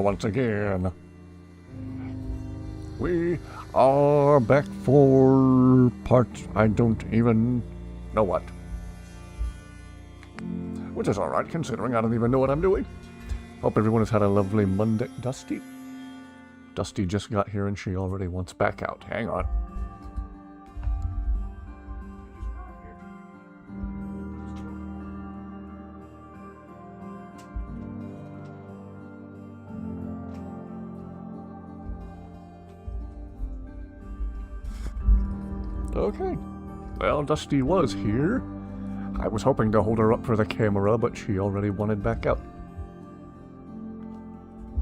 once again. We are back for part I don't even know what. Which is alright, considering I don't even know what I'm doing. Hope everyone has had a lovely Monday. Dusty just got here and she already wants back out. Hang on. Okay. Well, Dusty was here. I was hoping to hold her up for the camera, but she already wanted back out.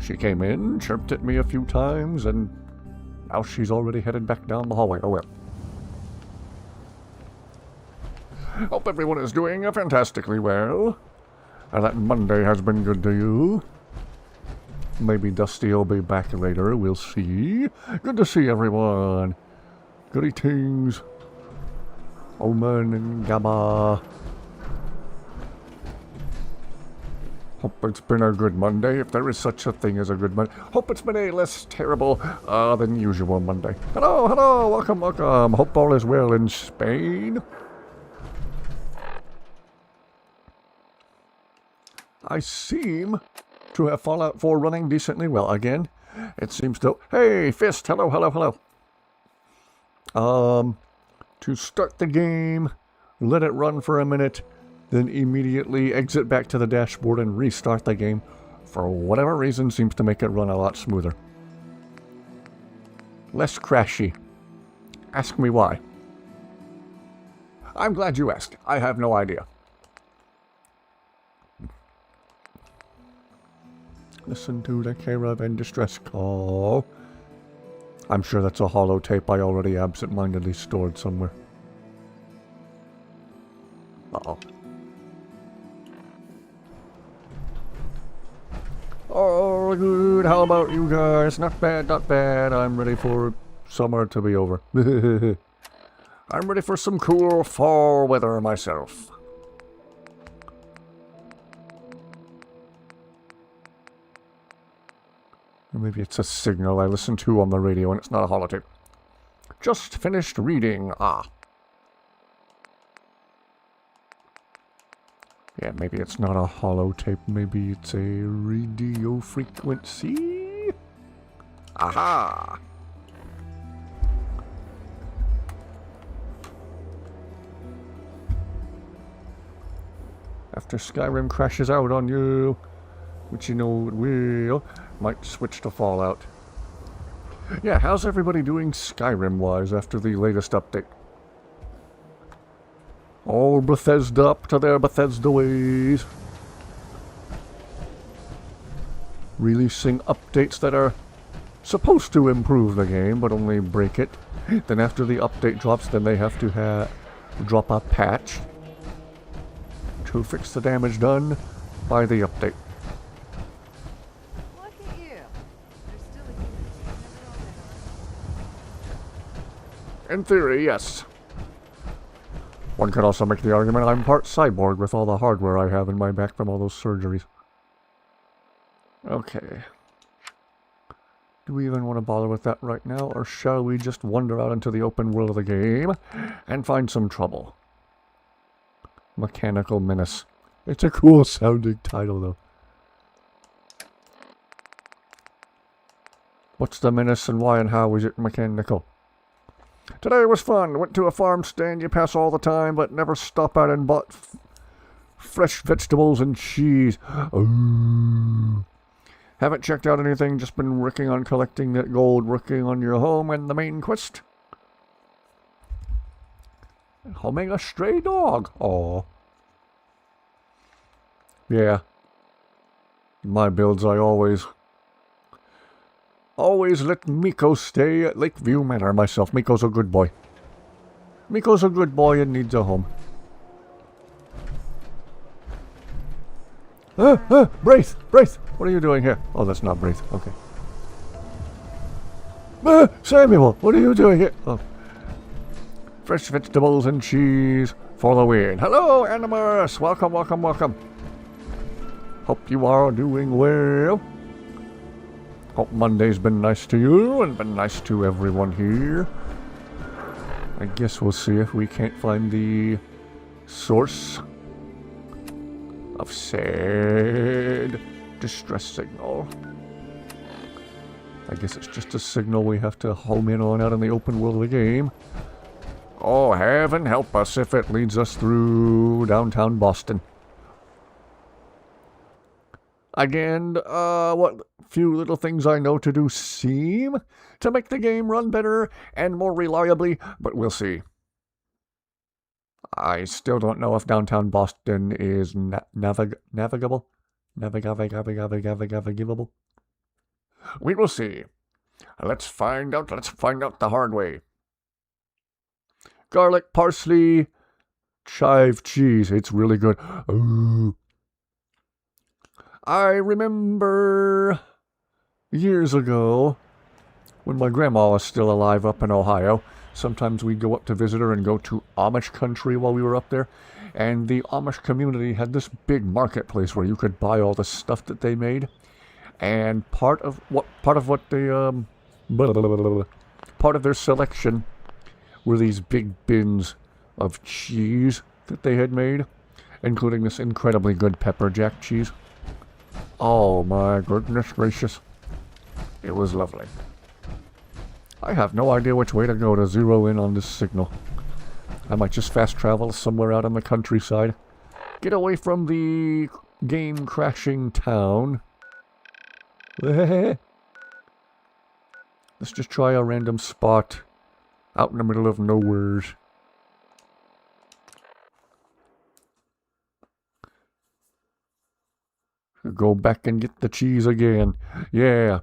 She came in, chirped at me a few times, and now she's already headed back down the hallway. Oh well. Hope everyone is doing fantastically well. And that Monday has been good to you. Maybe Dusty will be back later, we'll see. Good to see everyone. Greetings, Omen and Gamma. Hope it's been a good Monday, if there is such a thing as a good Monday. Hope it's been a less terrible than usual Monday. Hello, hello, welcome, welcome. Hope all is well in Spain. I seem to have Fallout 4 running decently well again. It seems to... Hey, Fist, hello, hello, hello. To start the game, let it run for a minute, then immediately exit back to the dashboard and restart the game. For whatever reason, seems to make it run a lot smoother. Less crashy. Ask me why. I'm glad you asked. I have no idea. Listen to the caravan distress call. I'm sure that's a holotape I already absent-mindedly stored somewhere. Uh-oh. Oh, good. How about you guys? Not bad, not bad. I'm ready for summer to be over. I'm ready for some cool fall weather myself. Or maybe it's a signal I listen to on the radio and it's not a holotape. Just finished reading. Ah. Yeah, maybe it's not a holotape. Maybe it's a radio frequency. Aha! After Skyrim crashes out on you, which you know it will, might switch to Fallout. Yeah, how's everybody doing Skyrim-wise after the latest update? All Bethesda up to their Bethesda ways. Releasing updates that are supposed to improve the game, but only break it. Then after the update drops, then they have to drop a patch to fix the damage done by the update. In theory, yes. One could also make the argument I'm part cyborg with all the hardware I have in my back from all those surgeries. Okay. Do we even want to bother with that right now, or shall we just wander out into the open world of the game and find some trouble? Mechanical Menace. It's a cool sounding title, though. What's the menace and why and how is it mechanical? Today was fun. Went to a farm stand you pass all the time, but never stop out and bought fresh vegetables and cheese. Ooh. Haven't checked out anything, just been working on collecting that gold, working on your home and the main quest. Homing a stray dog. Aw. Yeah. In my builds, I always let Miko stay at Lakeview Manor myself. Miko's a good boy. Miko's a good boy and needs a home. Braith! Braith! What are you doing here? Oh, that's not Braith. Okay. Samuel! What are you doing here? Oh. Fresh vegetables and cheese for the win. Hello, Animus! Welcome, welcome, welcome. Hope you are doing well. Hope Monday's been nice to you and been nice to everyone here. I guess we'll see if we can't find the source of said distress signal. I guess it's just a signal we have to home in on out in the open world of the game. Oh, heaven help us if it leads us through downtown Boston. Again, what few little things I know to do seem to make the game run better and more reliably, but we'll see. I still don't know if downtown Boston is navigable. Navigable. We will see. Let's find out the hard way. Garlic, parsley, chive cheese. It's really good. Ooh. I remember years ago when my grandma was still alive up in Ohio. Sometimes we'd go up to visit her and go to Amish country while we were up there. And the Amish community had this big marketplace where you could buy all the stuff that they made. And part of their selection were these big bins of cheese that they had made, including this incredibly good pepper jack cheese. Oh my goodness gracious. It was lovely. I have no idea which way to go to zero in on this signal. I might just fast travel somewhere out in the countryside. Get away from the game crashing town. Let's just try a random spot out in the middle of nowhere. Go back and get the cheese again. Yeah.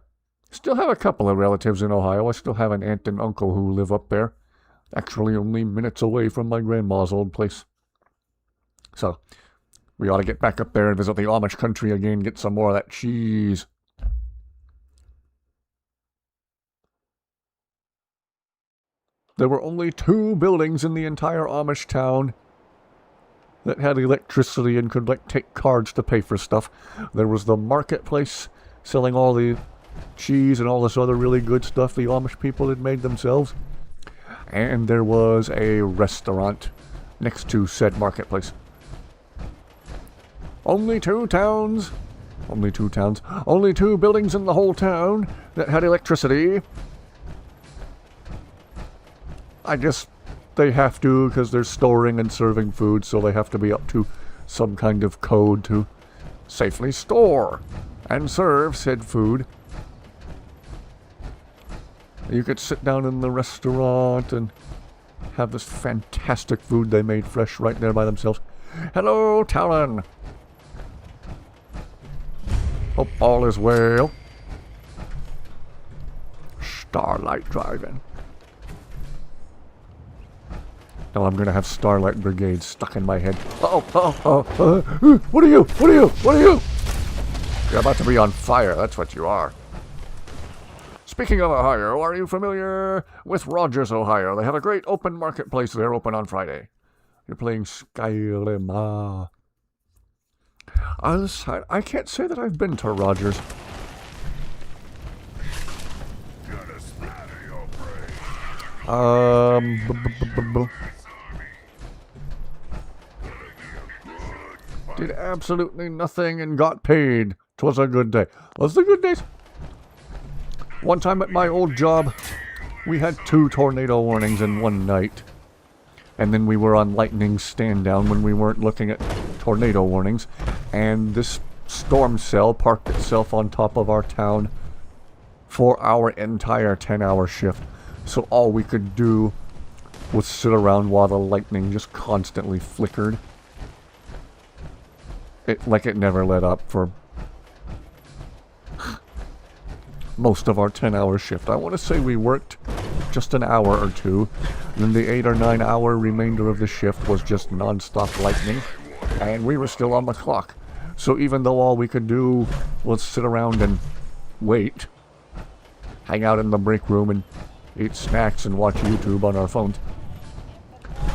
Still have a couple of relatives in Ohio. I still have an aunt and uncle who live up there. Actually only minutes away from my grandma's old place. So, we ought to get back up there and visit the Amish country again, get some more of that cheese. There were only 2 buildings in the entire Amish town that had electricity and could, take cards to pay for stuff. There was the marketplace selling all the cheese and all this other really good stuff the Amish people had made themselves. And there was a restaurant next to said marketplace. Only 2 towns. Only 2 buildings in the whole town that had electricity. I guess they have to because they're storing and serving food, so they have to be up to some kind of code to safely store and serve said food. You could sit down in the restaurant and have this fantastic food they made fresh right there by themselves. Hello, Talon. Hope all is well. Starlight driving. Now I'm gonna have Starlight Brigade stuck in my head. What are you? You're about to be on fire, that's what you are. Speaking of Ohio, are you familiar with Rogers, Ohio? They have a great open marketplace there, open on Friday. You're playing Skyrim. I can't say that I've been to Rogers. Did absolutely nothing and got paid. 'Twas a good day. Was the good days? One time at my old job, we had 2 tornado warnings in one night. And then we were on lightning stand down when we weren't looking at tornado warnings. And this storm cell parked itself on top of our town for our entire 10-hour shift. So all we could do was sit around while the lightning just constantly flickered. It never let up for most of our 10-hour shift. I want to say we worked just an hour or 2. And then the 8 or 9 hour remainder of the shift was just non-stop lightning. And we were still on the clock. So even though all we could do was sit around and wait, hang out in the break room and eat snacks and watch YouTube on our phones,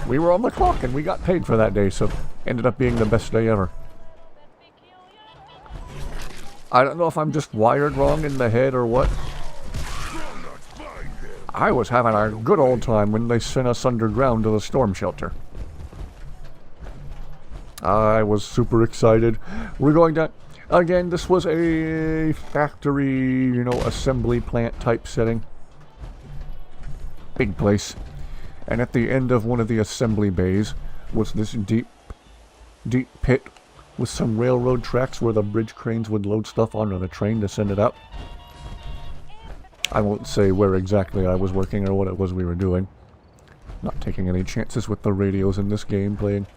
we were on the clock and we got paid for that day. So ended up being the best day ever. I don't know if I'm just wired wrong in the head or what. I was having a good old time when they sent us underground to the storm shelter. I was super excited. We're going down... Again, this was a factory, you know, assembly plant type setting. Big place. And at the end of one of the assembly bays was this deep pit with some railroad tracks where the bridge cranes would load stuff onto the train to send it up. I won't say where exactly I was working or what it was we were doing. Not taking any chances with the radios in this game playing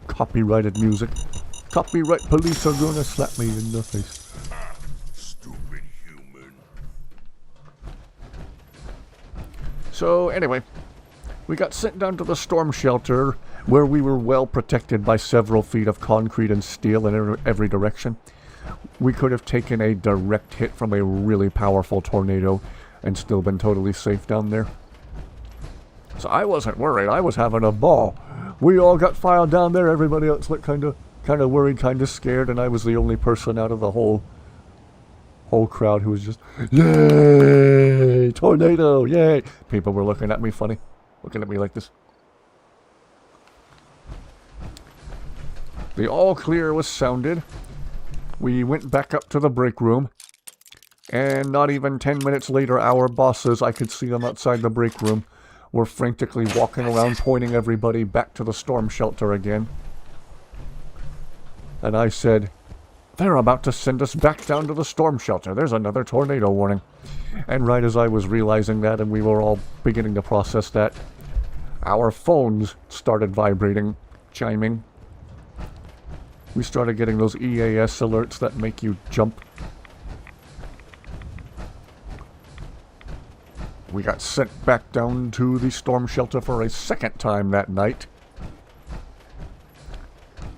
copyrighted music. Copyright police are gonna slap me in the face. Stupid human. So anyway, we got sent down to the storm shelter where we were well protected by several feet of concrete and steel in every direction. We could have taken a direct hit from a really powerful tornado and still been totally safe down there. So I wasn't worried. I was having a ball. We all got filed down there. Everybody else looked kind of worried, kind of scared, and I was the only person out of the whole crowd who was just, yay, tornado, yay. People were looking at me funny, looking at me like this. The all clear was sounded. We went back up to the break room, and not even 10 minutes later, our bosses, I could see them outside the break room, were frantically walking around, pointing everybody back to the storm shelter again. And I said, they're about to send us back down to the storm shelter. There's another tornado warning. And right as I was realizing that, and we were all beginning to process that, our phones started vibrating, chiming. We started getting those EAS alerts that make you jump. We got sent back down to the storm shelter for a second time that night.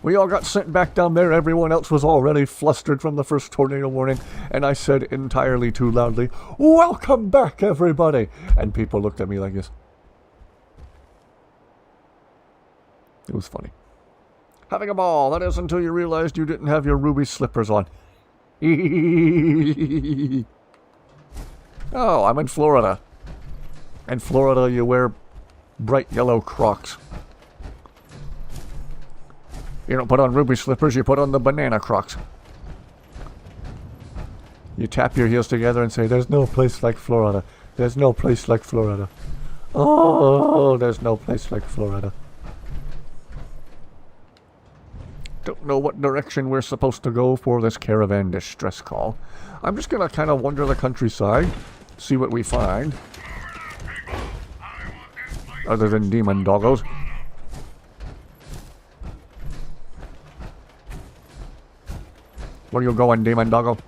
We all got sent back down there. Everyone else was already flustered from the first tornado warning. And I said entirely too loudly, "Welcome back, everybody!" And people looked at me like this. It was funny. Having a ball, that is until you realized you didn't have your ruby slippers on. Oh, I'm in Florida. In Florida, you wear bright yellow Crocs. You don't put on ruby slippers, you put on the banana Crocs. You tap your heels together and say, there's no place like Florida. There's no place like Florida. Oh, there's no place like Florida. Don't know what direction we're supposed to go for this caravan distress call. I'm just gonna kind of wander the countryside, see what we find. Other than demon doggos. Where you going, demon doggo?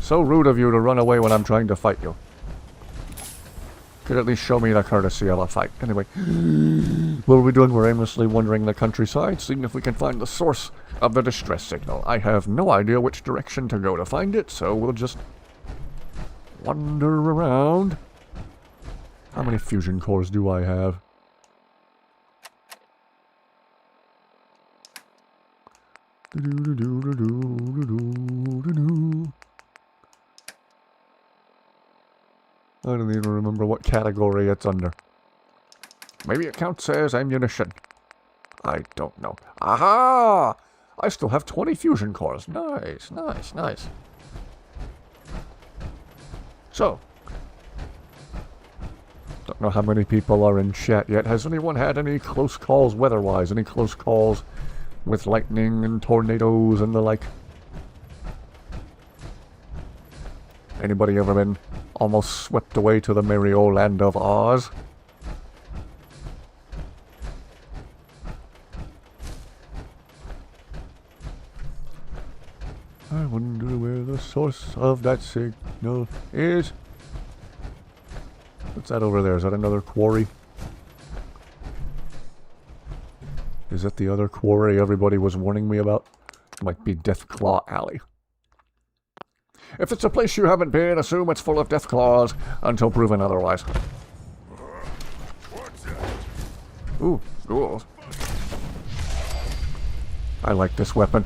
So rude of you to run away when I'm trying to fight you. Could at least show me the courtesy of a fight. Anyway, what are we doing? We're aimlessly wandering the countryside, seeing if we can find the source of the distress signal. I have no idea which direction to go to find it, so we'll just wander around. How many fusion cores do I have? I don't even remember what category it's under. Maybe it counts as ammunition. I don't know. Aha! I still have 20 fusion cores. Nice, nice, nice. So, don't know how many people are in chat yet. Has anyone had any close calls weather-wise? Any close calls with lightning and tornadoes and the like? Anybody ever been almost swept away to the merry old land of Oz? I wonder where the source of that signal is. What's that over there? Is that another quarry? Is that the other quarry everybody was warning me about? It might be Deathclaw Alley. If it's a place you haven't been, assume it's full of Deathclaws until proven otherwise. What's that? Ooh, ghouls. I like this weapon.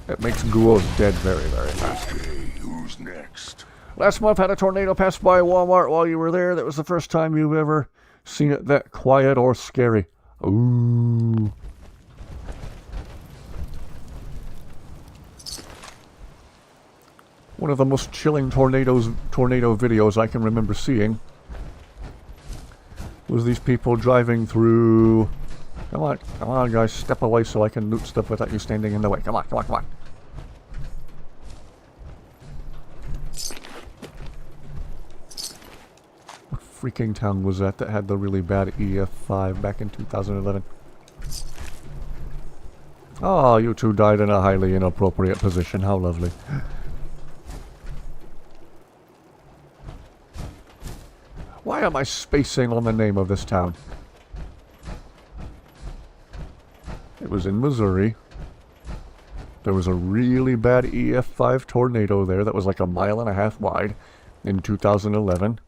It makes ghouls dead very, very fast. Okay, who's next? Last month had a tornado pass by Walmart while you were there. That was the first time you've ever seen it that quiet or scary. Ooh. One of the most chilling tornado videos I can remember seeing was these people driving through... Come on guys, step away so I can loot stuff without you standing in the way. Come on. What freaking town was that had the really bad EF5 back in 2011? Oh, you two died in a highly inappropriate position. How lovely. Why am I spacing on the name of this town? It was in Missouri. There was a really bad EF5 tornado there that was like 1.5 miles wide in 2011.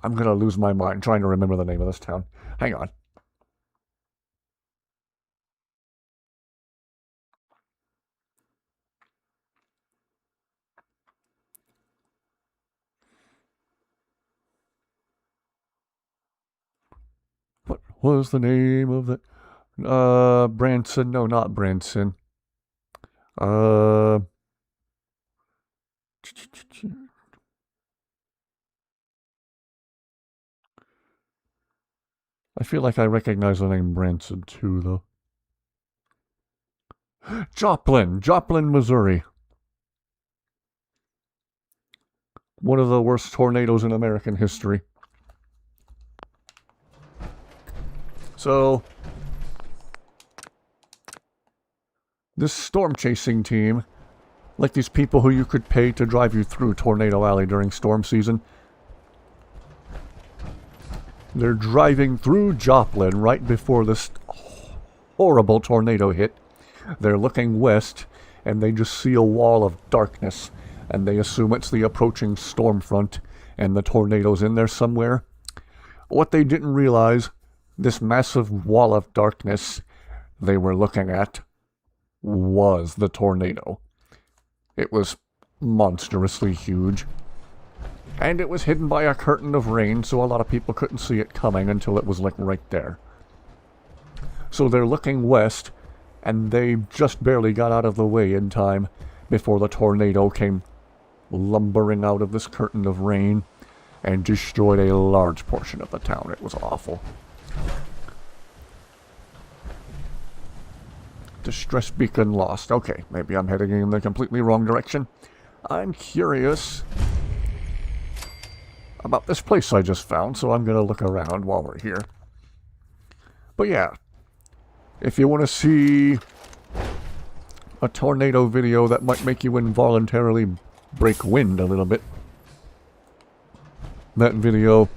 I'm gonna lose my mind trying to remember the name of this town. Hang on. What was the name of the... Branson? No, not Branson. I feel like I recognize the name Branson too, though. Joplin, Missouri. One of the worst tornadoes in American history. So, this storm chasing team, like these people who you could pay to drive you through Tornado Alley during storm season, they're driving through Joplin right before this horrible tornado hit. They're looking west, and they just see a wall of darkness, and they assume it's the approaching storm front, and the tornado's in there somewhere. What they didn't realize, this massive wall of darkness they were looking at was the tornado. It was monstrously huge. And it was hidden by a curtain of rain, so a lot of people couldn't see it coming until it was like right there. So they're looking west, and they just barely got out of the way in time before the tornado came lumbering out of this curtain of rain and destroyed a large portion of the town. It was awful. Distress beacon lost. Okay, maybe I'm heading in the completely wrong direction. I'm curious about this place I just found, so I'm going to look around while we're here. But yeah, if you want to see a tornado video that might make you involuntarily break wind a little bit, that video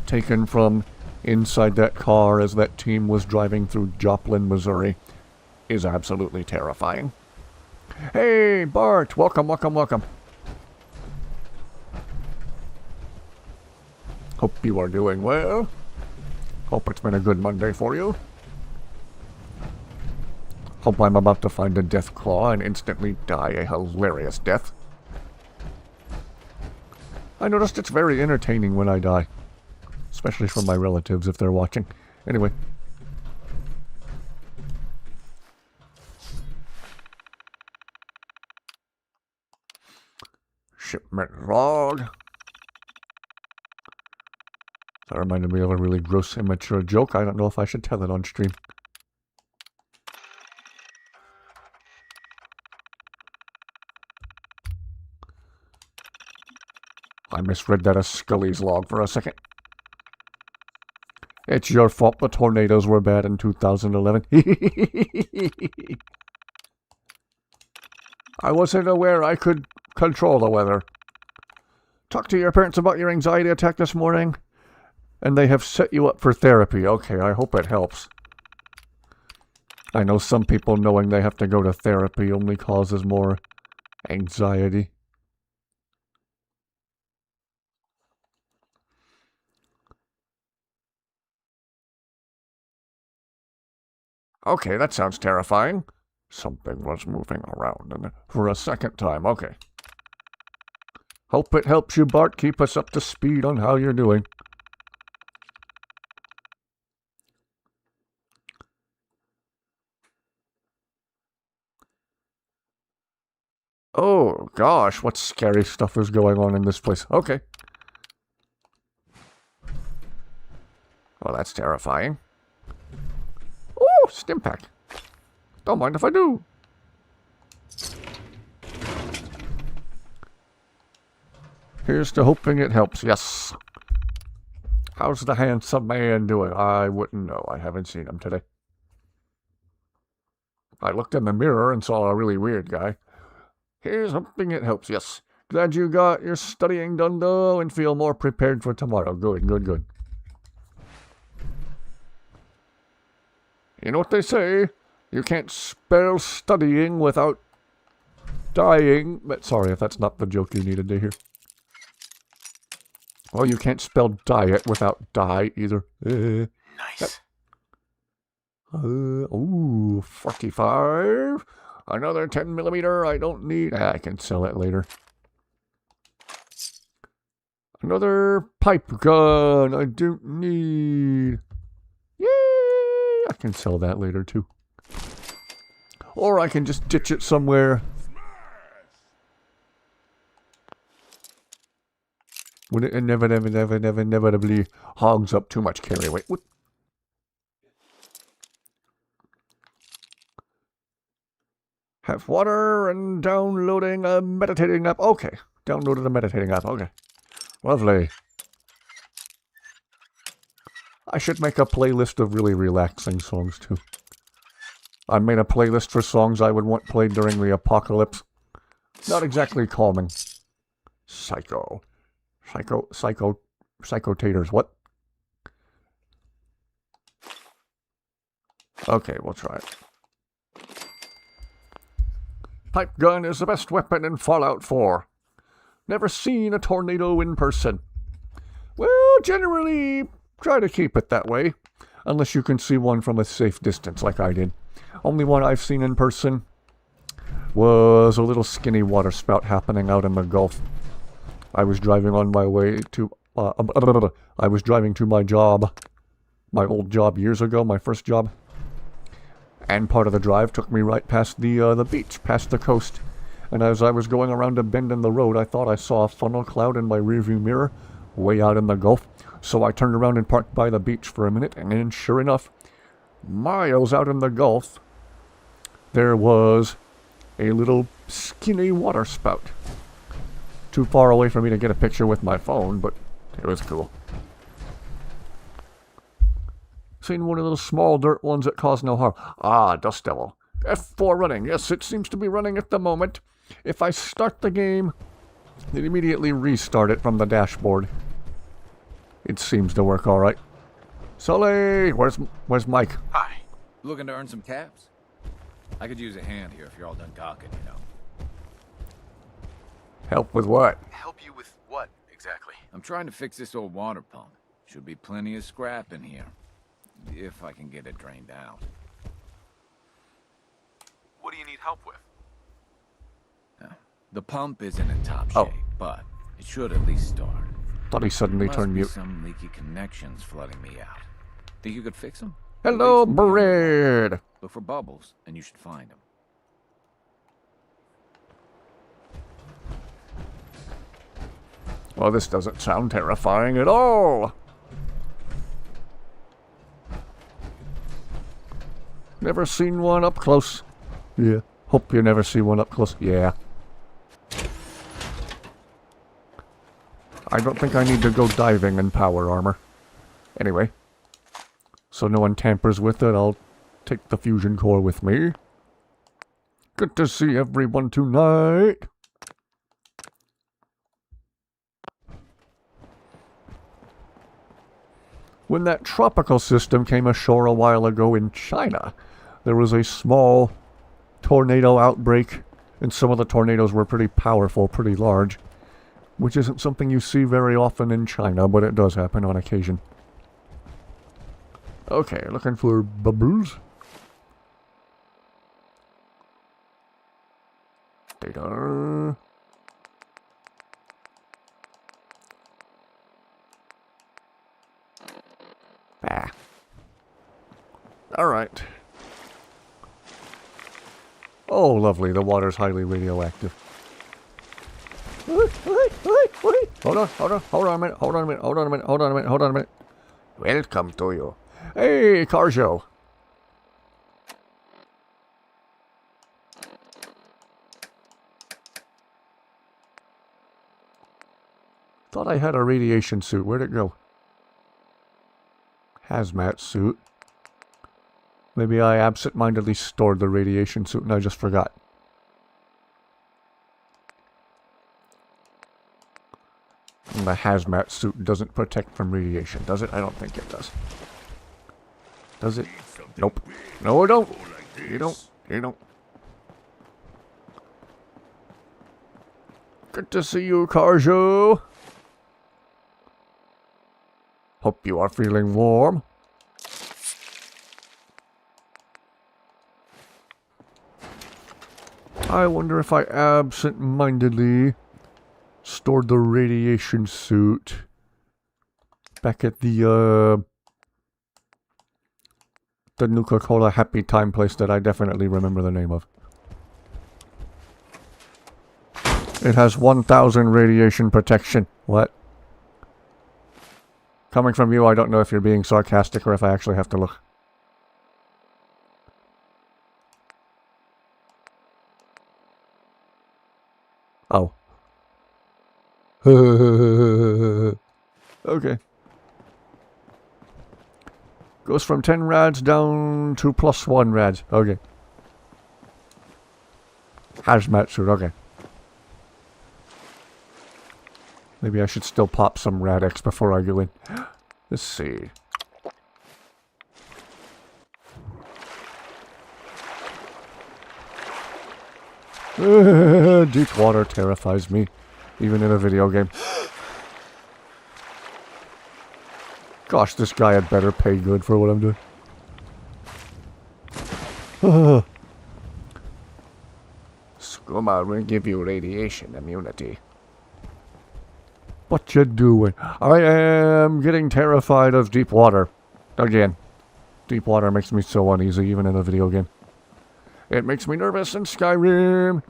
taken from inside that car as that team was driving through Joplin, Missouri, is absolutely terrifying. Hey, Bart! Welcome. Hope you are doing well. Hope it's been a good Monday for you. Hope I'm about to find a death claw and instantly die a hilarious death. I noticed it's very entertaining when I die. Especially from my relatives if they're watching. Anyway. Shipment log. That reminded me of a really gross, immature joke. I don't know if I should tell it on stream. I misread that as Scully's log for a second. It's your fault the tornadoes were bad in 2011. I wasn't aware I could control the weather. Talk to your parents about your anxiety attack this morning, and they have set you up for therapy. Okay, I hope it helps. I know some people knowing they have to go to therapy only causes more anxiety. Okay, that sounds terrifying. Something was moving around for a second time. Okay. Hope it helps you, Bart. Keep us up to speed on how you're doing. Oh, gosh, what scary stuff is going on in this place? Okay. Well, that's terrifying. Oh, stim pack. Don't mind if I do. Here's to hoping it helps. Yes. How's the handsome man doing? I wouldn't know. I haven't seen him today. I looked in the mirror and saw a really weird guy. Here's hoping it helps. Yes. Glad you got your studying done, though, and feel more prepared for tomorrow. Good, good, good. You know what they say? You can't spell studying without dying. But sorry if that's not the joke you needed to hear. Well, you can't spell diet without die either. Nice. Ooh, 45. Another 10mm I don't need. I can sell it later. Another pipe gun I don't need. Yay! I can sell that later too. Or I can just ditch it somewhere. When it inevitably hogs up too much carry weight. What? Have water and downloading a meditating app. Okay. Downloaded a meditating app. Okay. Lovely. I should make a playlist of really relaxing songs too. I made a playlist for songs I would want played during the apocalypse. Not exactly calming. Psychotators. What? Okay, we'll try it. Pipe gun is the best weapon in Fallout 4. Never seen a tornado in person. Well, generally, try to keep it that way. Unless you can see one from a safe distance, like I did. Only one I've seen in person was a little skinny water spout happening out in the Gulf. I was driving on my way to... I was driving to my job. My old job years ago, my first job. And part of the drive took me right past the beach, past the coast. And as I was going around a bend in the road, I thought I saw a funnel cloud in my rearview mirror, way out in the Gulf. So I turned around and parked by the beach for a minute, and then, sure enough, miles out in the Gulf, there was a little skinny water spout. Too far away for me to get a picture with my phone, but it was cool. Seen one of those small dirt ones that cause no harm. Ah, Dust Devil. F4 running. Yes, it seems to be running at the moment. If I start the game, it immediately restart it from the dashboard. It seems to work all right. Sully, where's Mike? Hi. Looking to earn some caps? I could use a hand here if you're all done gawking, you know. Help with what? Help you with what, exactly? I'm trying to fix this old water pump. Should be plenty of scrap in here. If I can get it drained out. What do you need help with? The pump isn't in top shape, but it should at least start. Thought he suddenly turned mute. Some leaky connections flooding me out. Think you could fix them? Hello, Bread. Look for bubbles, and you should find them. Well, this doesn't sound terrifying at all. Never seen one up close. Yeah. Hope you never see one up close. Yeah. I don't think I need to go diving in power armor. Anyway. So no one tampers with it, I'll take the fusion core with me. Good to see everyone tonight. When that tropical system came ashore a while ago in China, there was a small tornado outbreak, and some of the tornadoes were pretty powerful, pretty large, which isn't something you see very often in China, but it does happen on occasion. Okay, looking for bubbles. Data. Ah. Alright. Oh, lovely. The water's highly radioactive. Hold on a minute. Welcome to you. Hey, Carjo. Thought I had a radiation suit. Where'd it go? Hazmat suit. Maybe I absent-mindedly stored the radiation suit and I just forgot. And the hazmat suit doesn't protect from radiation, does it? I don't think it does. Does it? Nope. No, I don't. You don't. You don't. Good to see you, Carjo. Hope you are feeling warm. I wonder if I absent-mindedly stored the radiation suit back at the Nuka-Cola Happy Time place that I definitely remember the name of. It has 1,000 radiation protection. What? Coming from you, I don't know if you're being sarcastic or if I actually have to look. Oh. Okay. Goes from 10 rads down to +1 rads. Okay. Hazmat suit, okay. Maybe I should still pop some Rad-X before I go in. Let's see. Deep water terrifies me, even in a video game. Gosh, this guy had better pay good for what I'm doing. Skooma will give you radiation immunity. What you doing? I am getting terrified of deep water. Again. Deep water makes me so uneasy, even in a video game. It makes me nervous in Skyrim.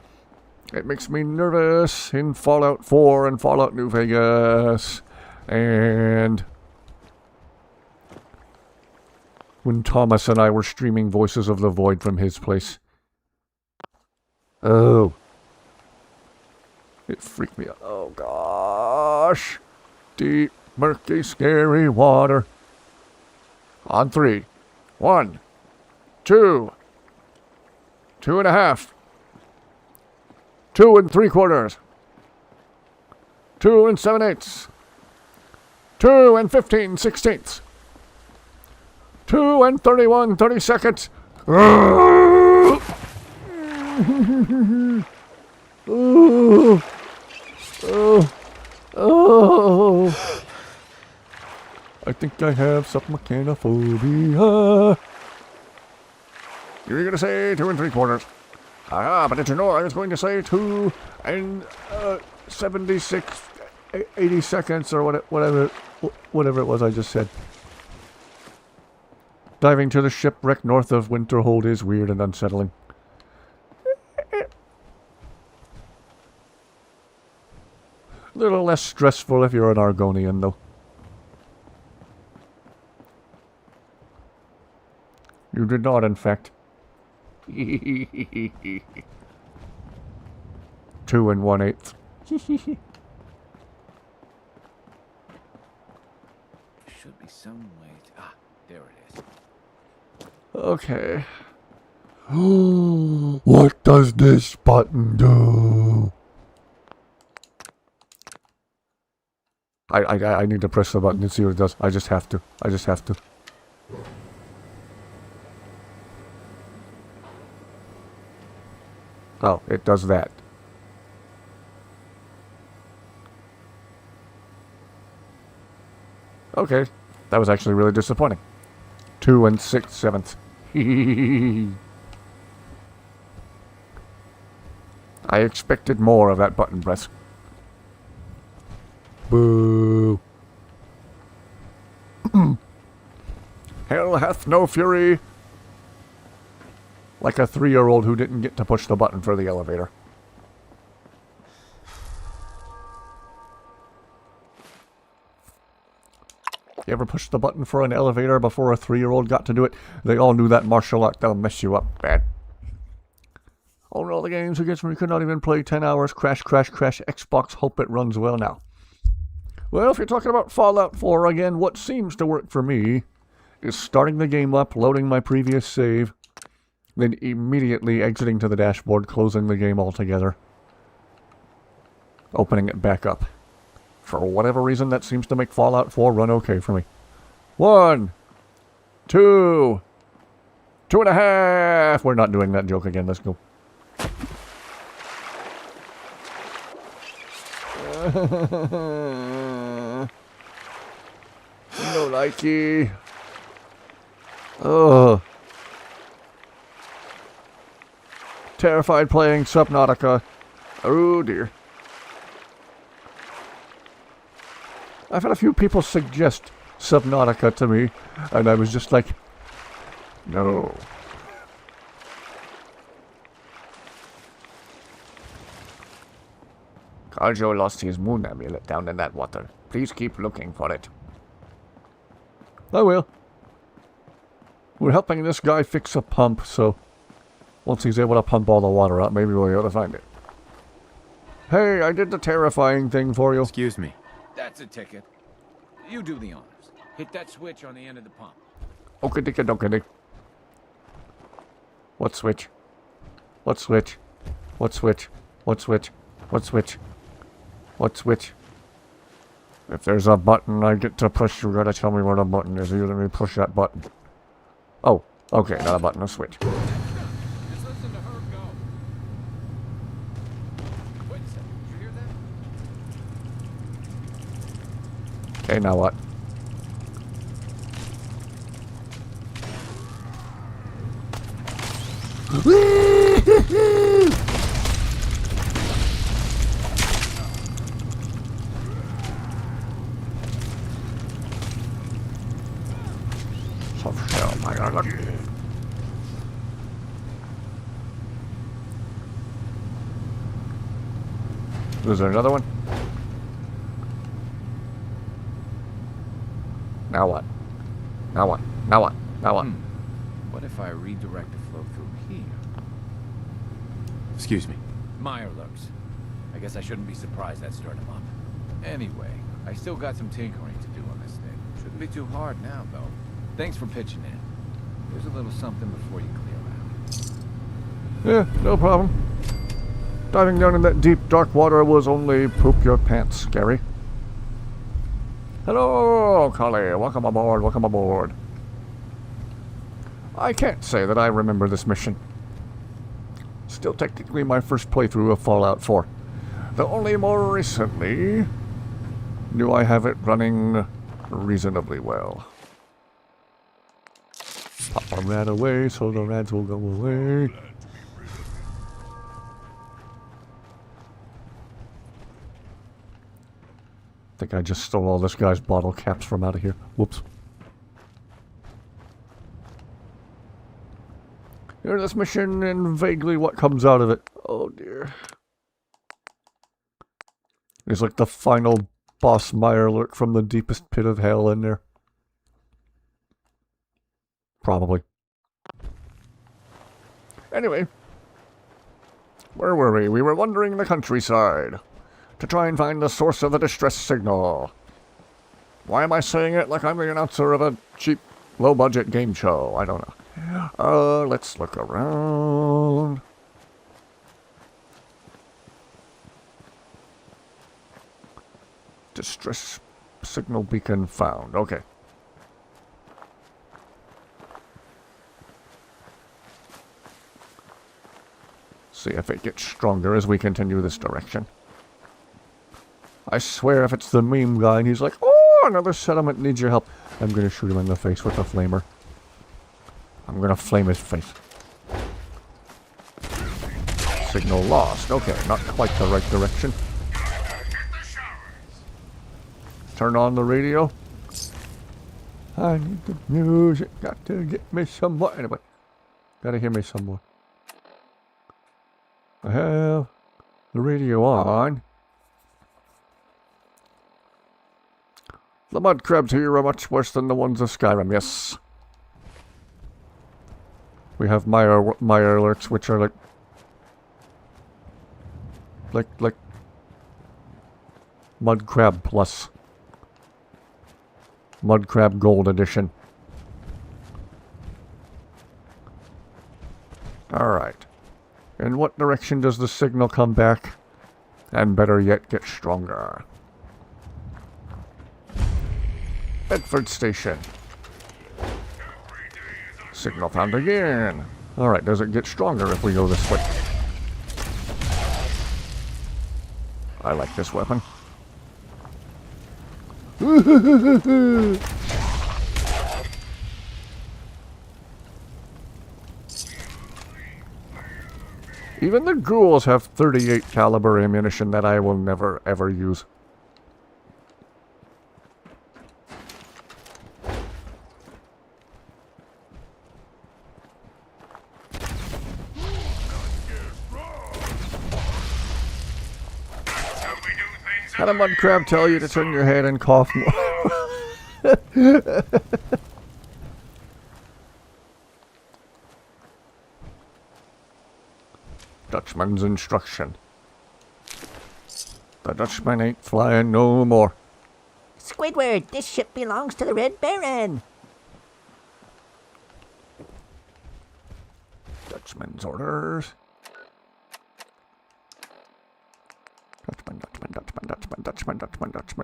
It makes me nervous in Fallout 4 and Fallout New Vegas. And when Thomas and I were streaming Voices of the Void from his place. Oh. It freaked me out. Oh, gosh. Deep, murky, scary water. On 3. 1, 2, 2.5. 2 3/4. 2 7/8. 2 15/16. 2 31 32. Oh. Oh. I think I have submechanophobia. You were going to say 2 3/4. Ah, but did you know I was going to say 2 76, 80 seconds or whatever it was I just said. Diving to the shipwreck north of Winterhold is weird and unsettling. A little less stressful if you're an Argonian, though. You did not, in fact. 2 1/8. Should be some way to... Ah, there it is. Okay. What does this button do? I need to press the button and see what it does. I just have to. Oh, it does that. Okay. That was actually really disappointing. 2 6/7. I expected more of that button press. Boo. Hell hath no fury like a 3-year-old who didn't get to push the button for the elevator. You ever push the button for an elevator before a 3-year-old got to do it? They all knew that martial art. That'll mess you up bad. Oh no, the games against me could not even play 10 hours. Crash, crash, crash. Xbox, hope it runs well now. Well, if you're talking about Fallout 4, again, what seems to work for me is starting the game up, loading my previous save, then immediately exiting to the dashboard, closing the game altogether, opening it back up. For whatever reason, that seems to make Fallout 4 run okay for me. 1, 2, 2.5. We're not doing that joke again. Let's go. No likey. Ugh. Terrified playing Subnautica. Oh dear. I've had a few people suggest Subnautica to me, and I was just like, no. Carjo lost his moon amulet down in that water. Please keep looking for it. I will. We're helping this guy fix a pump, so once he's able to pump all the water out, maybe we'll be able to find it. Hey, I did the terrifying thing for you. Excuse me. That's a ticket. You do the honors. Hit that switch on the end of the pump. Okay, okay. What switch? What switch? What switch? What switch? What switch? What switch? If there's a button I get to push, you gotta tell me where the button is. You let me push that button. Oh, okay, not a button, a switch. Just listen to her go. Wait a second, did you hear that? Okay, now what? Soft shell, my god. Is there another one? Now what? Now what? Now what? Now what? What if I redirect the flow through here? Excuse me. Meyer looks. I guess I shouldn't be surprised that started him up. Anyway, I still got some tinkering to do on this thing. Shouldn't be too hard now, though. Thanks for pitching in. Here's a little something before you clear out. Yeah, no problem. Diving down in that deep, dark water was only poop your pants scary. Hello, Collie. Welcome aboard, welcome aboard. I can't say that I remember this mission. Still technically my first playthrough of Fallout 4. Though only more recently do I have it running reasonably well. Pop a rat away so the rats will go away. I think I just stole all this guy's bottle caps from out of here. Whoops. Here's this mission and vaguely what comes out of it. Oh dear. There's like the final boss Mirelurk from the deepest pit of hell in there. Probably. Anyway. Where were we? We were wandering the countryside to try and find the source of the distress signal. Why am I saying it like I'm the announcer of a cheap, low-budget game show? I don't know. Let's look around. Distress signal beacon found. Okay. See if it gets stronger as we continue this direction. I swear if it's the meme guy and he's like, oh, another settlement needs your help, I'm gonna shoot him in the face with a flamer. I'm gonna flame his face. Signal lost. Okay, not quite the right direction. Turn on the radio. I need the music. Got to get me some more. Anyway, gotta hear me some more. I have the radio on. The mud crabs here are much worse than the ones of Skyrim, yes. We have Mire alerts, which are like Mud Crab Plus. Mud Crab Gold Edition. Alright. In what direction does the signal come back? And better yet, get stronger. Bedford Station. Signal found again. Alright, does it get stronger if we go this way? I like this weapon. Even the ghouls have 38 caliber ammunition that I will never ever use. Had a mud crab tell you to turn your head and cough more? Dutchman's instruction. The Dutchman ain't flying no more. Squidward, this ship belongs to the Red Baron. Dutchman's orders.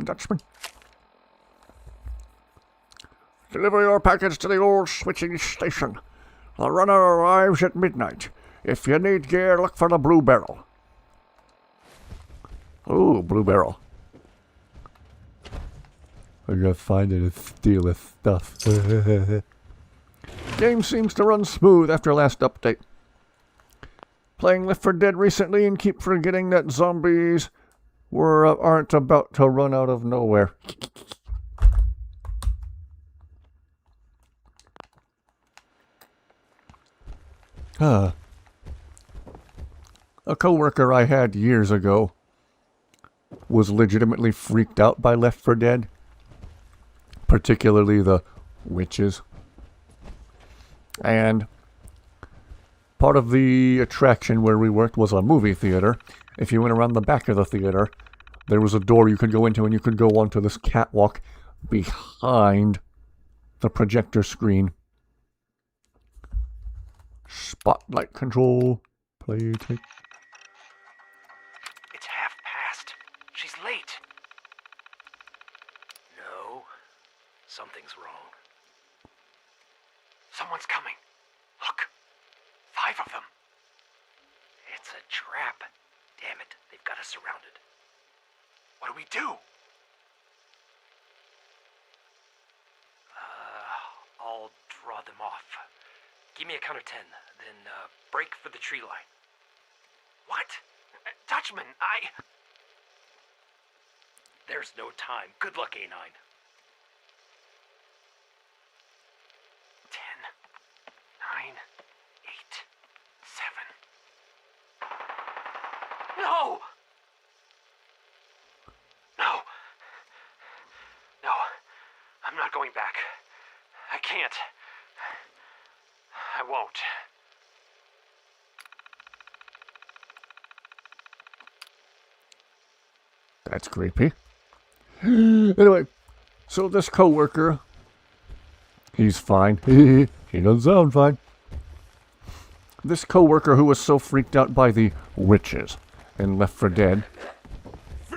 Dutchman. Deliver your package to the old switching station. The runner arrives at midnight. If you need gear, look for the Blue Barrel. Ooh, Blue Barrel. I'm gonna find it and steal his stuff. Game seems to run smooth after last update. Playing Left 4 Dead recently and keep forgetting that zombies aren't about to run out of nowhere. A coworker I had years ago was legitimately freaked out by Left 4 Dead, particularly the witches. And part of the attraction where we worked was a movie theater. If you went around the back of the theater, there was a door you could go into, and you could go onto this catwalk behind the projector screen. Spotlight control. Play tape. It's 1:30. She's late. No. Something's wrong. Someone's coming. Look. 5 of them. It's a trap. Damn it. They've got us surrounded. What do we do? I'll draw them off. Give me a count of 10, then break for the tree line. What? Dutchman, There's no time. Good luck, A9. 10, 9, 8, 7. No! No! No. I'm not going back. I can't. I won't. That's creepy. Anyway, so this coworker, he's fine. He doesn't sound fine. This coworker who was so freaked out by the witches in Left 4 Dead,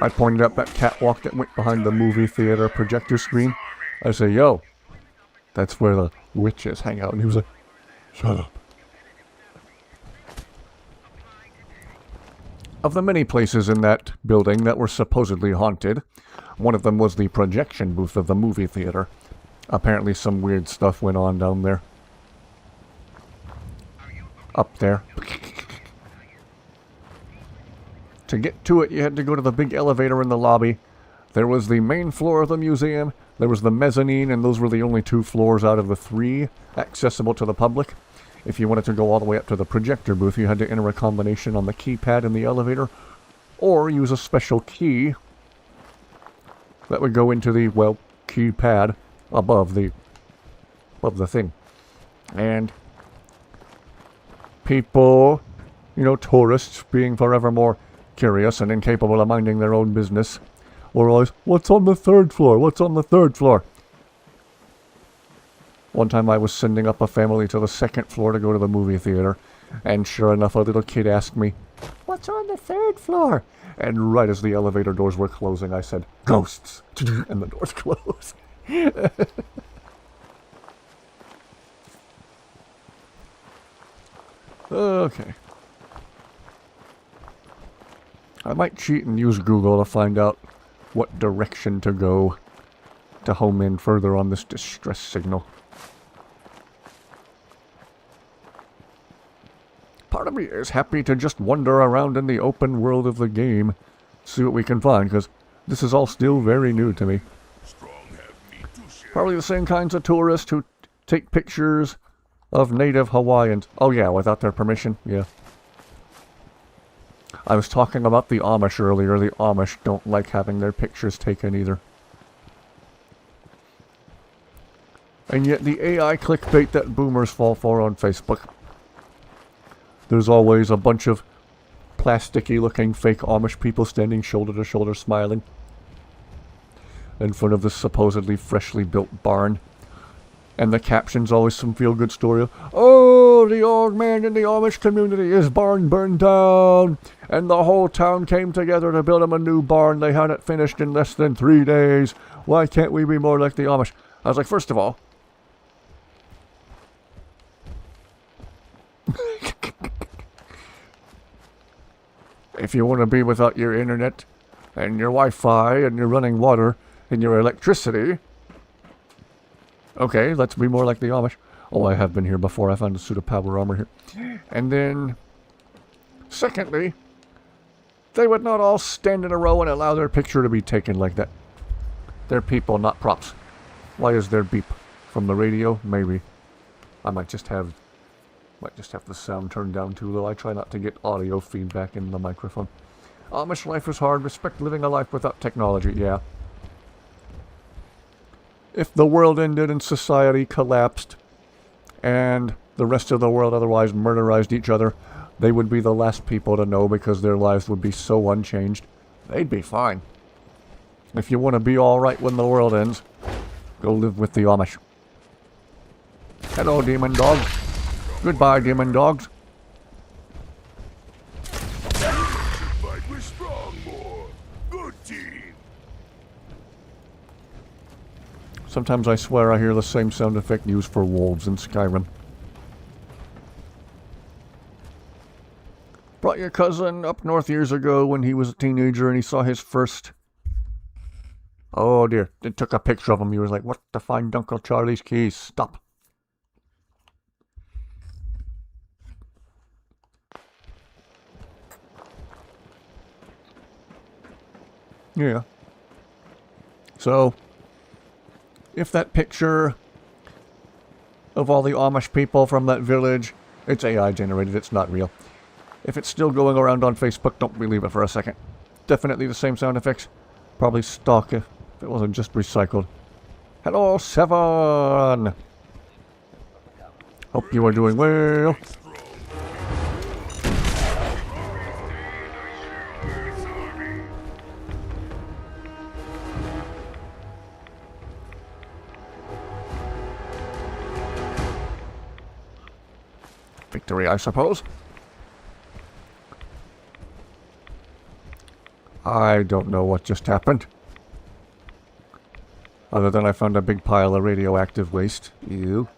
I pointed out that catwalk that went behind the movie theater projector screen. I say, yo, that's where the witches hang out. And he was like, shut up. Of the many places in that building that were supposedly haunted, one of them was the projection booth of the movie theater. Apparently some weird stuff went on down there. Up there. To get to it, you had to go to the big elevator in the lobby. There was the main floor of the museum. There was the mezzanine, and those were the only 2 floors out of the 3 accessible to the public. If you wanted to go all the way up to the projector booth, you had to enter a combination on the keypad in the elevator, or use a special key that would go into the, well, keypad above the thing. And people, you know, tourists, being forever more curious and incapable of minding their own business, were always, what's on the 3rd floor? What's on the 3rd floor? One time I was sending up a family to the 2nd floor to go to the movie theater, and sure enough, a little kid asked me, what's on the 3rd floor? And right as the elevator doors were closing, I said, ghosts. And the doors closed. Okay. I might cheat and use Google to find out what direction to go to home in further on this distress signal. Part of me is happy to just wander around in the open world of the game, see what we can find, because this is all still very new to me. Probably the same kinds of tourists who take pictures of native Hawaiians. Oh yeah, without their permission, yeah. I was talking about the Amish earlier. The Amish don't like having their pictures taken either. And yet the AI clickbait that boomers fall for on Facebook. There's always a bunch of plasticky looking fake Amish people standing shoulder to shoulder smiling in front of this supposedly freshly built barn. And the caption's always some feel-good story of, oh, the old man in the Amish community, his barn burned down, and the whole town came together to build him a new barn. They had it finished in less than 3 days. Why can't we be more like the Amish? I was like, first of all, if you want to be without your internet, and your Wi-Fi, and your running water, and your electricity, okay, let's be more like the Amish. Oh, I have been here before. I found a suit of power armor here. And then, secondly, they would not all stand in a row and allow their picture to be taken like that. They're people, not props. Why is there beep? From the radio? Maybe. I might just have the sound turned down too low. I try not to get audio feedback in the microphone. Amish life is hard. Respect living a life without technology. Yeah. If the world ended and society collapsed and the rest of the world otherwise murderized each other, they would be the last people to know because their lives would be so unchanged. They'd be fine. If you want to be alright when the world ends, go live with the Amish. Hello, demon dogs. Goodbye, demon dogs. We're strong, boy. Good team. Sometimes I swear I hear the same sound effect used for wolves in Skyrim. Brought your cousin up north years ago when he was a teenager and he saw his first... Oh dear, they took a picture of him. He was like, what to find Uncle Charlie's keys? Stop. Yeah. So, if that picture of all the Amish people from that village, it's AI generated, it's not real. If it's still going around on Facebook, don't believe it for a second. Definitely the same sound effects. Probably stock if it wasn't just recycled. Hello, Seven! Hope you are doing well. Victory, I suppose. I don't know what just happened. Other than I found a big pile of radioactive waste. Ew.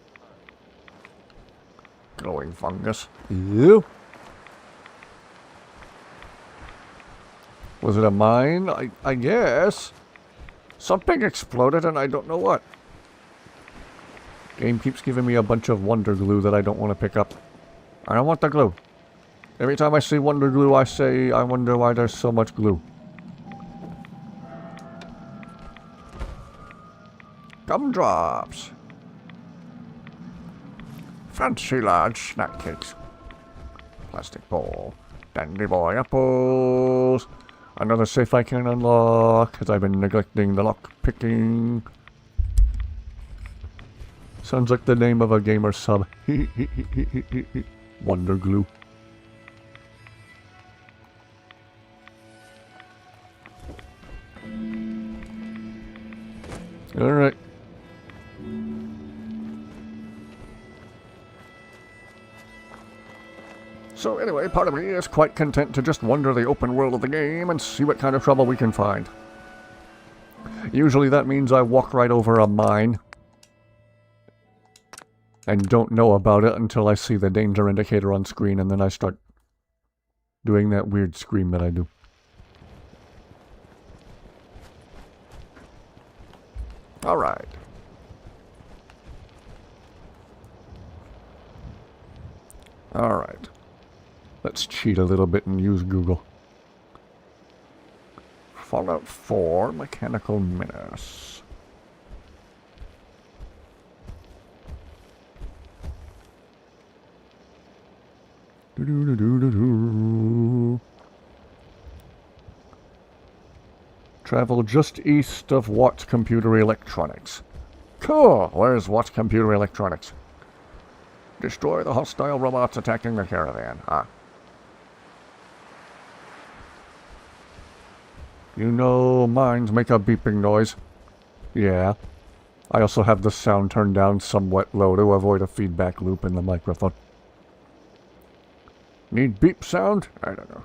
Glowing fungus. Ew. Was it a mine? I guess. Something exploded and I don't know what. Game keeps giving me a bunch of wonder glue that I don't want to pick up. I don't want the glue. Every time I see Wonder Glue, I say, I wonder why there's so much glue. Gumdrops. Fancy large snack cakes. Plastic bowl. Dandy boy apples. Another safe I can unlock, because I've been neglecting the lock picking. Sounds like the name of a gamer sub. Wonder Glue. Alright. So anyway, part of me is quite content to just wander the open world of the game and see what kind of trouble we can find. Usually that means I walk right over a mine and don't know about it until I see the danger indicator on screen, and then I start doing that weird scream that I do. Alright. Alright. Let's cheat a little bit and use Google. Fallout 4 Mechanical Menace. Do-do-do-do-do-do. Travel just east of Watt Computer Electronics. Cool! Where's Watt Computer Electronics? Destroy the hostile robots attacking the caravan. Ah. You know, mines make a beeping noise. Yeah. I also have the sound turned down somewhat low to avoid a feedback loop in the microphone. Need beep sound? I don't know.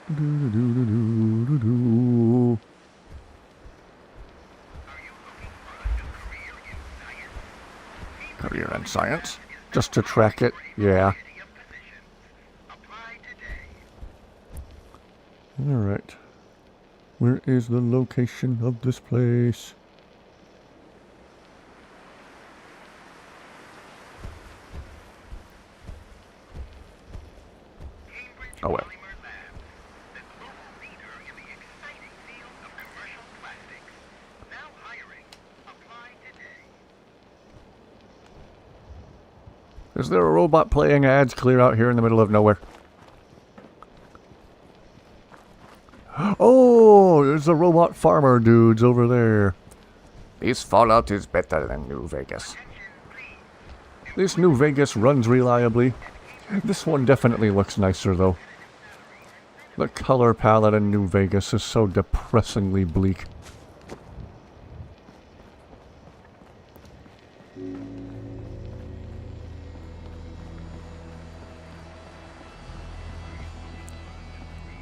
Do-do-do-do-do-do. Career in science? Just to track it? Yeah. Alright. Where is the location of this place? Oh well. Is there a robot playing ads clear out here in the middle of nowhere? Oh, there's the robot farmer dudes over there. This Fallout is better than New Vegas. This New Vegas runs reliably. This one definitely looks nicer though. The color palette in New Vegas is so depressingly bleak.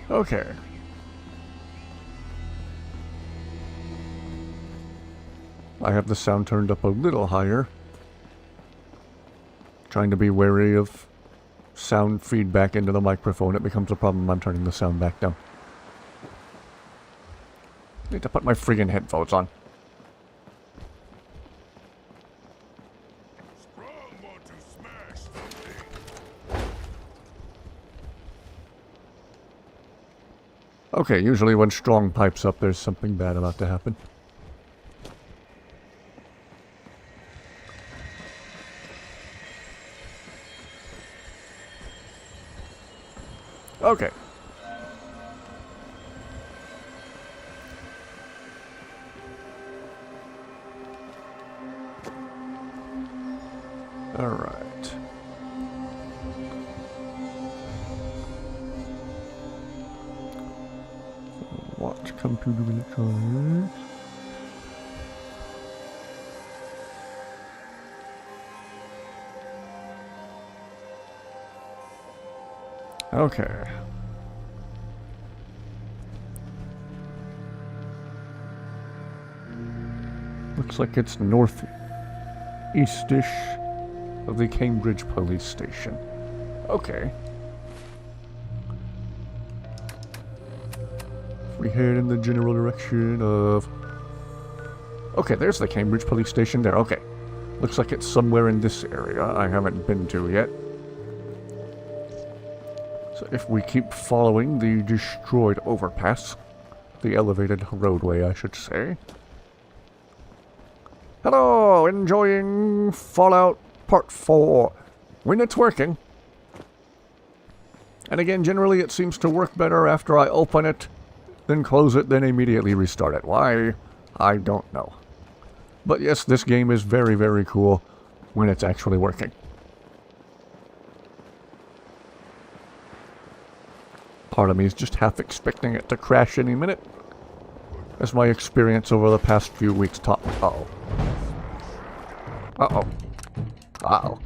Okay. I have the sound turned up a little higher. Trying to be wary of sound feedback into the microphone. It becomes a problem. I'm turning the sound back down. Need to put my friggin' headphones on. Strong want to smash something. Okay, usually when Strong pipes up, there's something bad about to happen. Okay. All right. Watch computer electronics. Okay. Looks like it's northeast-ish of the Cambridge police station. Okay. we head in the general direction of... Okay, there's the Cambridge police station there. Okay. Looks like it's somewhere in this area I haven't been to yet. So if we keep following the destroyed overpass, the elevated roadway, I should say. Hello! Enjoying Fallout Part 4. When it's working. And again, generally it seems to work better after I open it, then close it, then immediately restart it. Why? I don't know. But yes, this game is very, very cool when it's actually working. Part of me is just half expecting it to crash any minute, as my experience over the past few weeks taught me. Uh-oh. Uh-oh. Uh-oh.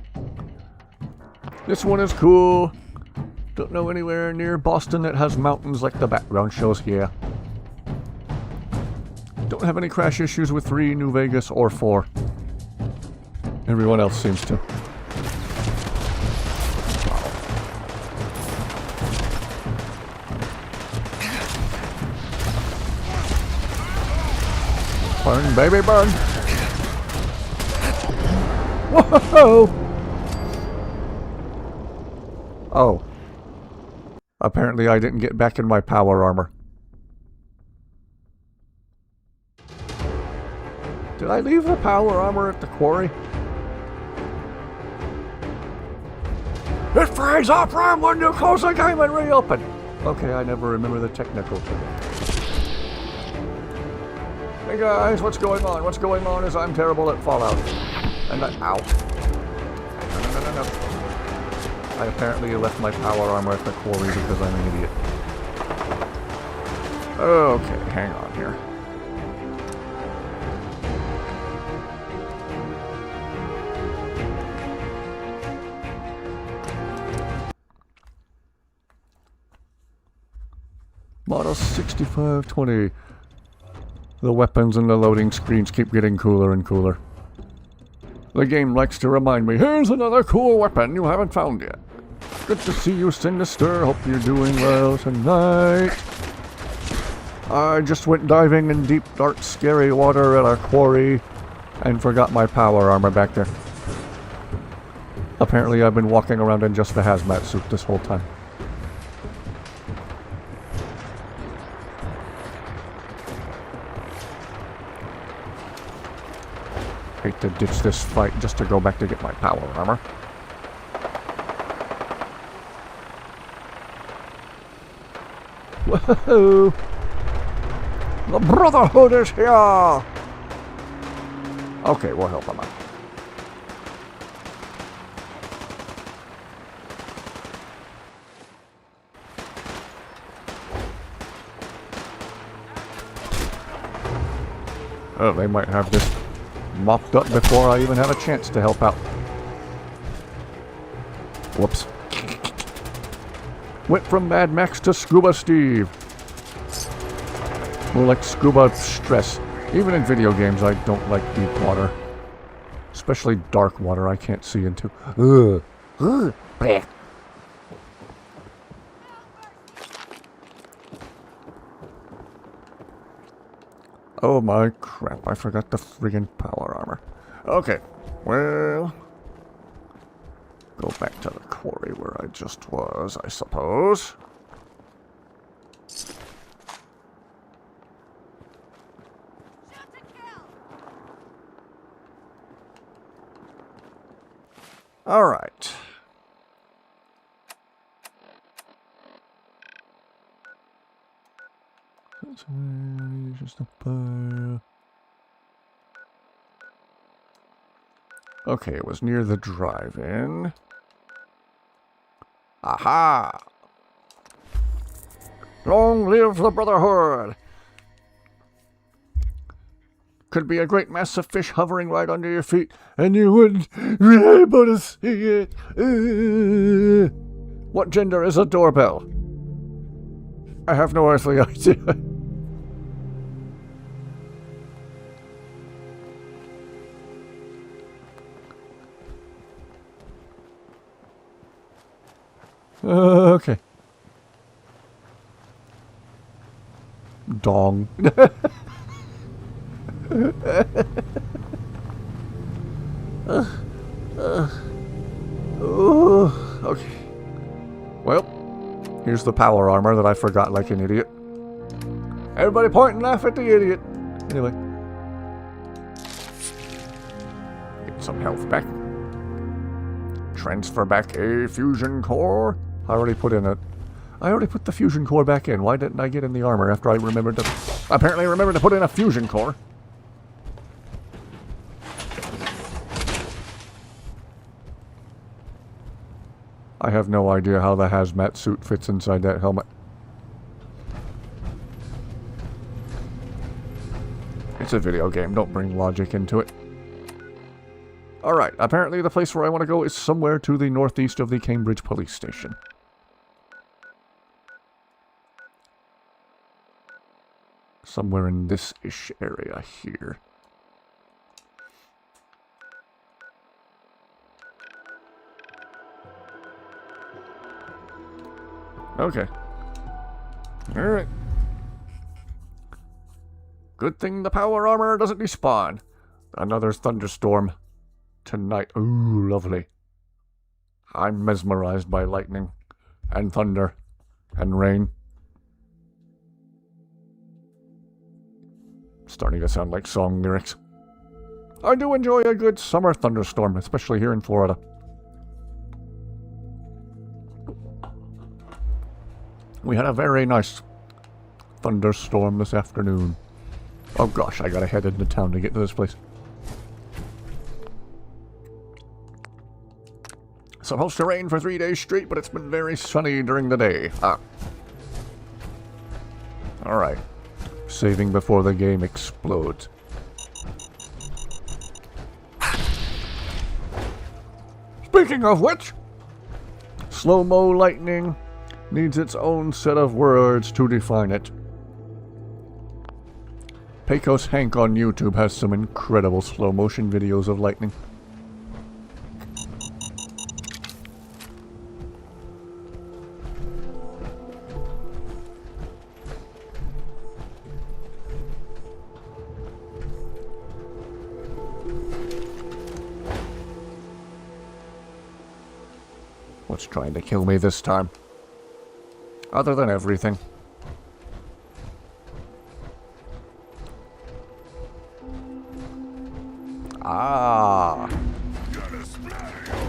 This one is cool. Don't know anywhere near Boston that has mountains like the background shows here. Don't have any crash issues with 3, New Vegas, or 4. Everyone else seems to. Burn, baby, burn! Whoa! Oh. Apparently I didn't get back in my power armor. Did I leave the power armor at the quarry? It frees up RAM when you close the game and reopen! Okay, I never remember the technical term. Hey guys, what's going on? What's going on is I'm terrible at Fallout. And I... Ow. No. I apparently left my power armor at the quarry because I'm an idiot. Okay, hang on here. Model 6520. The weapons and the loading screens keep getting cooler and cooler. The game likes to remind me, here's another cool weapon you haven't found yet. Good to see you, Sinister. Hope you're doing well tonight. I just went diving in deep, dark, scary water at a quarry and forgot my power armor back there. Apparently I've been walking around in just the hazmat suit this whole time. Hate to ditch this fight just to go back to get my power armor. Whoa! The Brotherhood is here! Okay, we'll help him out. Oh, they might have this mopped up before I even have a chance to help out. Whoops. Went from Mad Max to Scuba Steve. More like scuba stress. Even in video games, I don't like deep water. Especially dark water I can't see into. Ugh. Ugh. Blech. Oh my crap, I forgot the friggin' power armor. Okay, well... Go back to the quarry where I just was, I suppose. Alright. Okay, it was near the drive-in. Aha! Long live the Brotherhood! Could be a great mass of fish hovering right under your feet, and you wouldn't be able to see it. What gender is a doorbell? I have no earthly idea. Okay. Dong. Okay. Well, here's the power armor that I forgot like an idiot. Everybody point and laugh at the idiot. Anyway. Get some health back. Transfer back a fusion core. I already put the fusion core back in. Why didn't I get in the armor after I apparently remembered to put in a fusion core? I have no idea how the hazmat suit fits inside that helmet. It's a video game, don't bring logic into it. Alright, apparently the place where I want to go is somewhere to the northeast of the Cambridge police station. Somewhere in this-ish area here. Okay. Alright. Good thing the power armor doesn't despawn. Another thunderstorm. Tonight. Ooh, lovely. I'm mesmerized by lightning. And thunder. And rain. Starting to sound like song lyrics. I do enjoy a good summer thunderstorm, especially here in Florida. We had a very nice thunderstorm this afternoon. Oh gosh, I gotta head into town to get to this place. Supposed to rain for 3 days straight, but it's been very sunny during the day. Alright. Saving before the game explodes. Speaking of which, slow-mo lightning needs its own set of words to define it. Pecos Hank on YouTube has some incredible slow-motion videos of lightning. What's trying to kill me this time? Other than everything. Ah. Gotta splatter your brain.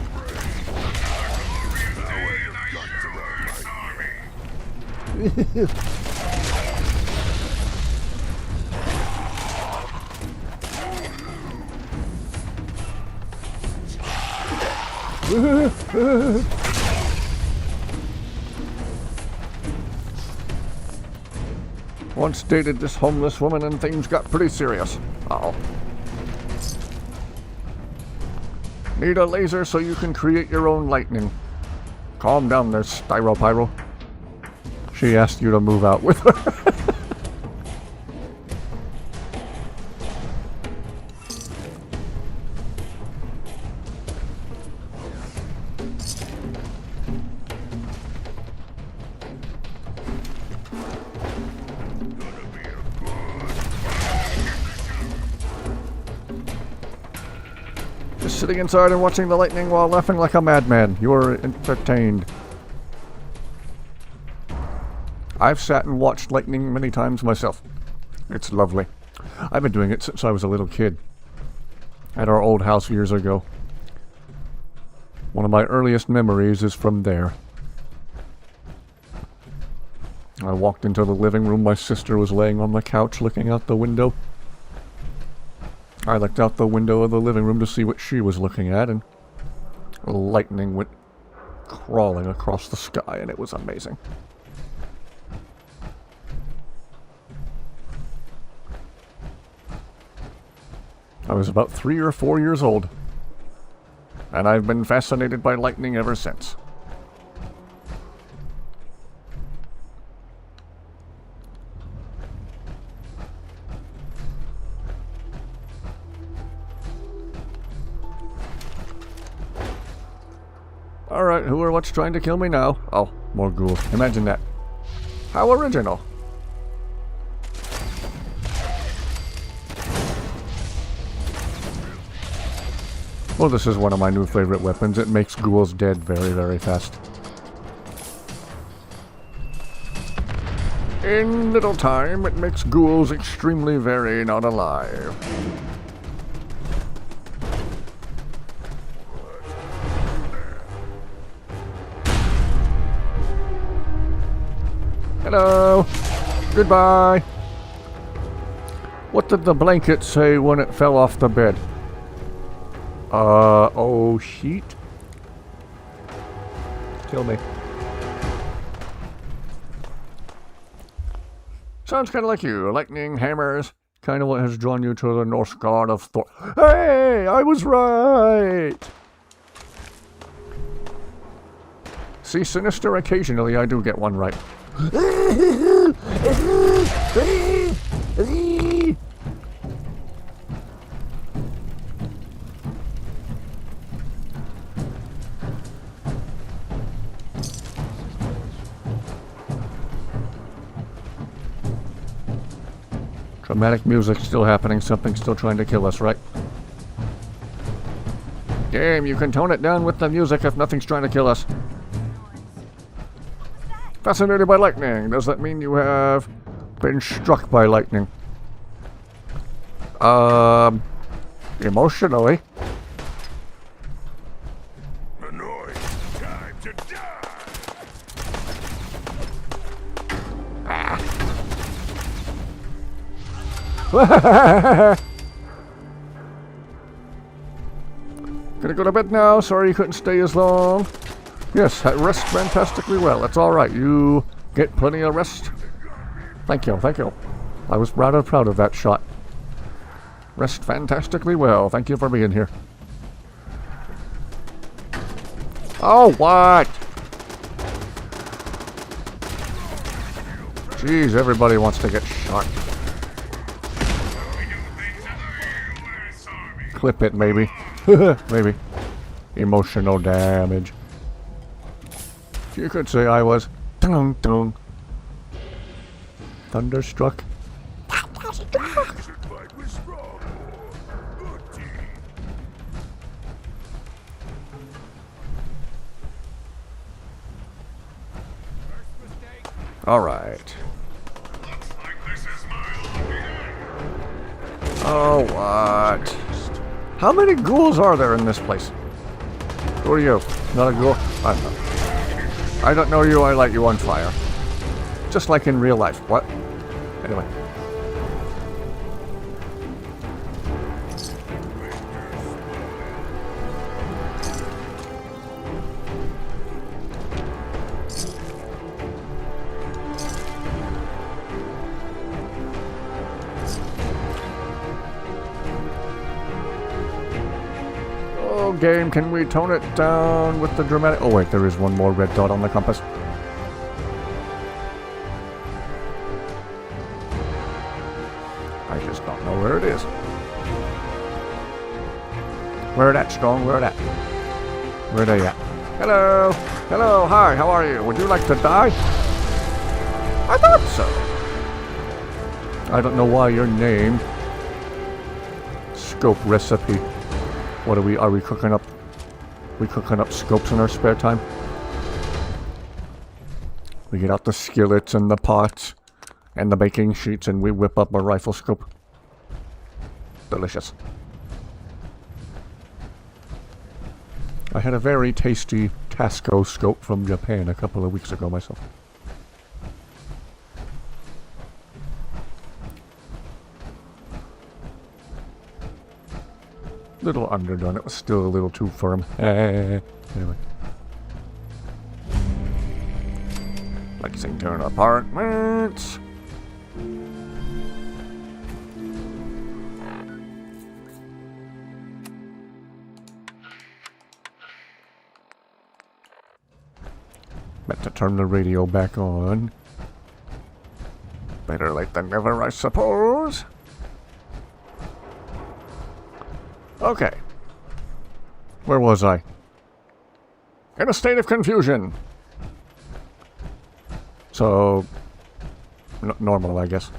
Once dated this homeless woman and things got pretty serious. Uh-oh. Need a laser so you can create your own lightning. Calm down there, Styropyro. She asked you to move out with her. Just sitting inside and watching the lightning while laughing like a madman. You are entertained. I've sat and watched lightning many times myself. It's lovely. I've been doing it since I was a little kid. At our old house years ago. One of my earliest memories is from there. I walked into the living room. My sister was laying on the couch looking out the window. I looked out the window of the living room to see what she was looking at, and lightning went crawling across the sky, and it was amazing. I was about 3 or 4 years old, and I've been fascinated by lightning ever since. Alright, who or what's trying to kill me now? Oh, more ghouls. Imagine that. How original. Well, this is one of my new favorite weapons. It makes ghouls dead very, very fast. In little time, it makes ghouls extremely very not alive. Hello. Goodbye. What did the blanket say when it fell off the bed? Oh, sheet? Tell me. Sounds kind of like you. Lightning, hammers. Kind of what has drawn you to the Norse god of Thor. Hey, I was right! See, Sinister, occasionally I do get one right. Dramatic music still happening. Something's still trying to kill us, right? Game, you can tone it down with the music if nothing's trying to kill us. Fascinated by lightning. Does that mean you have been struck by lightning? Emotionally. Annoyed. Time to die. Gonna go to bed now. Sorry you couldn't stay as long. Yes, I rest fantastically well. That's alright. You get plenty of rest. Thank you, thank you. I was rather proud of that shot. Rest fantastically well. Thank you for being here. Oh, what? Jeez, everybody wants to get shot. Clip it, maybe. Maybe. Emotional damage. You could say I was dun dun. Thunderstruck. Alright. Oh, what? How many ghouls are there in this place? Who are you? Not a ghoul? I don't know. I don't know you, I light you on fire. Just like in real life. What? Anyway. Oh, game, can we tone it down with the dramatic... Oh wait, there is one more red dot on the compass. I just don't know where it is. Where that, Strong? Where that? Where they at? Hello! Hello, hi, how are you? Would you like to die? I thought so. I don't know why your name... Scope recipe. What are we cooking up? We cooking up scopes in our spare time? We get out the skillets and the pots and the baking sheets and we whip up a rifle scope. Delicious. I had a very tasty Tasco scope from Japan a couple of weeks ago myself. Little underdone. It was still a little too firm. Anyway. Lexington Apartments. Meant to turn the radio back on. Better late than never, I suppose. Okay. Where was I? In a state of confusion. So... normal, I guess.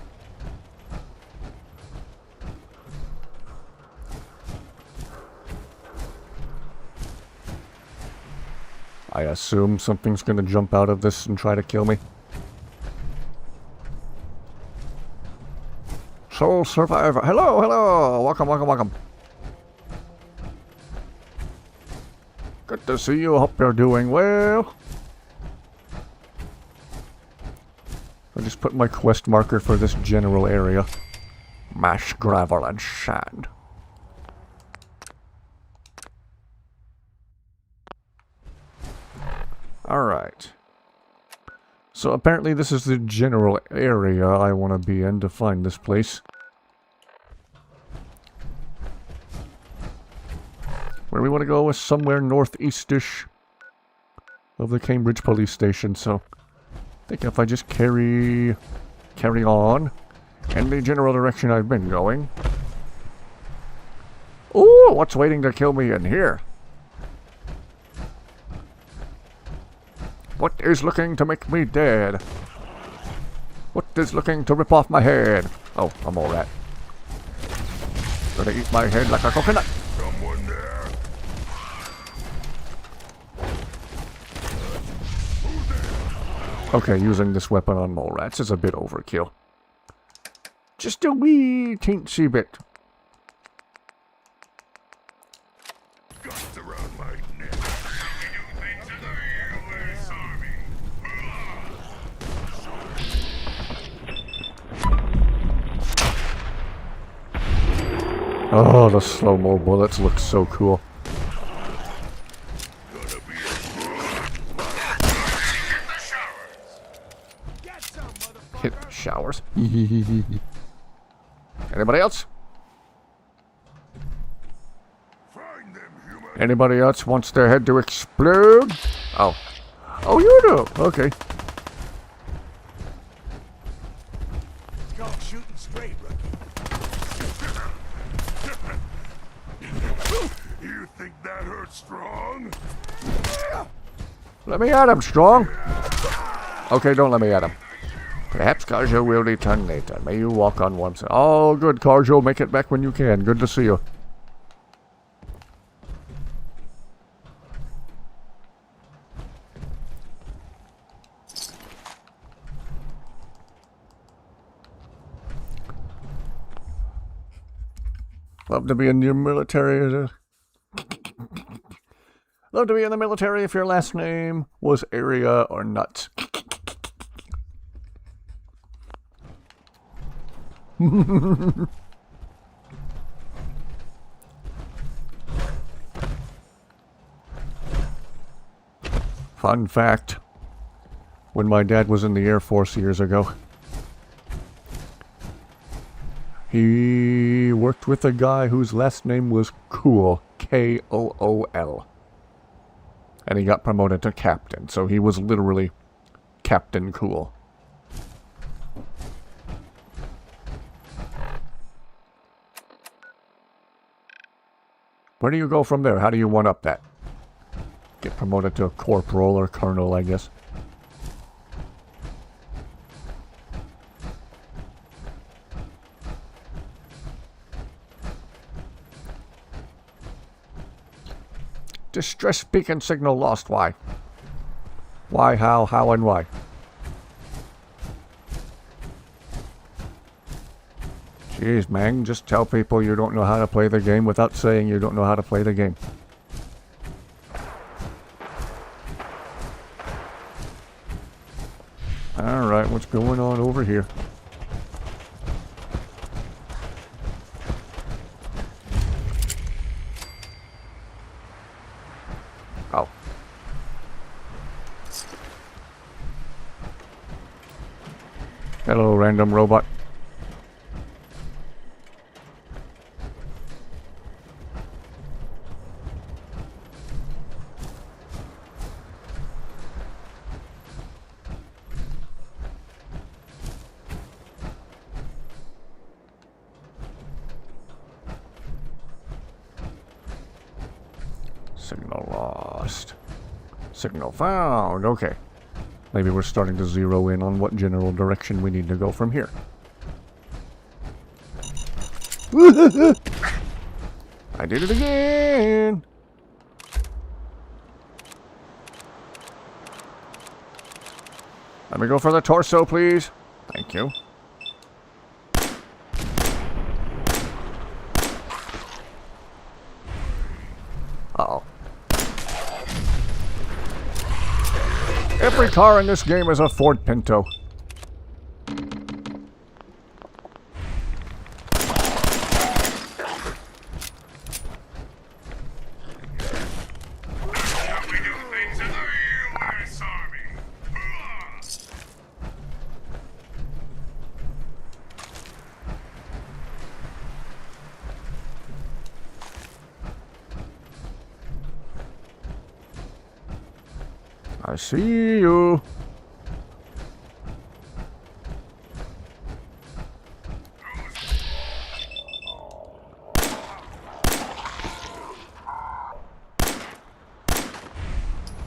I assume something's gonna jump out of this and try to kill me. Soul Survivor. Hello, hello. Welcome, welcome, welcome. Good to see you. Hope you're doing well. I just put my quest marker for this general area. Mash, gravel, and sand. Alright. So apparently this is the general area I want to be in to find this place. Where we want to go is somewhere northeast-ish of the Cambridge police station, so I think if I just carry on in the general direction I've been going. Ooh, what's waiting to kill me in here? What is looking to make me dead? What is looking to rip off my head? Oh, a mole rat. Gonna eat my head like a coconut. Someone there? Okay, using this weapon on mole rats is a bit overkill. Just a wee teensy bit. Guts around my neck. To the U.S. Army. Oh, the slow-mo bullets look so cool. Gonna be Hit the showers. Anybody else? find them, human. Anybody else wants their head to explode? Oh. Oh, you do? Okay. It's called shooting straight, rookie. You think that hurts strong? Let me at him, Strong. Okay, don't let me at him. Perhaps Carjo will return later. May you walk on warm side. Oh, good, Carjo. Make it back when you can. Good to see you. Love to be in your military. Love to be in the military if your last name was Area or Nuts. Fun fact. When my dad was in the Air Force years ago, he worked with a guy whose last name was Cool. K-O-O-L. And he got promoted to captain, so he was literally Captain Cool. Where do you go from there? How do you one-up that? Get promoted to a corporal or colonel, I guess. Distress beacon signal lost. Why? Why, how, and why? Jeez, man, just tell people you don't know how to play the game without saying you don't know how to play the game. Alright, what's going on over here? Oh. Hello, random robot. Signal lost. Signal found. Okay. Maybe we're starting to zero in on what general direction we need to go from here. I did it again! Let me go for the torso, please. Thank you. Uh-oh. Every car in this game is a Ford Pinto. I see you.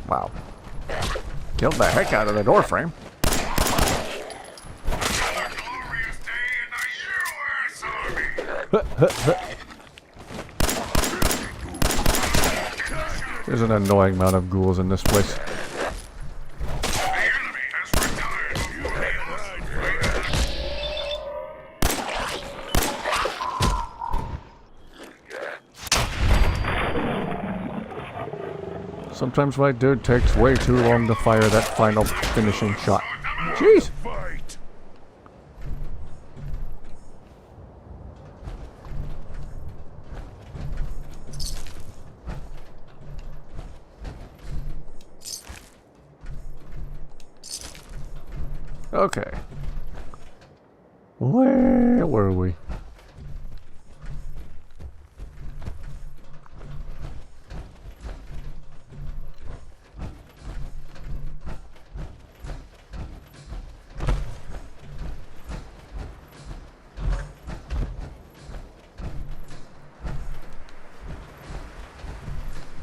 Wow. Killed the heck out of the door frame. There's an annoying amount of ghouls in this place. Sometimes my dude takes way too long to fire that final finishing shot. Jeez! Fight. Okay. Where were we?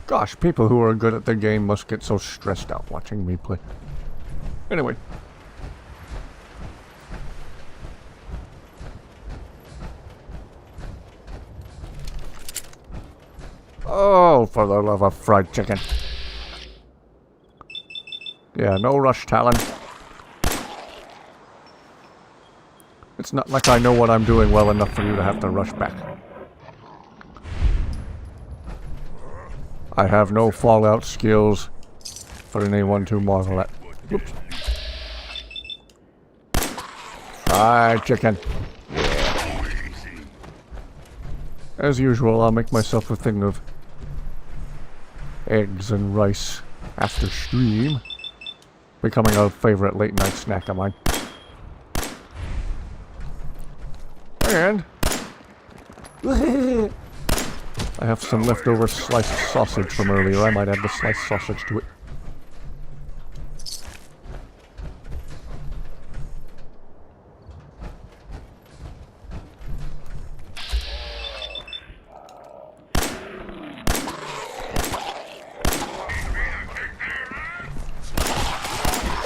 Gosh, people who are good at the game must get so stressed out watching me play. Anyway. Oh, for the love of fried chicken. Yeah, no rush, Talon. It's not like I know what I'm doing well enough for you to have to rush back. I have no Fallout skills for anyone to marvel at. Whoops. Fried chicken. Yeah. As usual, I'll make myself a thing of eggs and rice after stream, becoming a favorite late night snack of mine. And I have some leftover sliced sausage from earlier. I might add the sliced sausage to it.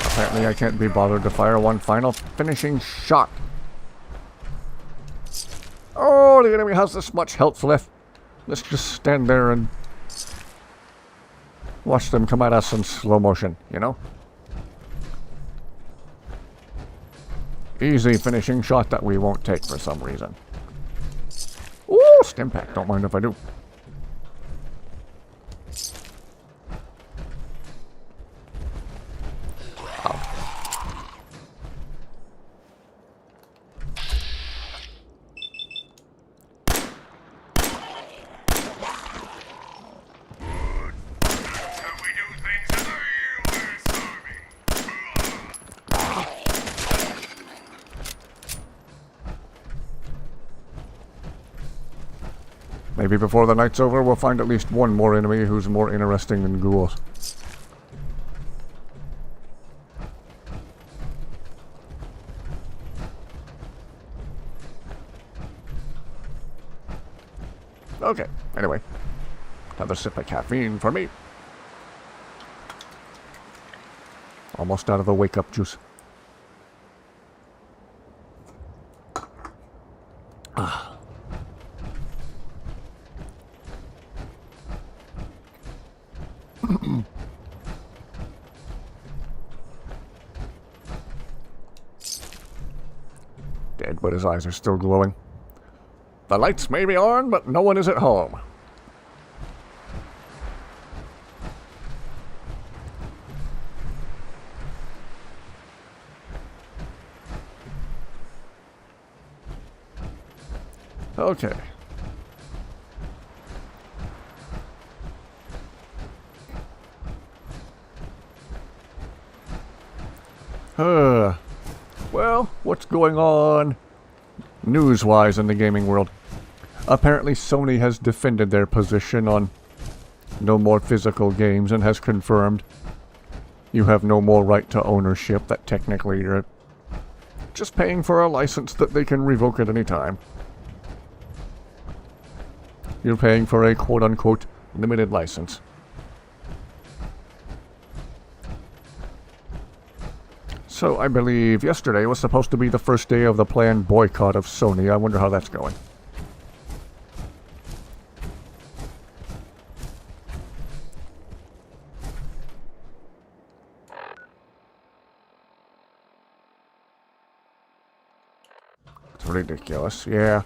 Apparently I can't be bothered to fire one final finishing shot. Oh, the enemy has this much health left. Let's just stand there and watch them come at us in slow motion, you know? Easy finishing shot that we won't take for some reason. Ooh, stim pack. Don't mind if I do. Maybe before the night's over, we'll find at least one more enemy who's more interesting than ghouls. Okay, anyway. Another sip of caffeine for me. Almost out of the wake-up juice. Ah. Dead, but his eyes are still glowing. The lights may be on, but no one is at home. Okay. Well, what's going on news-wise in the gaming world? Apparently Sony has defended their position on no more physical games and has confirmed you have no more right to ownership, that technically you're just paying for a license that they can revoke at any time. You're paying for a quote-unquote limited license. So I believe yesterday was supposed to be the first day of the planned boycott of Sony. I wonder how that's going. It's ridiculous, yeah.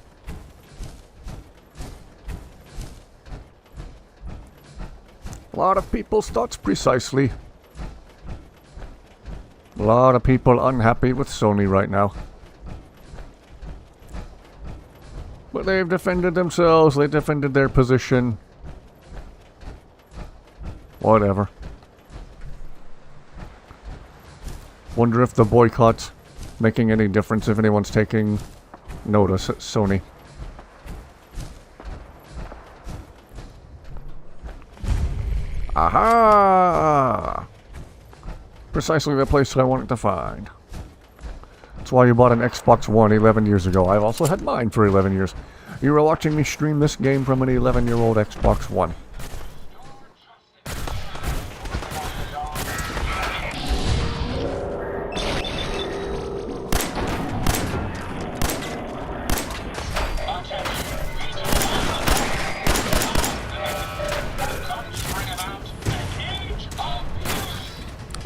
A lot of people's thoughts precisely. A lot of people unhappy with Sony right now. But they've defended themselves, they defended their position. Whatever. Wonder if the boycott's making any difference, if anyone's taking notice at Sony. Aha! Precisely the place I wanted to find. That's why you bought an Xbox One 11 years ago. I've also had mine for 11 years. You were watching me stream this game from an 11-year-old Xbox One.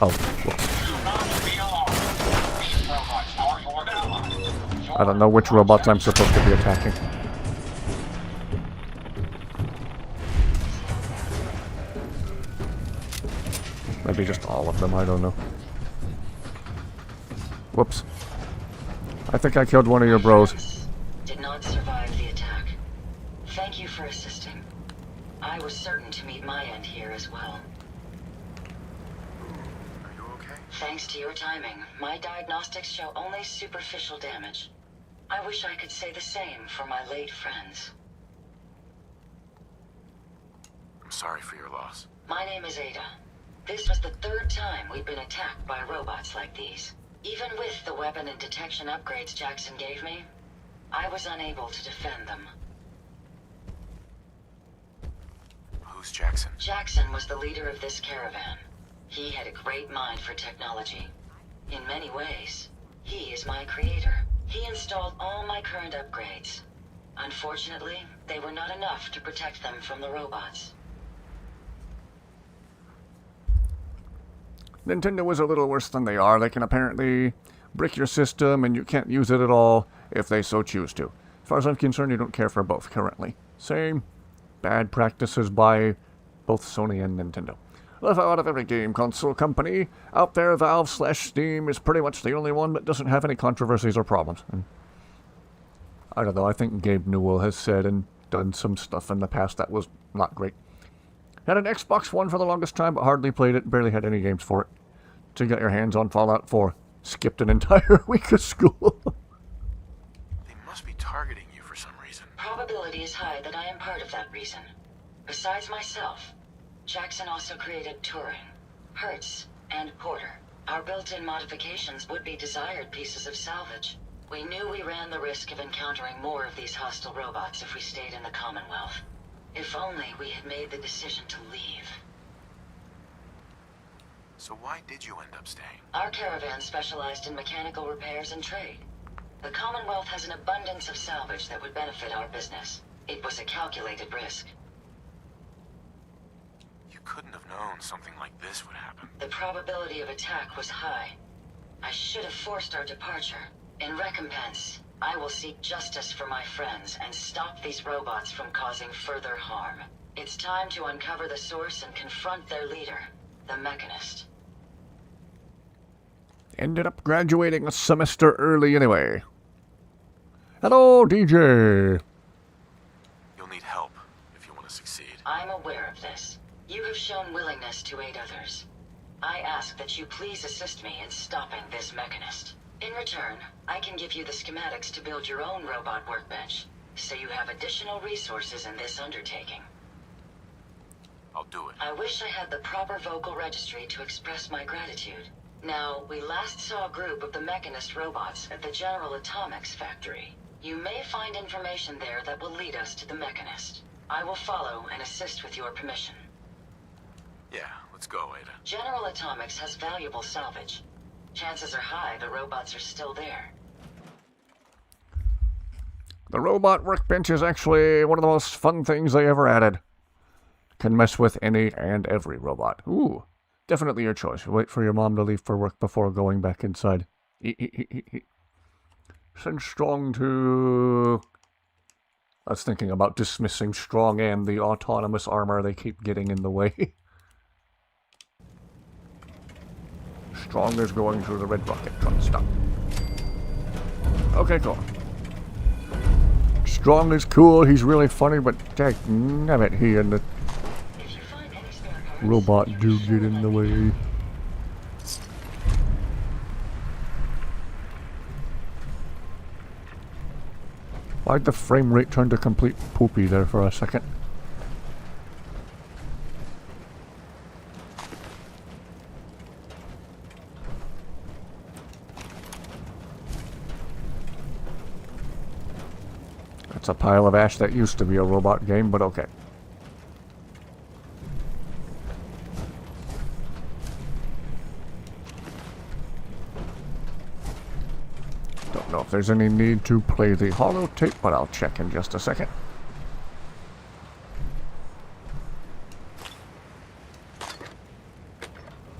Oh, whoops. I don't know which robots I'm supposed to be attacking. Maybe just all of them, I don't know. Whoops. I think I killed one of your bros. Did not survive the attack. Thank you for assisting. I was certain to meet my end here as well. Thanks to your timing, my diagnostics show only superficial damage. I wish I could say the same for my late friends. I'm sorry for your loss. My name is Ada. This was the third time we've been attacked by robots like these. Even with the weapon and detection upgrades Jackson gave me, I was unable to defend them. Who's Jackson? Jackson was the leader of this caravan. He had a great mind for technology. In many ways, he is my creator. He installed all my current upgrades. Unfortunately, they were not enough to protect them from the robots. Nintendo is a little worse than they are. They can apparently brick your system and you can't use it at all if they so choose to. As far as I'm concerned, you don't care for both currently. Same bad practices by both Sony and Nintendo. Out of every game console company out there, Valve/Steam is pretty much the only one that doesn't have any controversies or problems. And I don't know, I think Gabe Newell has said and done some stuff in the past that was not great. Had an Xbox One for the longest time, but hardly played it, barely had any games for it. To get your hands on Fallout 4. Skipped an entire week of school. They must be targeting you for some reason. Probability is high that I am part of that reason. Besides myself, Jackson also created Turing, Hertz, and Porter. Our built-in modifications would be desired pieces of salvage. We knew we ran the risk of encountering more of these hostile robots if we stayed in the Commonwealth. If only we had made the decision to leave. So why did you end up staying? Our caravan specialized in mechanical repairs and trade. The Commonwealth has an abundance of salvage that would benefit our business. It was a calculated risk. You couldn't have known something like this would happen. The probability of attack was high. I should have forced our departure. In recompense, I will seek justice for my friends and stop these robots from causing further harm. It's time to uncover the source and confront their leader, the Mechanist. Ended up graduating a semester early anyway. Hello, DJ. You'll need help if you want to succeed. I'm aware of this. You have shown willingness to aid others. I ask that you please assist me in stopping this Mechanist. In return, I can give you the schematics to build your own robot workbench, so you have additional resources in this undertaking. I'll do it. I wish I had the proper vocal registry to express my gratitude. Now, we last saw a group of the Mechanist robots at the General Atomics factory. You may find information there that will lead us to the Mechanist. I will follow and assist with your permission. Yeah, let's go, Ada. General Atomics has valuable salvage. Chances are high the robots are still there. The robot workbench is actually one of the most fun things they ever added. Can mess with any and every robot. Ooh, definitely your choice. Wait for your mom to leave for work before going back inside. Send Strong to... I was thinking about dismissing Strong and the autonomous armor. They keep getting in the way. Strong is going through the red rocket. Stop. Okay, cool. Strong is cool. He's really funny, but dammit, he and the robot do get in the way. Why'd the frame rate turn to complete poopy there for a second? That's a pile of ash that used to be a robot game, but okay. Don't know if there's any need to play the holotape, but I'll check in just a second.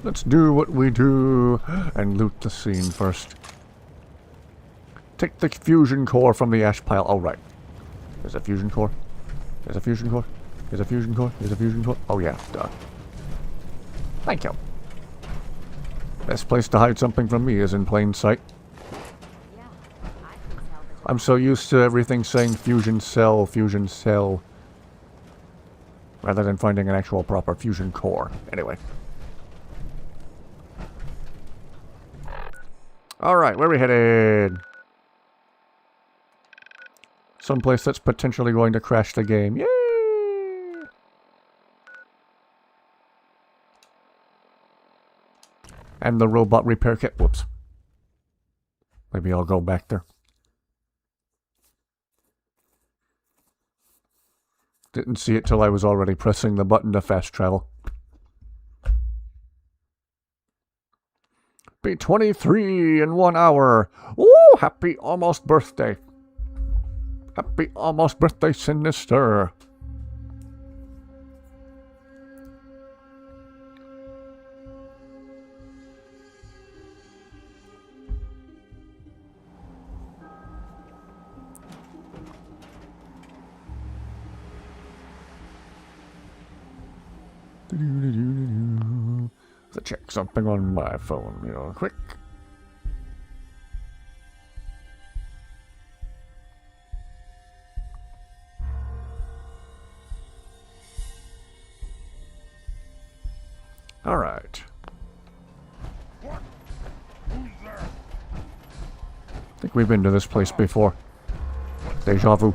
Let's do what we do and loot the scene first. Take the fusion core from the ash pile. Oh, right. There's a fusion core. There's a fusion core. There's a fusion core. There's a fusion core. Oh, yeah. Duh. Thank you. Best place to hide something from me is in plain sight. I'm so used to everything saying fusion cell, rather than finding an actual proper fusion core. Anyway. Alright, where are we headed? Someplace that's potentially going to crash the game. Yay! And the robot repair kit. Whoops. Maybe I'll go back there. Didn't see it till I was already pressing the button to fast travel. Be 23 in 1 hour. Ooh, happy almost birthday. Happy almost birthday, Sinister. Let's check something on my phone real quick. All right. What? Who's there? I think we've been to this place before. Deja vu.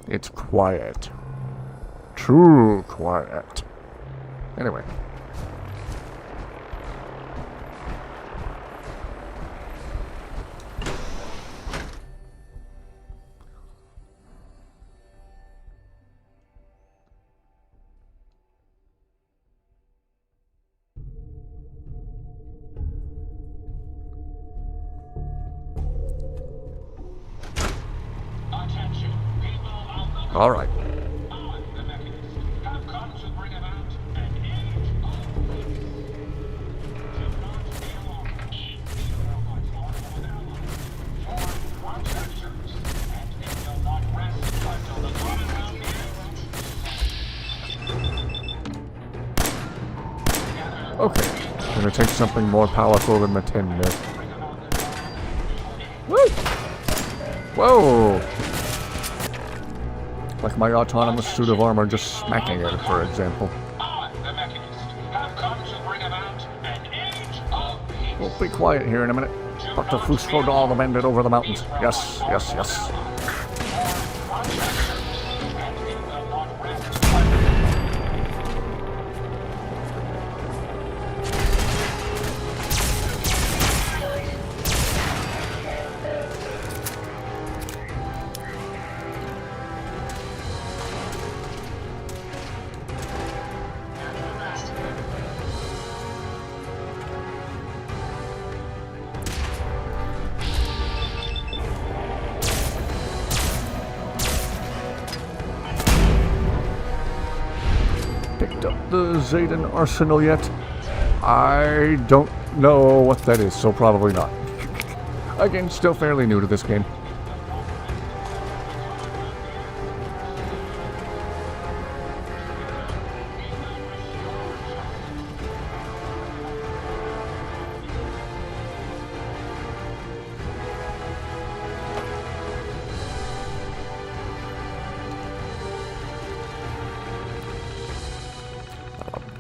It's quiet. Too quiet. Anyway. All right. Okay. Gonna take something more powerful than the 10 mil. Woo! Whoa! Like my autonomous suit of armor just smacking it, for example. We'll be quiet here in a minute. Dr. Fusfodal the bandit over the mountains. Yes, yes, yes. Picked up the Zayden arsenal yet? I don't know what that is, so probably not. Again, still fairly new to this game.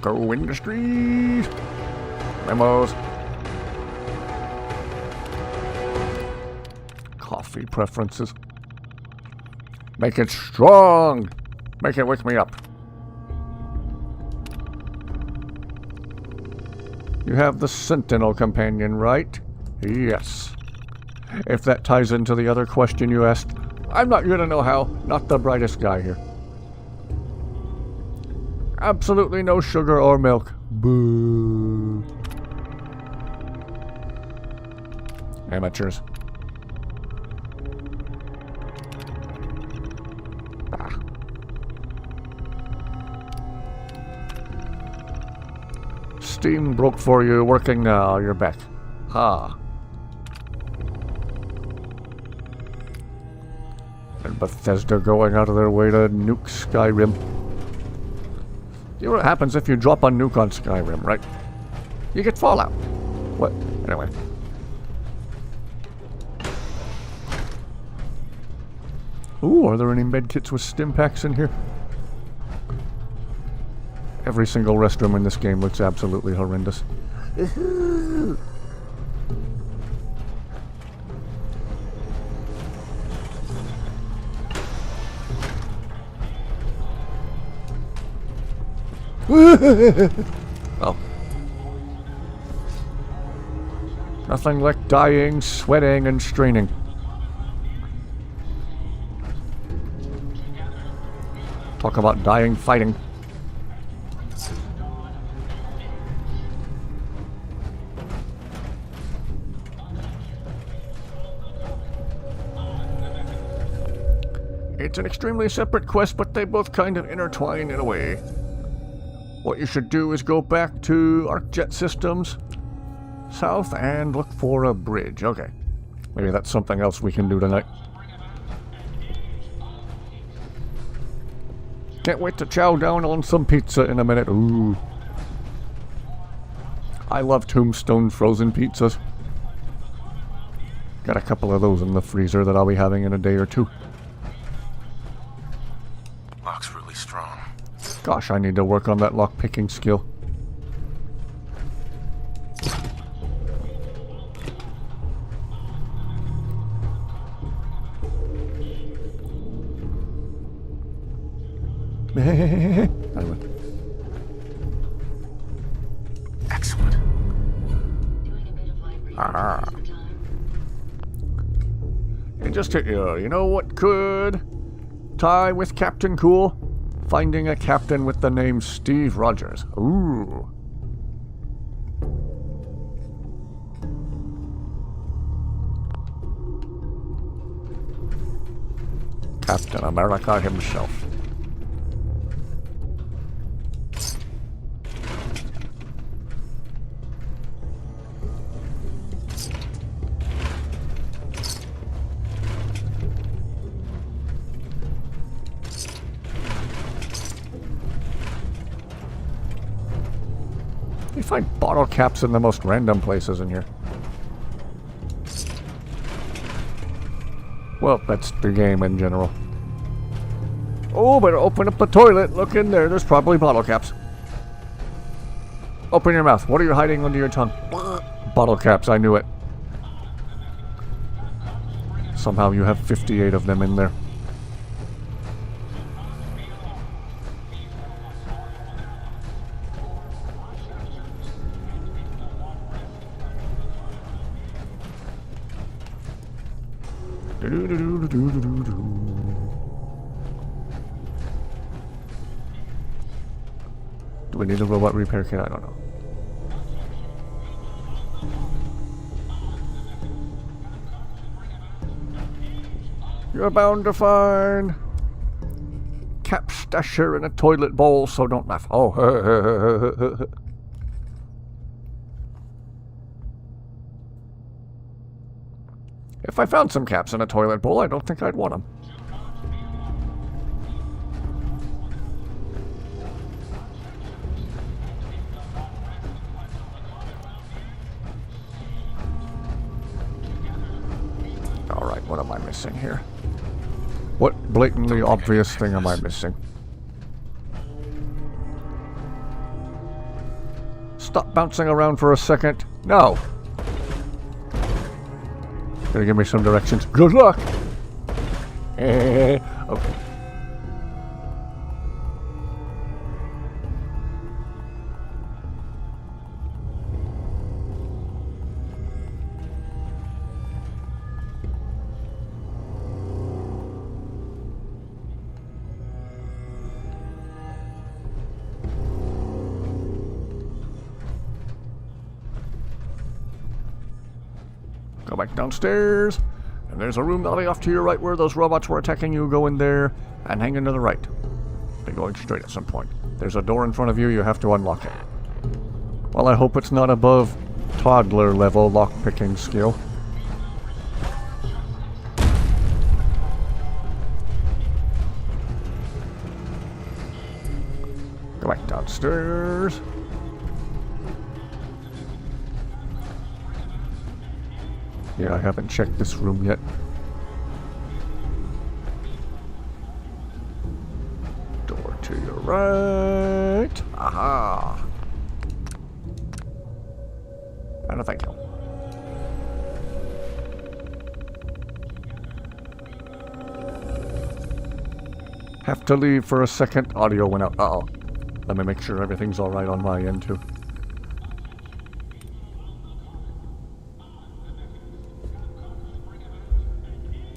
Go Industries! Memos. Coffee preferences. Make it strong! Make it wake me up. You have the Sentinel companion, right? Yes. If that ties into the other question you asked, I'm not gonna know how. Not the brightest guy here. Absolutely no sugar or milk. Boo. Amateurs. Ah. Steam broke for you, working now, you're back. Ha. And Bethesda going out of their way to nuke Skyrim. You know what happens if you drop a nuke on Skyrim, right? You get fallout. What? Anyway. Ooh, are there any medkits with stim packs in here? Every single restroom in this game looks absolutely horrendous. Oh. Nothing like dying, sweating, and straining. Talk about dying fighting. It's an extremely separate quest, but they both kind of intertwine in a way. What you should do is go back to ArcJet Systems south and look for a bridge. Okay. Maybe that's something else we can do tonight. Can't wait to chow down on some pizza in a minute. Ooh. I love Tombstone frozen pizzas. Got a couple of those in the freezer that I'll be having in a day or two. Lock's really strong. Gosh, I need to work on that lock-picking skill. Excellent. Ah. It just hit you. You know what could tie with Captain Cool? Finding a captain with the name Steve Rogers. Ooh. Captain America himself. You find bottle caps in the most random places in here. Well, that's the game in general. Oh, better open up the toilet. Look in there. There's probably bottle caps. Open your mouth. What are you hiding under your tongue? Bottle caps. I knew it. Somehow you have 58 of them in there. Do we need a robot repair kit? I don't know. You're bound to find cap stasher in a toilet bowl, so don't laugh. Oh, if I found some caps in a toilet bowl, I don't think I'd want them. Alright, what am I missing here? What blatantly obvious thing am I missing? Stop bouncing around for a second. No! Gonna give me some directions. Good luck! Okay. Go back downstairs, and there's a room alley off to your right where those robots were attacking you. Go in there and hang in to the right. They're going straight at some point. There's a door in front of you. You have to unlock it. Well, I hope it's not above toddler level lockpicking skill. Go back downstairs. Yeah, I haven't checked this room yet. Door to your right. Aha. And a thank you. Have to leave for a second. Audio went out. Uh-oh. Let me make sure everything's alright on my end, too.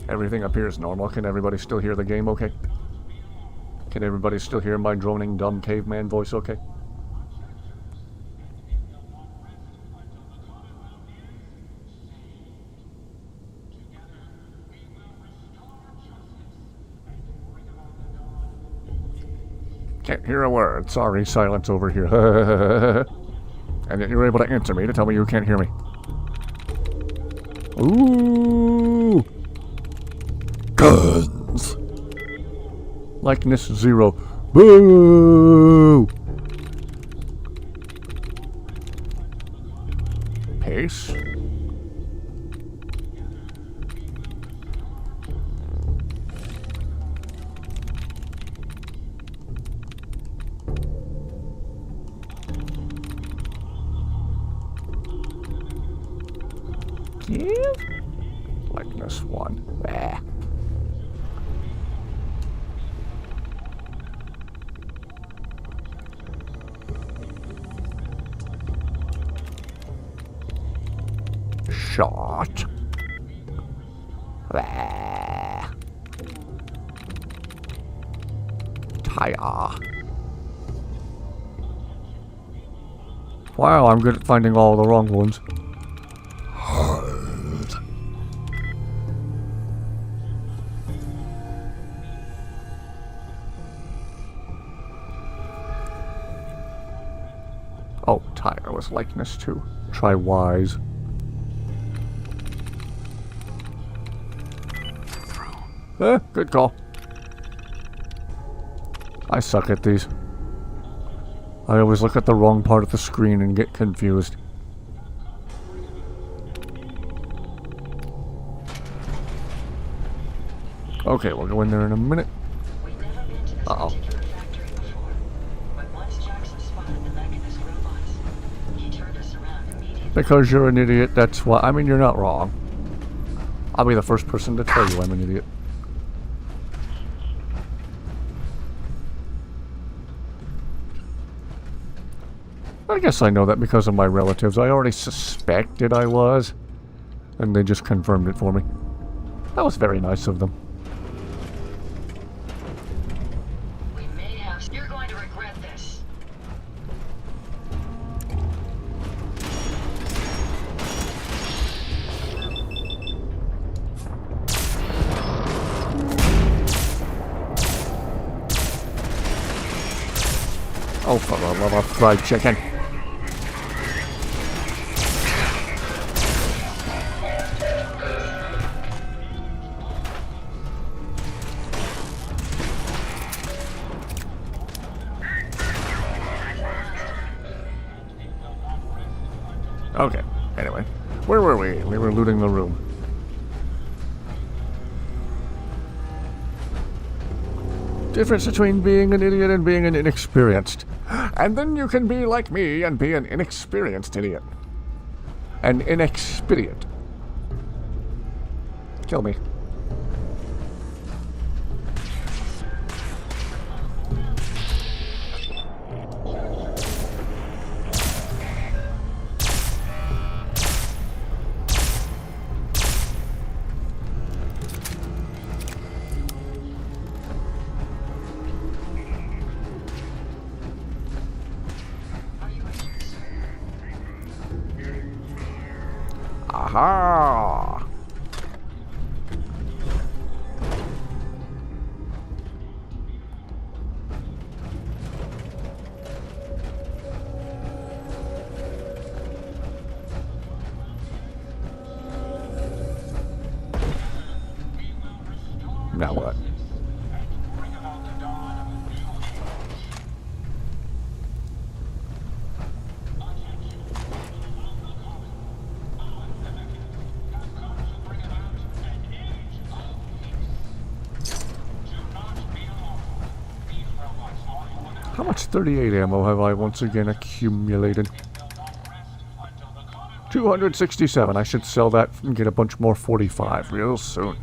Everything appears normal. Can everybody still hear the game okay? Can everybody still hear my droning dumb caveman voice okay? Can't hear a word. Sorry, silence over here. And yet you're able to answer me to tell me you can't hear me. Ooh! Guns! Likeness 0. Boo! Pace. Give. Likeness 1. Bah. Shot. Bah. Tire. Wow, I'm good at finding all the wrong ones. Hard. Chrisless likeness too. Try wise. Good call. I suck at these. I always look at the wrong part of the screen and get confused. Okay, we'll go in there in a minute. We've never been to this particular factory before, but once Jackson spotted the mechanist robots, he turned us around immediately. Because you're an idiot, that's why. I mean, you're not wrong. I'll be the first person to tell you I'm an idiot. I guess I know that because of my relatives. I already suspected I was, and they just confirmed it for me. That was very nice of them. We may have. You're going to regret this. Oh, for the love of fried chicken. Okay, anyway. Where were we? We were looting the room. Difference between being an idiot and being an inexperienced. And then you can be like me and be an inexperienced idiot. An inexpedient. Kill me. Aha! Now what? How much 38 ammo have I once again accumulated? 267. I should sell that and get a bunch more 45 real soon.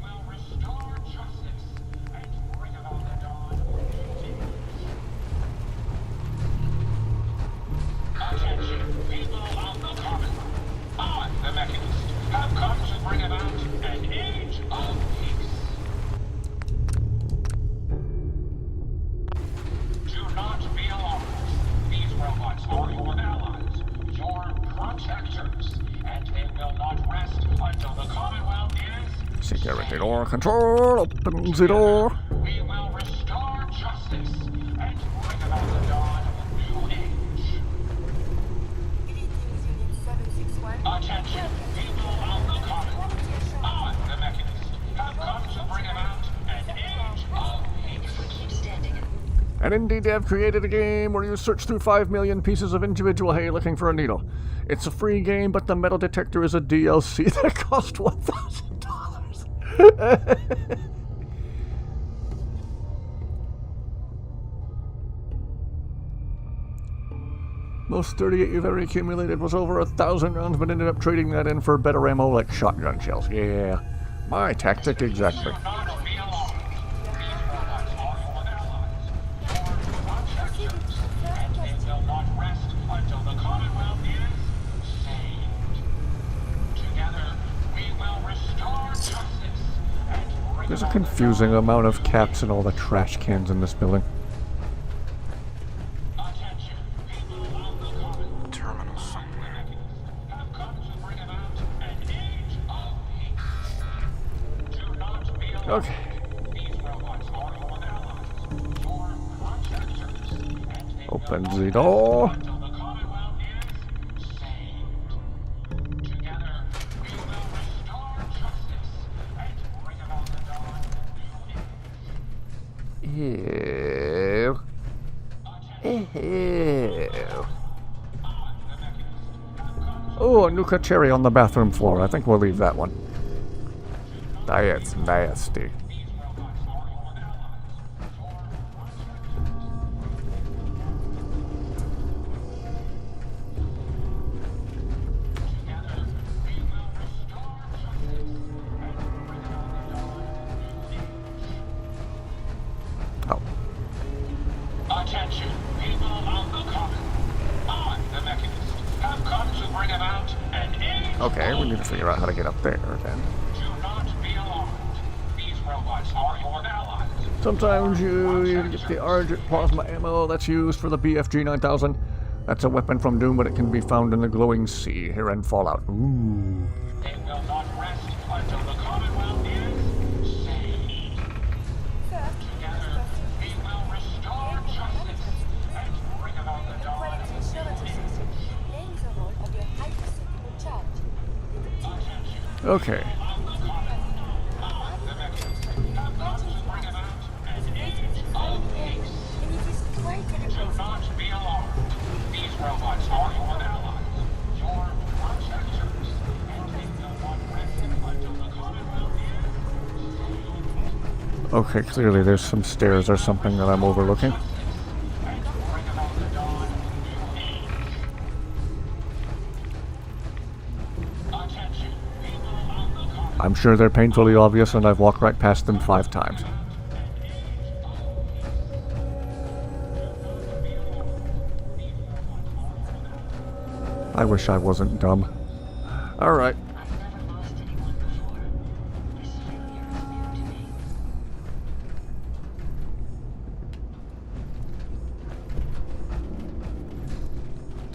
Security door control, opens the door. We will restore justice and bring about the dawn of a new age. Attention, people of the common. I, the Mechanist, have come to bring about an age of peace. If we keep standing and And Indie Dev created a game where you search through 5 million pieces of individual hay looking for a needle. It's a free game, but the metal detector is a DLC that cost $1,000. Most 38 you've ever accumulated was over 1,000 rounds, but ended up trading that in for better ammo like shotgun shells. Yeah, my tactic exactly. There's a confusing amount of caps and all the trash cans in this building. Terminal somewhere. Okay. Opens the door. Oh, a Nuka cherry on the bathroom floor. I think we'll leave that one. That's nasty. Oh. Attention, people of the common. I, the Mechanist, have come to bring about an age. Okay, we need to figure out how to get up there then. Do not be alarmed. These robots are your allies. Sometimes you get the Argent plasma ammo that's used for the BFG 9000. That's a weapon from Doom, but it can be found in the glowing sea here in Fallout. Ooh. They will not rest until the Commonwealth is saved. Together, we will restore justice and bring about the dawn of Okay. Do not be alarmed. These robots are your allies, your protectors, and they will not rest until the Commonwealth is Okay, clearly there's some stairs or something that I'm overlooking. and bring about the dawn of a new age. Attention, people of the common. I'm sure they're painfully obvious and I've walked right past them 5 times. I wish I wasn't dumb. Alright. I've never lost anyone before. This failure is new to me.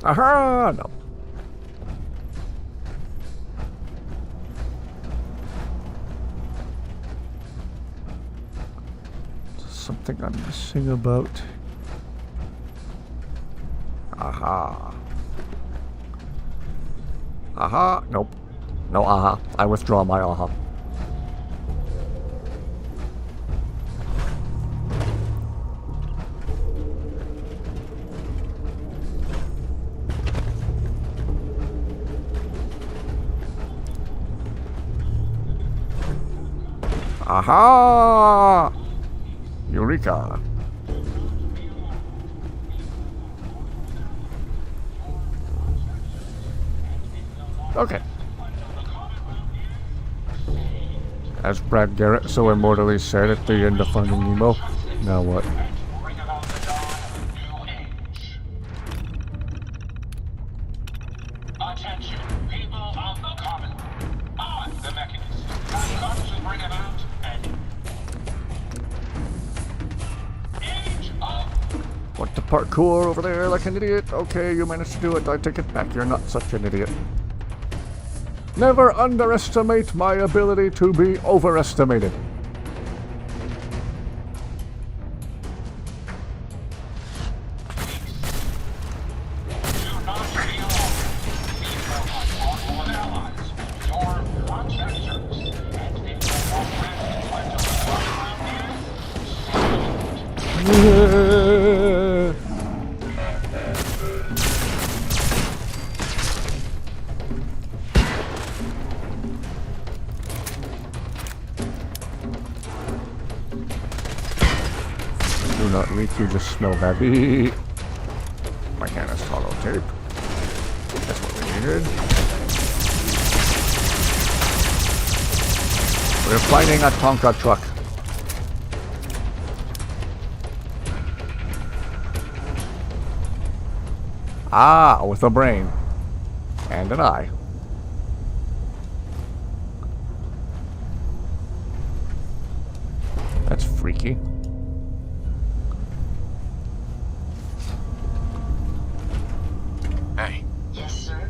Aha! No. Something I'm missing about. Aha. Aha. Nope. No aha. I withdraw my aha. Aha! Eureka! Okay. As Brad Garrett so immortally said at the end of Finding Nemo, now what? Bring about the dawn of a new age. Attention, people of the common. I, the Mechanist, have come to bring about an age of What the parkour over there like an idiot? Okay, you managed to do it. I take it back. You're not such an idiot. Never underestimate my ability to be overestimated. do not be alarmed. These robots are your allies, your protectors, and they will not rest until the Commonwealth is Do not leak, you just smell heavy. My hand is hollow tape. That's what we needed. We're fighting a Tonka truck. Ah, with a brain. And an eye. That's freaky. Hey, Yes, sir.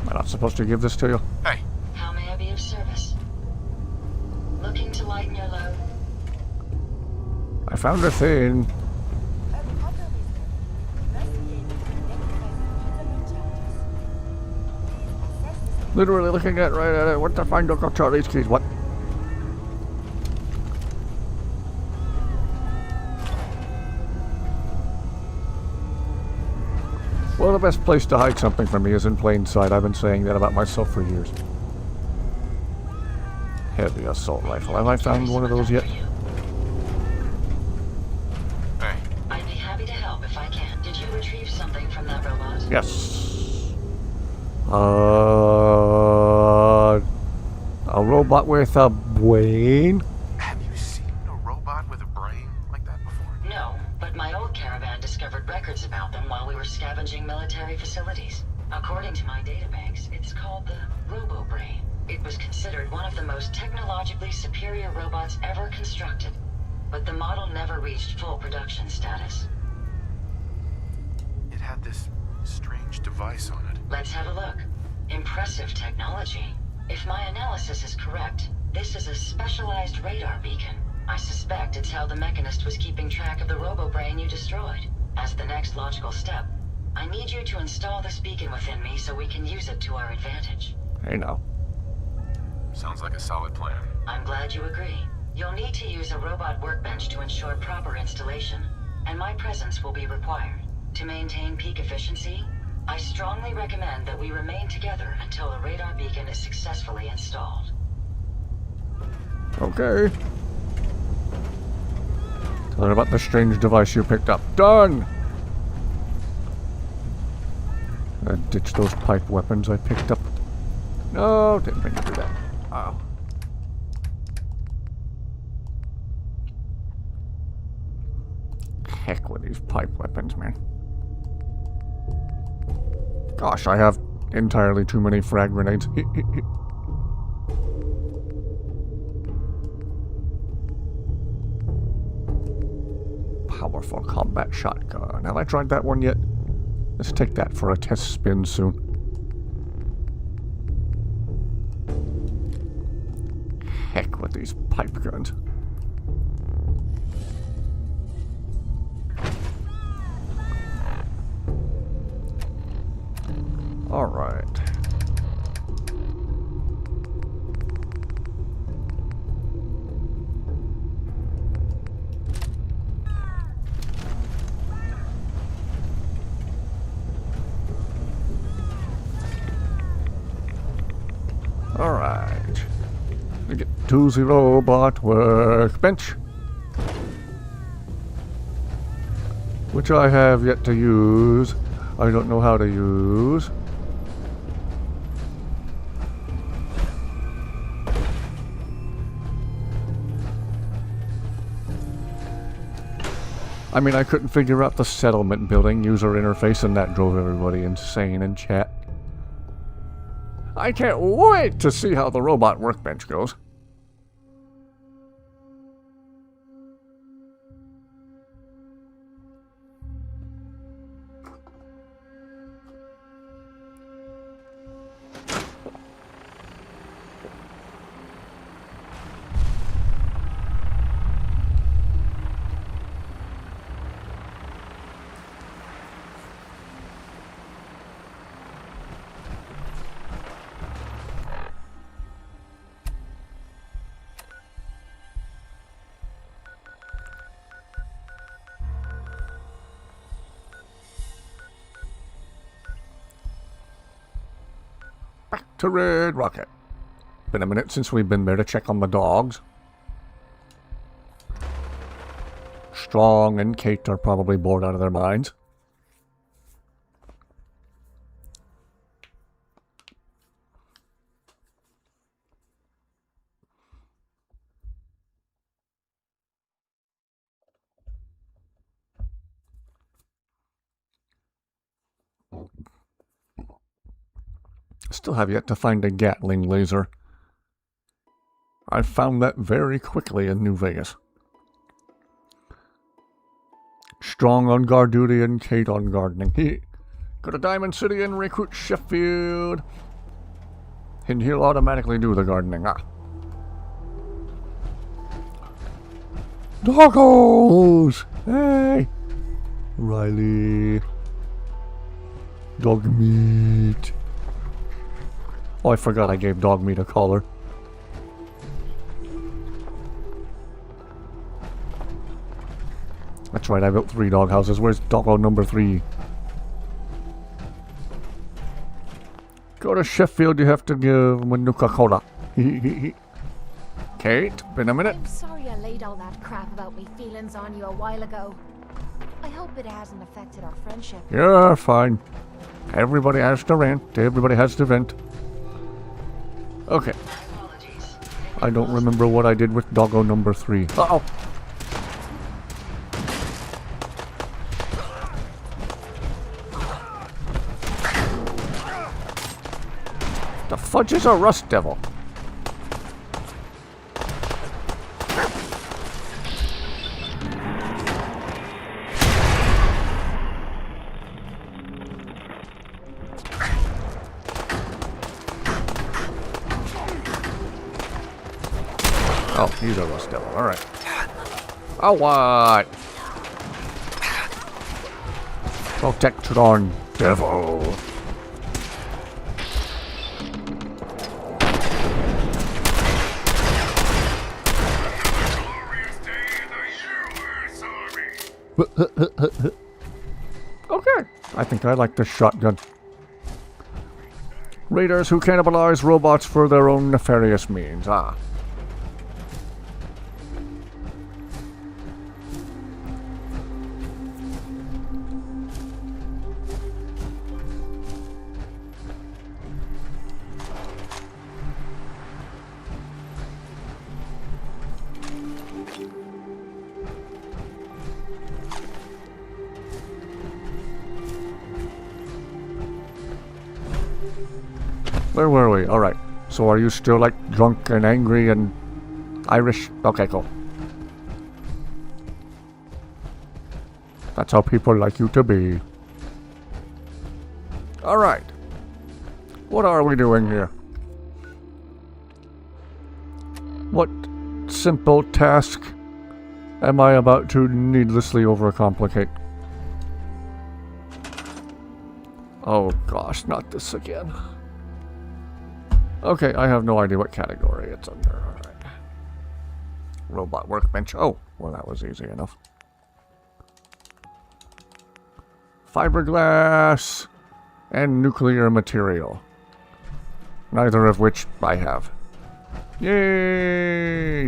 Am I not supposed to give this to you? hey, How may I be of service? Looking to lighten your load? I found a thing. Literally looking at right at it. What to find Uncle Charlie's keys? What? Well, the best place to hide something from me is in plain sight. I've been saying that about myself for years. Heavy assault rifle. Have I found one of those yet? Hey, I'd be happy to help if I can. Did you retrieve something from that robot? Yes. A robot with a brain? have you seen a robot with a brain like that before? No, but my old caravan discovered records about them while we were scavenging military facilities. According to my databanks, it's called the RoboBrain. It was considered one of the most technologically superior robots ever constructed, but the model never reached full production status. It had this strange device on it. Let's have a look. Impressive technology. If my analysis is correct, this is a specialized radar beacon. I suspect it's how the Mechanist was keeping track of the RoboBrain you destroyed. As the next logical step, I need you to install this beacon within me so we can use it to our advantage. Hey now. Sounds like a solid plan. I'm glad you agree. You'll need to use a robot workbench to ensure proper installation, and my presence will be required. To maintain peak efficiency, I strongly recommend that we remain together until the radar beacon is successfully installed. Okay. Tell her about the strange device you picked up. Done! Ditch those pipe weapons I picked up. No, didn't mean to do that. Wow. Heck with these pipe weapons, man. Gosh, I have entirely too many frag grenades. Powerful combat shotgun. Have I tried that one yet? Let's take that for a test spin soon. Heck with these pipe guns. All right. All right. We get to the robot workbench, which I have yet to use. I don't know how to use. I mean, I couldn't figure out the settlement building user interface, and that drove everybody insane in chat. I can't wait to see how the robot workbench goes. Back to Red Rocket. Been a minute since we've been there to check on the dogs. Strong and Kate are probably bored out of their minds. Still have yet to find a Gatling laser. I found that very quickly in New Vegas. Strong on guard duty and Kate on gardening. He go to Diamond City and recruit Sheffield. And he'll automatically do the gardening. Ah. Doggos! Hey! Riley. Dog meat. Oh, I forgot I gave dog meat a collar. That's right, I built 3 dog houses. Where's doggo number 3? Go to Sheffield, you have to give Manuka Cola. Kate, been a minute? I'm sorry I laid all that crap about me feelings on you a while ago. I hope it hasn't affected our friendship. You're fine. Everybody has to rant. Everybody has to vent. Okay. I don't remember what I did with doggo number 3. Uh-oh. The fudge is a rust devil. Oh, he's a rust devil. Alright. Oh, what? Protectron devil. Okay, I think I like this shotgun. Raiders who cannibalize robots for their own nefarious means. Ah. Where were we? Alright. So are you still like drunk and angry and Irish? Okay, cool. That's how people like you to be. Alright. What are we doing here? What simple task am I about to needlessly overcomplicate? Oh gosh, not this again. Okay, I have no idea what category it's under. Alright. Robot workbench. Oh, well that was easy enough. Fiberglass and nuclear material. Neither of which I have. Yay!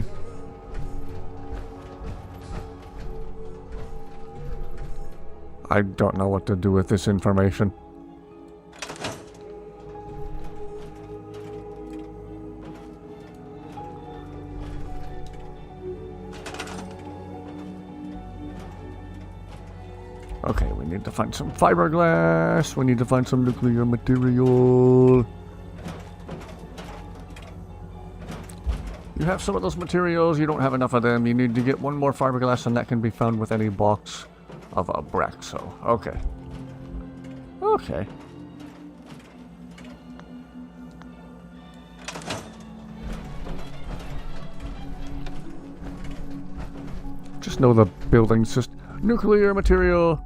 I don't know what to do with this information. Okay, we need to find some fiberglass. We need to find some nuclear material. You have some of those materials, you don't have enough of them. You need to get one more fiberglass, and that can be found with any box of a Braxo. Okay. Okay. Just know the building system. Nuclear material.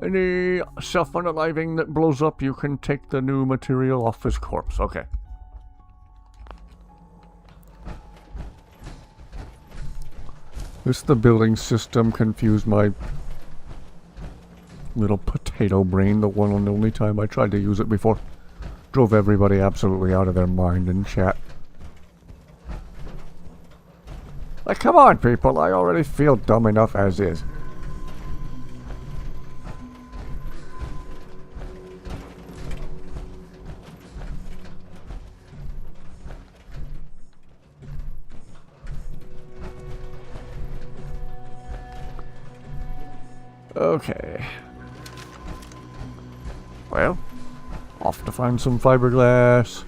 Any self-unaliving that blows up, you can take the new material off his corpse. Okay. The building system confused my little potato brain the one and only time I tried to use it before. Drove everybody absolutely out of their mind in chat. Like, come on, people. I already feel dumb enough as is. Okay. Well, off to find some fiberglass.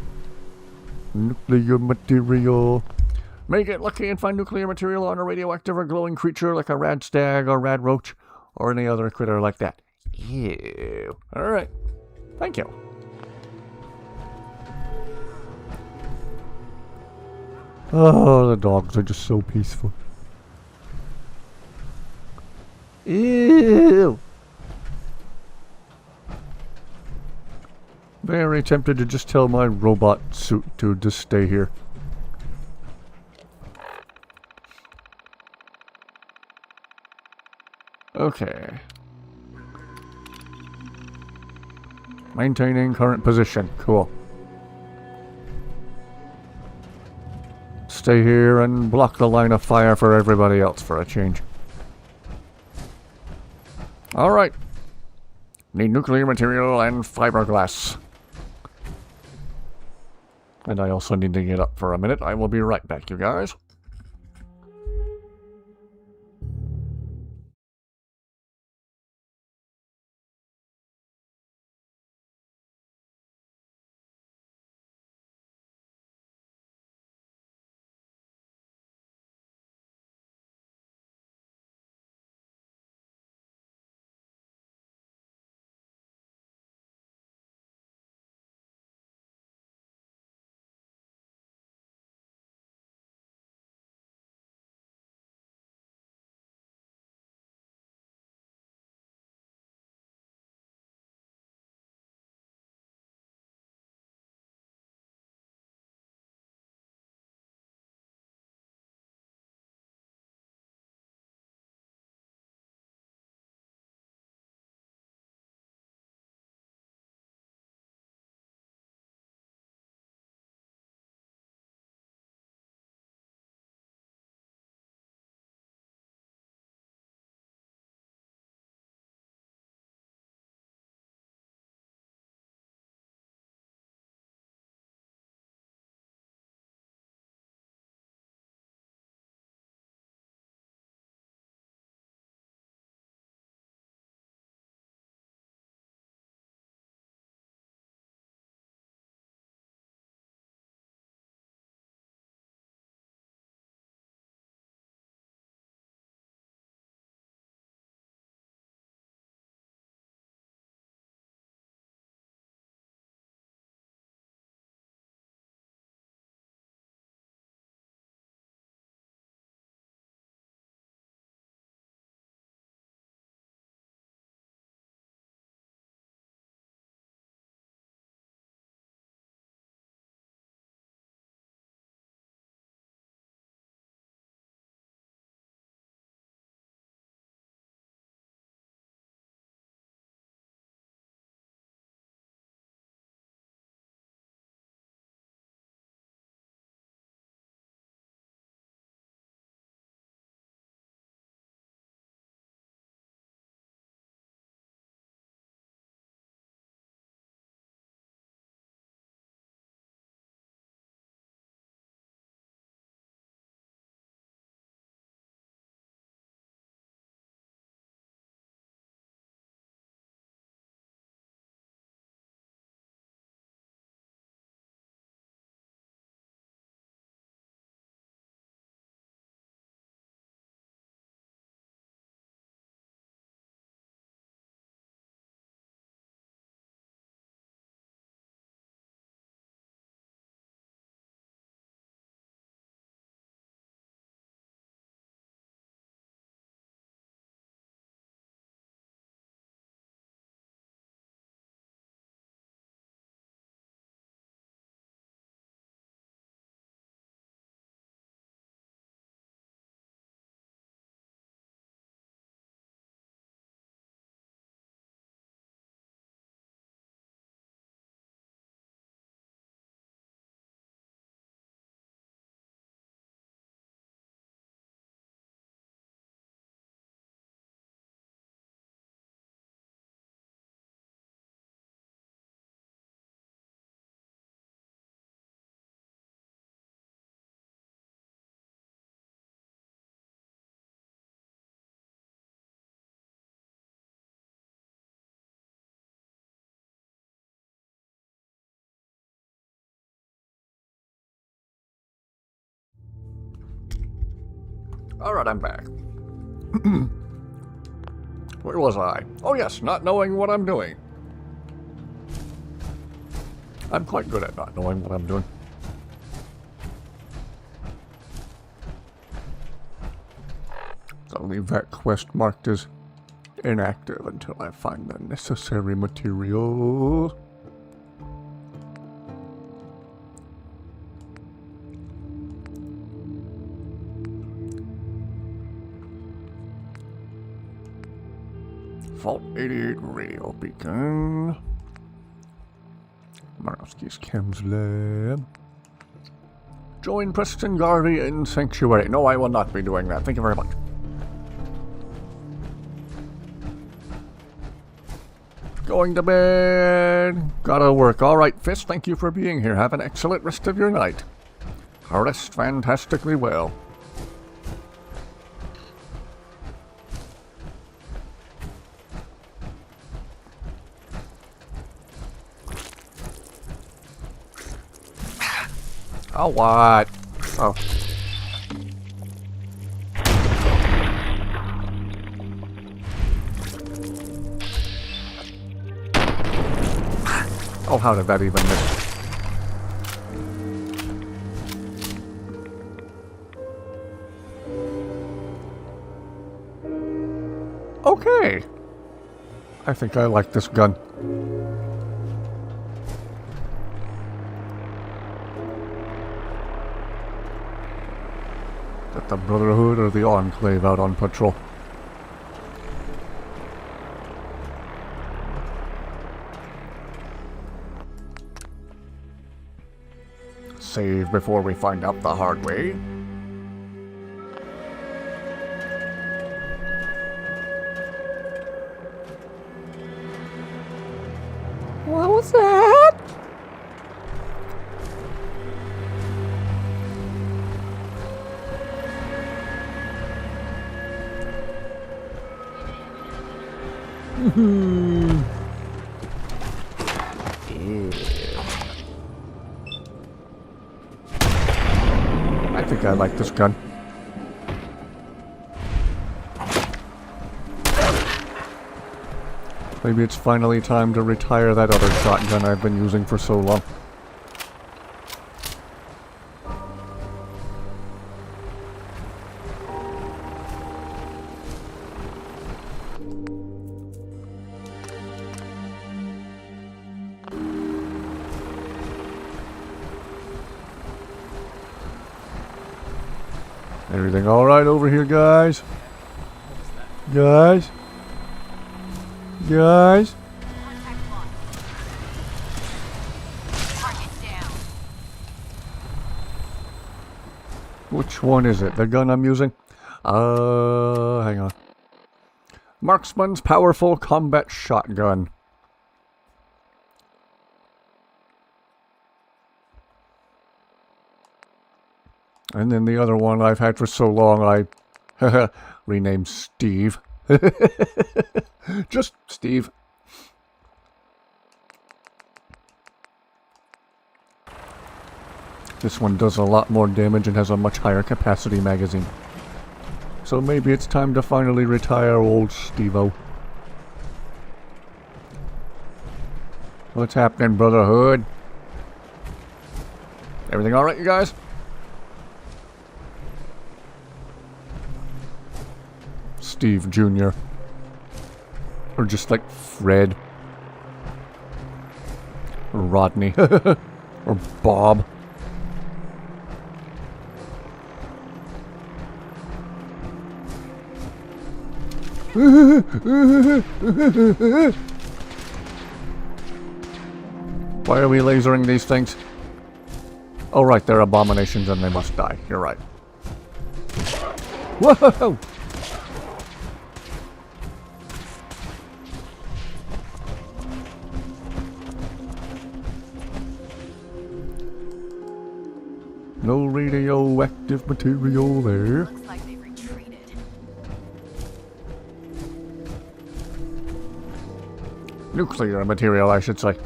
Nuclear material. May get lucky and find nuclear material on a radioactive or glowing creature like a rad stag or rad roach or any other critter like that. Ew. Alright. Thank you. Oh, the dogs are just so peaceful. Ew. Very tempted to just tell my robot suit to just stay here. Okay. Maintaining current position. Cool. stay here and block the line of fire for everybody else for a change. Alright. Need nuclear material and fiberglass. And I also need to get up for a minute. I will be right back, you guys. Alright, I'm back. Where was I? Oh yes, not knowing what I'm doing. I'm quite good at not knowing what I'm doing. I'll leave that quest marked as inactive until I find the necessary materials. Vault 88 radio beacon. Marowski's chems lab. Join Preston Garvey in Sanctuary. No, I will not be doing that. Thank you very much. Going to bed. Gotta work. Alright, Fist, thank you for being here. Have an excellent rest of your night. Rest fantastically well. Oh, what? Oh. Oh, how did that even miss? Okay. I think I like this gun. That the Brotherhood or the Enclave out on patrol? Save before we find out the hard way. What was that? I think I like this gun. Maybe it's finally time to retire that other shotgun I've been using for so long. Everything alright over here, guys? Guys? Guys? Which one is it? The gun I'm using? Hang on. Marksman's powerful combat shotgun. And then the other one I've had for so long, I renamed Steve. Just Steve. This one does a lot more damage and has a much higher capacity magazine. So maybe it's time to finally retire old Steve-O. What's happening, Brotherhood? Everything alright, you guys? Steve Jr. Or just like Fred. Or Rodney. Or Bob. Why are we lasering these things? Oh right, they're abominations and they must die. You're right. Whoa! No radioactive material there. Looks like they retreated. Nuclear material, I should say.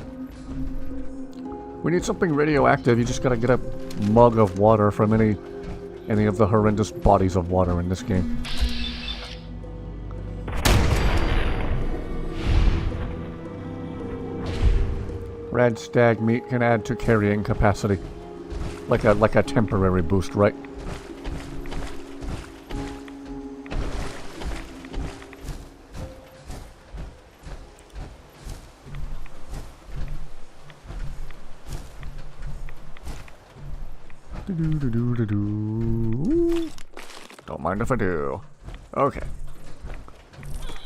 We need something radioactive. You just gotta get a mug of water from any of the horrendous bodies of water in this game. Red stag meat can add to carrying capacity. Like a temporary boost, right? Don't mind if I do. Okay.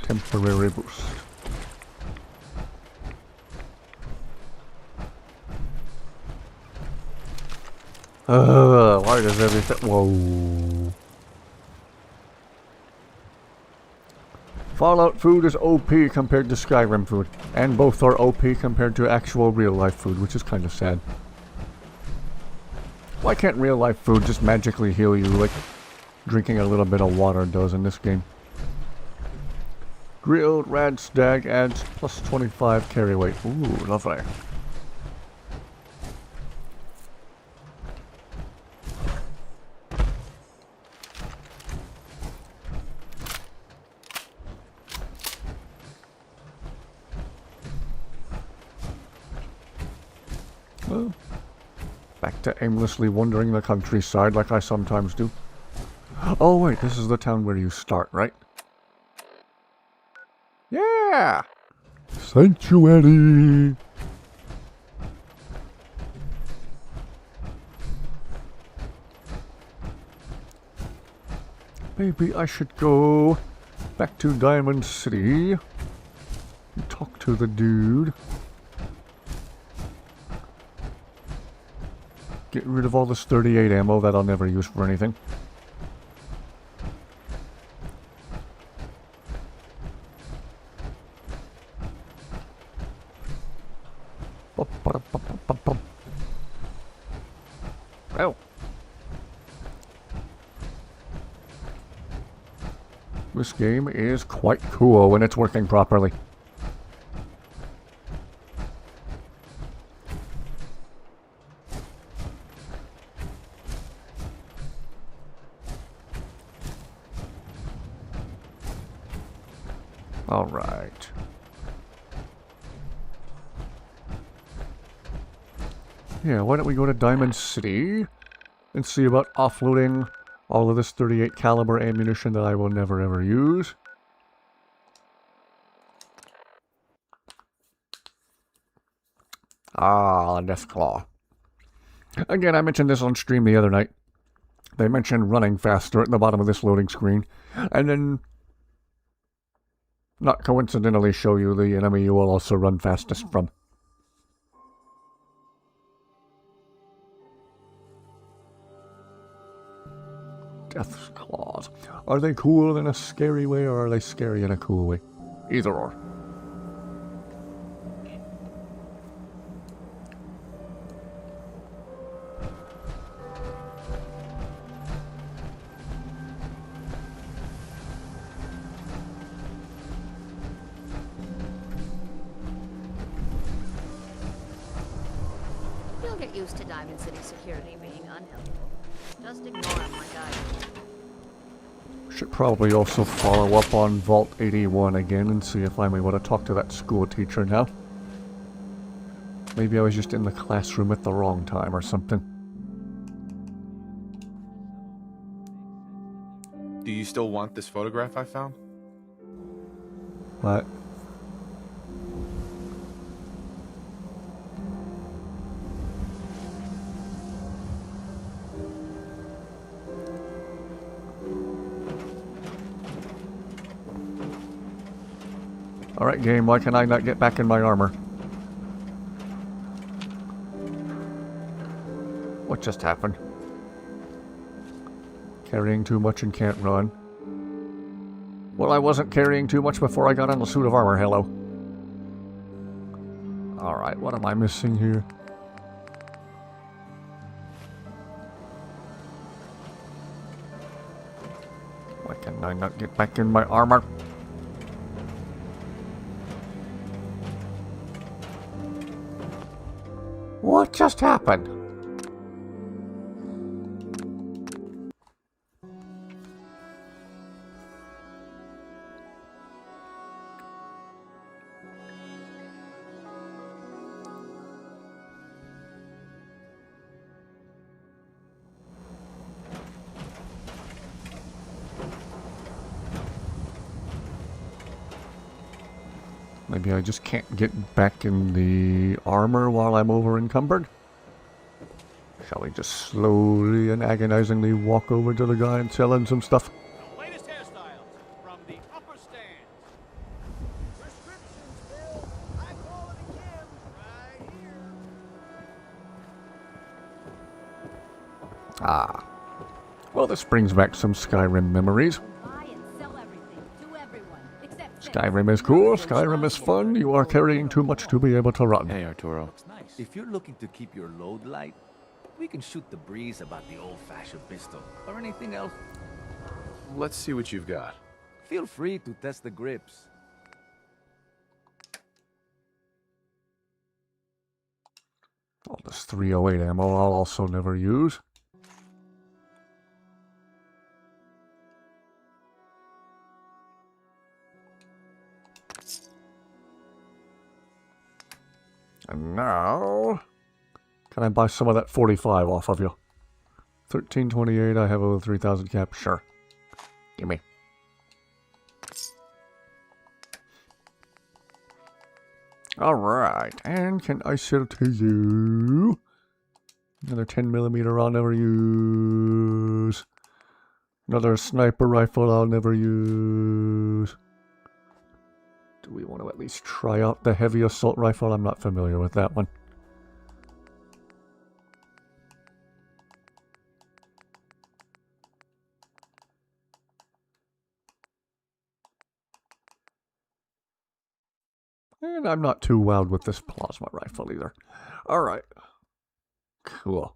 Temporary boost. Why Why does everything... Whoa. Fallout food is OP compared to Skyrim food. And both are OP compared to actual real-life food, which is kind of sad. Why can't real-life food just magically heal you like drinking a little bit of water does in this game? Grilled rad stag adds plus 25 carry weight. Ooh, lovely. Well, back to aimlessly wandering the countryside like I sometimes do. Oh wait, this is the town where you start, right? Yeah! Sanctuary! Maybe I should go back to Diamond City and talk to the dude. Get rid of all this 38 ammo that I'll never use for anything. Oh. This game is quite cool when it's working properly. All right. Yeah, why don't we go to Diamond City and see about offloading all of this 38 caliber ammunition that I will never ever use. Ah, Deathclaw. Again, I mentioned this on stream the other night. They mentioned running faster at the bottom of this loading screen, and then not coincidentally show you the enemy you will also run fastest from. Death's Claws. Are they cool in a scary way, or are they scary in a cool way? Either or. You'll get used to Diamond City security being unhelpful. Just ignore him like I do. Should probably also follow up on Vault 81 again and see if I'm able to talk to that school teacher now. Maybe I was just in the classroom at the wrong time or something. Do you still want this photograph I found? What? Alright game, why can I not get back in my armor? What just happened? Carrying too much and can't run. Well, I wasn't carrying too much before I got on the suit of armor, hello. Alright, what am I missing here? Why can I not get back in my armor? What just happened? Maybe I just can't get back in the armor while I'm over encumbered? Shall we just slowly and agonizingly walk over to the guy and sell him some stuff? The latest hairstyles from the upper stands. Prescriptions, Bill. High quality chem right here. Ah. Well, this brings back some Skyrim memories. Buy and sell everything to everyone, except Skyrim is cool, Skyrim is fun, you are carrying too much to be able to run. Hey, Arturo. If you're looking to keep your load light, we can shoot the breeze about the old-fashioned pistol or anything else. Let's see what you've got. Feel free to test the grips. All this 308 ammo I'll also never use. And now, can I buy some of that 45 off of you? 1328, I have over 3,000 cap, sure. Gimme. Alright, and can I sell to you? Another 10mm I'll never use. Another sniper rifle I'll never use. Do we want to at least try out the heavy assault rifle? I'm not familiar with that one. And I'm not too wild with this plasma rifle either. Alright. Cool.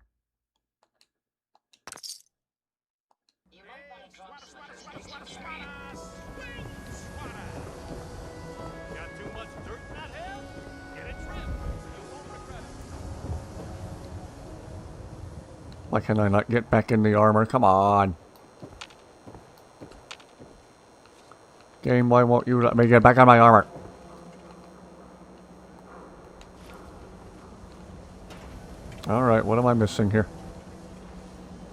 Why can I not get back in the armor? Come on. Game, why won't you let me get back on my armor? Alright, what am I missing here?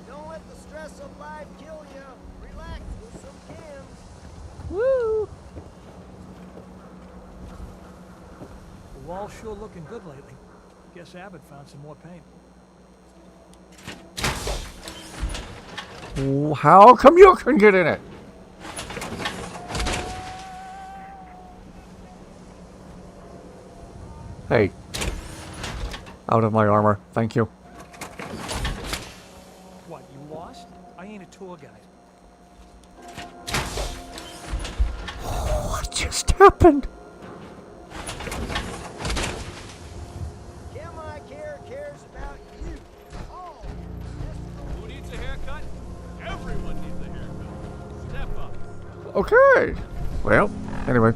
Don't let the stress of life kill you. Relax with some cans. Woo! The wall's sure looking good lately. Guess Abbott found some more paint. How come you can get in it? Hey. Out of my armor. Thank you. What, you lost? I ain't a tour guide. What just happened? Kim I Care cares about you. Oh, Who needs a haircut? Everyone needs a haircut. Step up. Okay. Well, anyway.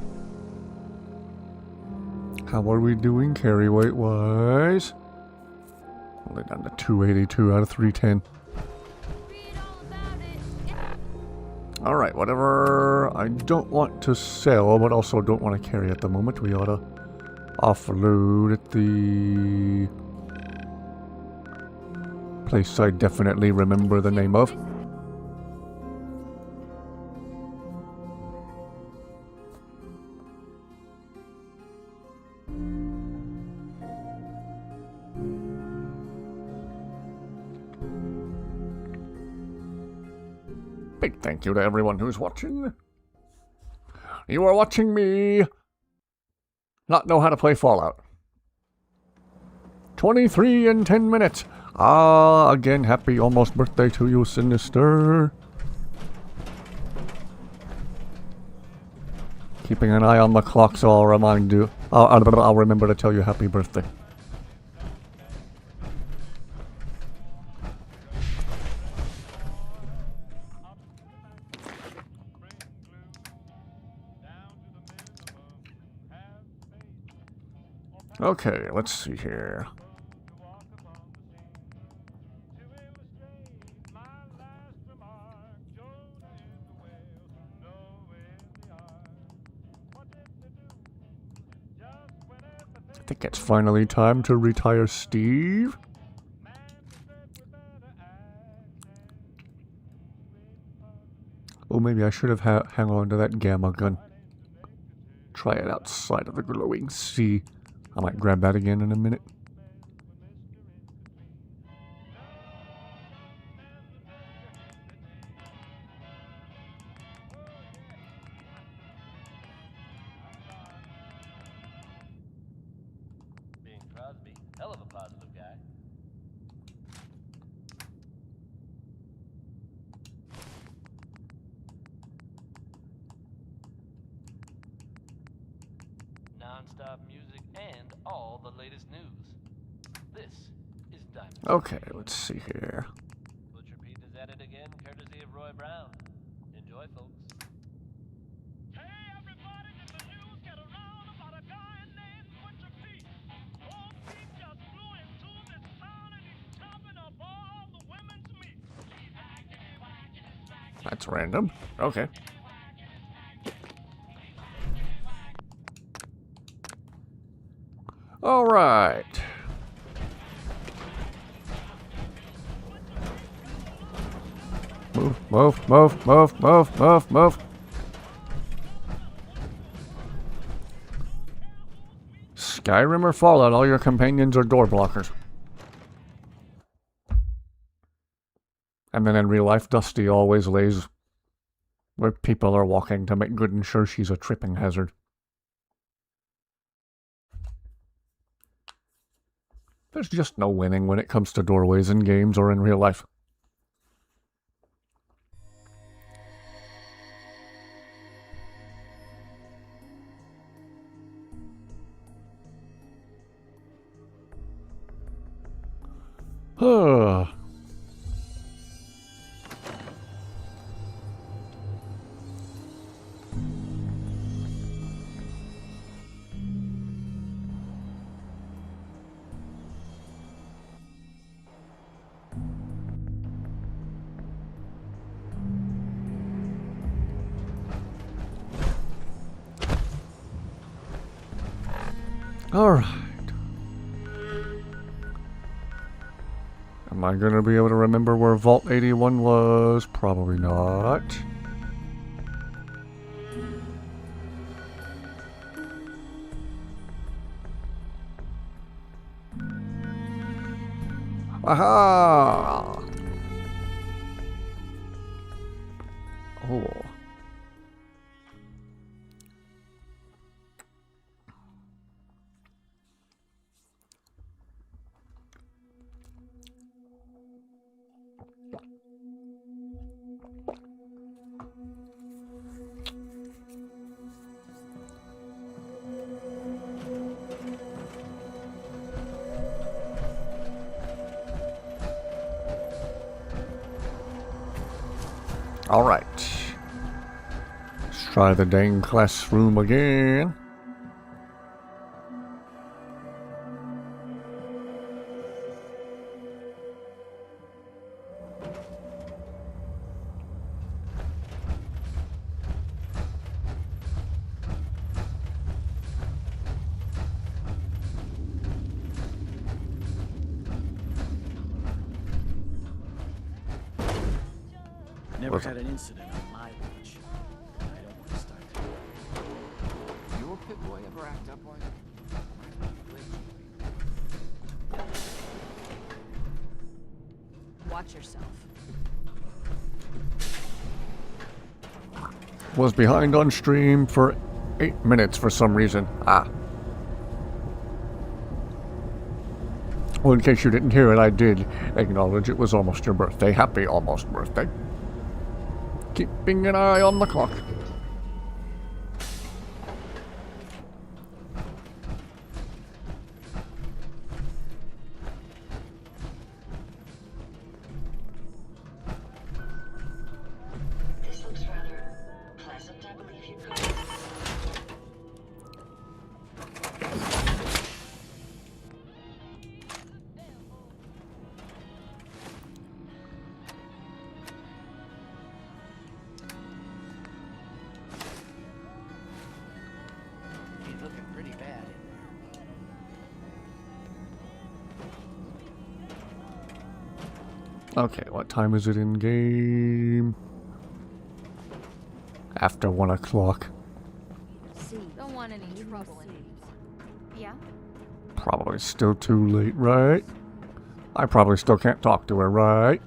How are we doing carry weight wise? Only down to 282 out of 310. Alright, whatever I don't want to sell, but also don't want to carry at the moment, we ought to offload at the place I definitely remember the name of. Big thank you to everyone who's watching. You are watching me not know how to play Fallout. 23 in 10 minutes. Ah, again, happy almost birthday to you, Sinister. Keeping an eye on the clock, so I'll remind you. I'll remember to tell you happy birthday. Okay, let's see here. I think it's finally time to retire Steve. Oh, maybe I should have hung on to that gamma gun. Try it outside of the glowing sea. I might grab that again in a minute. Being Crosby, hell of a positive guy. non-stop music and all the latest news. This is Diamond. Okay, let's see here. Butcher Pete is at it again, courtesy of Roy Brown. Enjoy, folks. Hey everybody, did the news get around about a guy named Butcher Pete? Old Pete just flew into this town and he's chopping up all the women's meat. That's random. Okay. All right. Move. Skyrim or Fallout, all your companions are door blockers. And then in real life, Dusty always lays where people are walking to make good and sure she's a tripping hazard. There's just no winning when it comes to doorways in games or in real life. Alright. Am I gonna be able to remember where Vault 81 was? Probably not. Aha! Oh. Alright. Let's try the dang classroom again. Never had an incident on my watch. I don't want to start. Your pit boy ever act up on you? Watch yourself. Was behind on stream for 8 minutes for some reason. Well, in case you didn't hear it, I did acknowledge it was almost your birthday. Happy almost birthday. Keeping an eye on the clock. This looks rather pleasant, I believe you'd call it. He's looking pretty bad in there. Okay, what time is it in game? After 1 o'clock. Don't want any trouble in it. Yeah? Probably still too late, right? I probably still can't talk to her, right?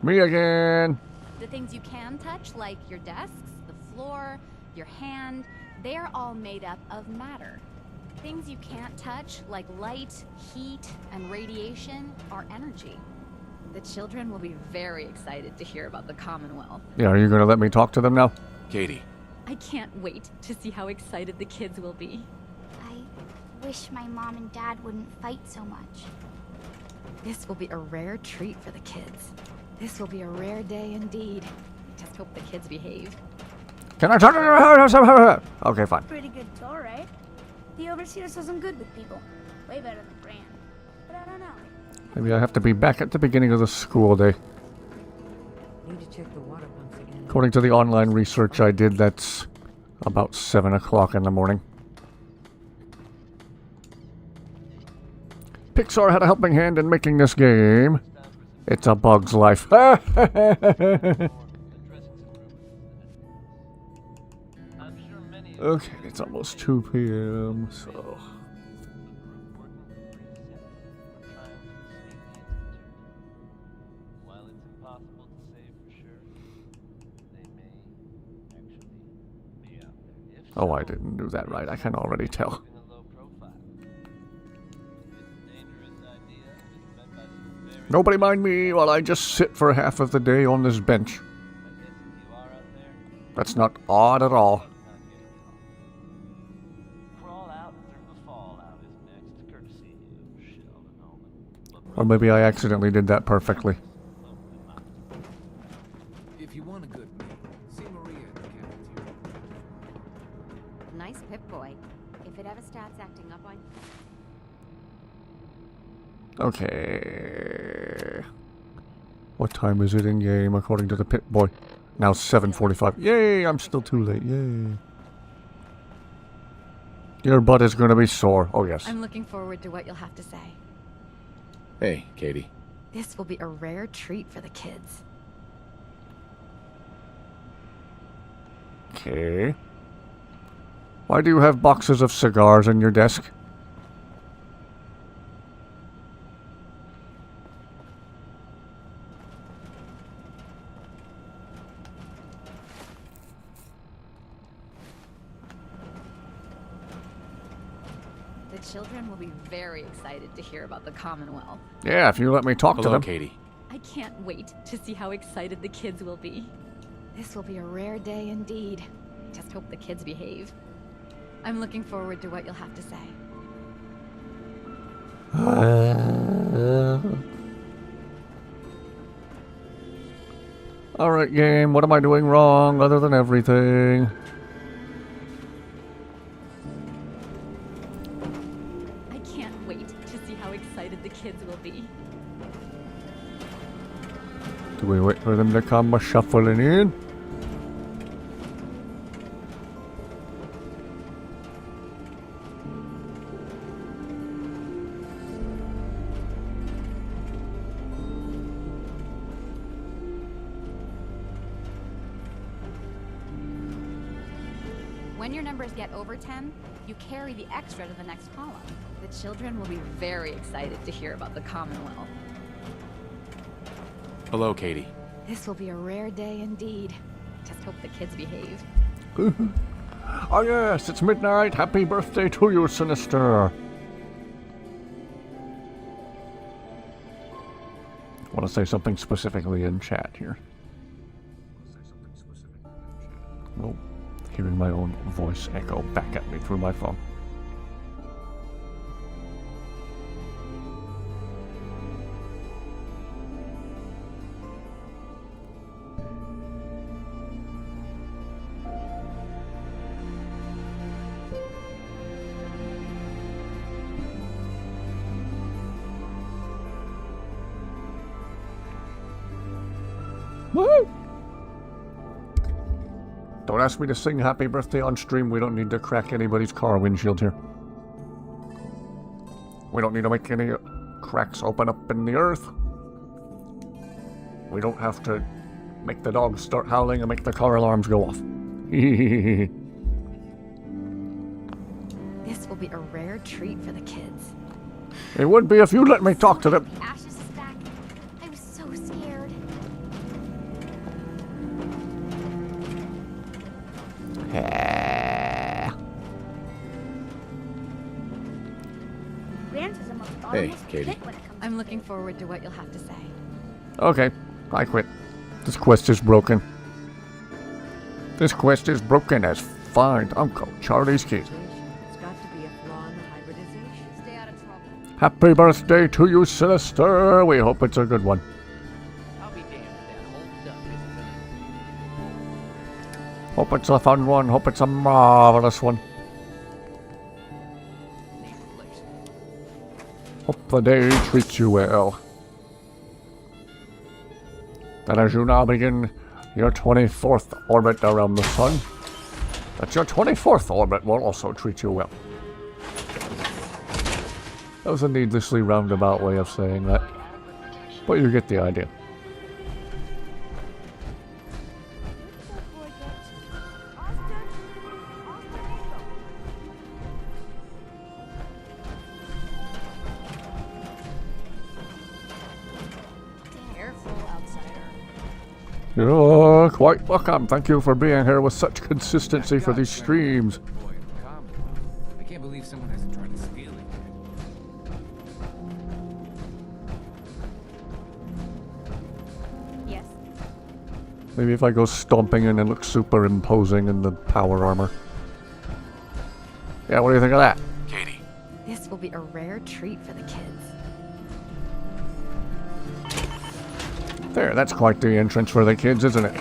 Me again! The things you can touch, like your desks, the floor, your hand, they're all made up of matter. Things you can't touch, like light, heat, and radiation, are energy. The children will be very excited to hear about the Commonwealth. Yeah, are you gonna let me talk to them now? Katie, I can't wait to see how excited the kids will be. I wish my mom and dad wouldn't fight so much. This will be a rare treat for the kids. This will be a rare day indeed. Just hope the kids behave. Can I talk to her? Okay, fine. Pretty good tour, right? The overseer says I'm good with people. Way better than Bran. But I don't know. Maybe I have to be back at the beginning of the school day. Need to check the water pumps again. According to the online research I did, that's about 7 o'clock in the morning. Pixar had a helping hand in making this game. It's a bug's life. Okay, it's almost 2 p.m., so... Oh, I didn't do that right. I can already tell. Nobody mind me while I just sit for half of the day on this bench. That's not odd at all. Or maybe I accidentally did that perfectly. If you want a good meal, see Maria at the cafeteria. Nice Pip-Boy. If it ever starts acting up on... Okay. What time is it in game according to the Pip-Boy? Now 7:45. Yay, I'm still too late. Yay. Your butt is going to be sore. Oh, yes. I'm looking forward to what you'll have to say. Hey, Katie. This will be a rare treat for the kids. Okay. Why do you have boxes of cigars in your desk? The children will be very excited to hear about the Commonwealth. Yeah, if you let me talk to them. Katie. I can't wait to see how excited the kids will be. This will be a rare day indeed. Just hope the kids behave. I'm looking forward to what you'll have to say. Alright, game, what am I doing wrong other than everything? I can't wait to see how excited the kids will be. Do we wait for them to come shuffling in? When your numbers get over 10, you carry the extra to the next column. The children will be very excited to hear about the Commonwealth. Hello, Katie. This will be a rare day indeed. Just hope the kids behave. Oh yes, it's midnight. Happy birthday to you, Sinister. I want to say something specifically in chat here. Well, hearing my own voice echo back at me through my phone. Woohoo! Don't ask me to sing happy birthday on stream. We don't need to crack anybody's car windshield here. We don't need to make any cracks open up in the earth. We don't have to make the dogs start howling and make the car alarms go off. This will be a rare treat for the kids. It would be if you let me talk to them. Ashes is back. I was so scared. Hey, Katie. I'm looking forward to what you'll have to say. Okay, I quit. This quest is broken. This quest is broken as find Uncle Charlie's key. It's got to be a flaw in the hybridization. Stay out of trouble. Happy birthday to you, Sinister. We hope it's a good one. I'll be damned if that whole duck isn't Hope it's a fun one. Hope it's a marvelous one. Hope the day treats you well. That as you now begin your 24th orbit around the sun, that your 24th orbit will also treat you well. That was a needlessly roundabout way of saying that, but you get the idea. Careful, outsider. You're quite welcome. Thank you for being here with such consistency for these streams. I can't believe someone hasn't tried to steal it yet. Yes. Maybe if I go stomping in and look super imposing in the power armor. Yeah, what do you think of that? Katie. This will be a rare treat for the kids. There, that's quite the entrance for the kids, isn't it?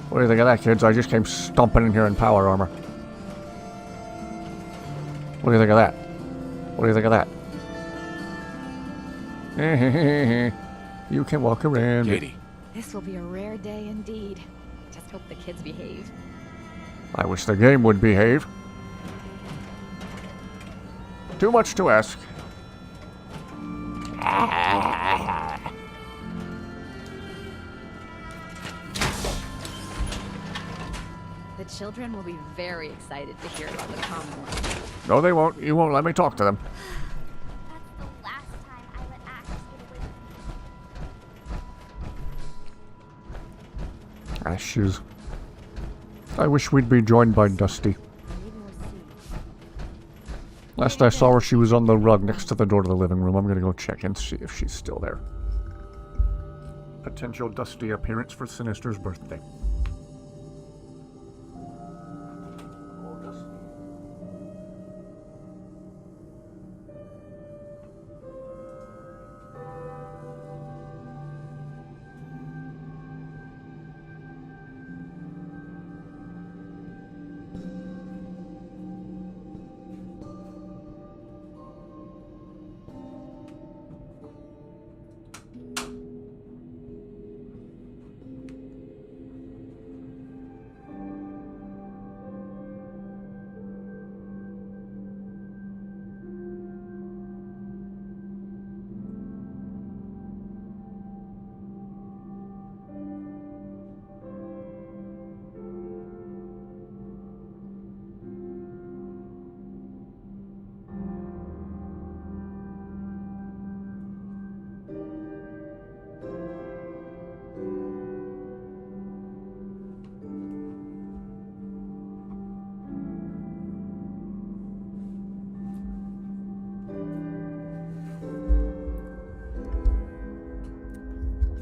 What do you think of that, kids? I just came stomping in here in power armor. What do you think of that? What do you think of that? You can walk around. Katie. This will be a rare day indeed. Just hope the kids behave. I wish the game would behave. Too much to ask. The children will be very excited to hear about the Commonwealth. No, they won't. You won't let me talk to them. That's the last time I let Axe get away with me. Ashes. I wish we'd be joined by Dusty. Last I saw her, she was on the rug next to the door to the living room. I'm gonna go check and see if she's still there. Potential Dusty appearance for Sinister's birthday.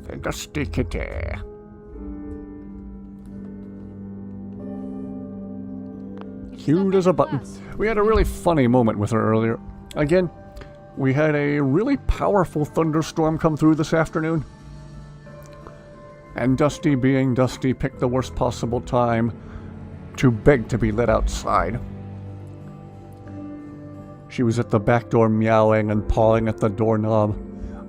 The Dusty Kitty. Cute as a button. We had a really funny moment with her earlier. Again, we had a really powerful thunderstorm come through this afternoon. And Dusty, being Dusty, picked the worst possible time to beg to be let outside. She was at the back door meowing and pawing at the doorknob,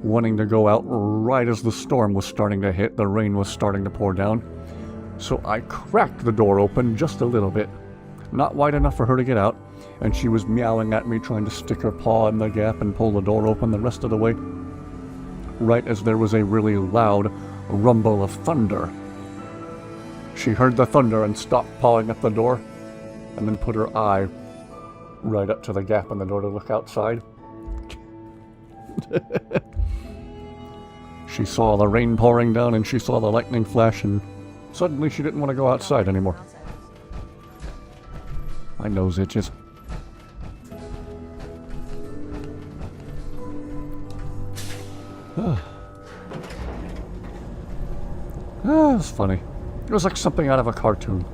wanting to go out right as the storm was starting to hit, the rain was starting to pour down. So I cracked the door open just a little bit, not wide enough for her to get out, and she was meowing at me, trying to stick her paw in the gap and pull the door open the rest of the way, right as there was a really loud rumble of thunder. She heard the thunder and stopped pawing at the door, and then put her eye right up to the gap in the door to look outside. She saw the rain pouring down and she saw the lightning flash, and suddenly she didn't want to go outside anymore. My nose itches. That's funny. It was like something out of a cartoon.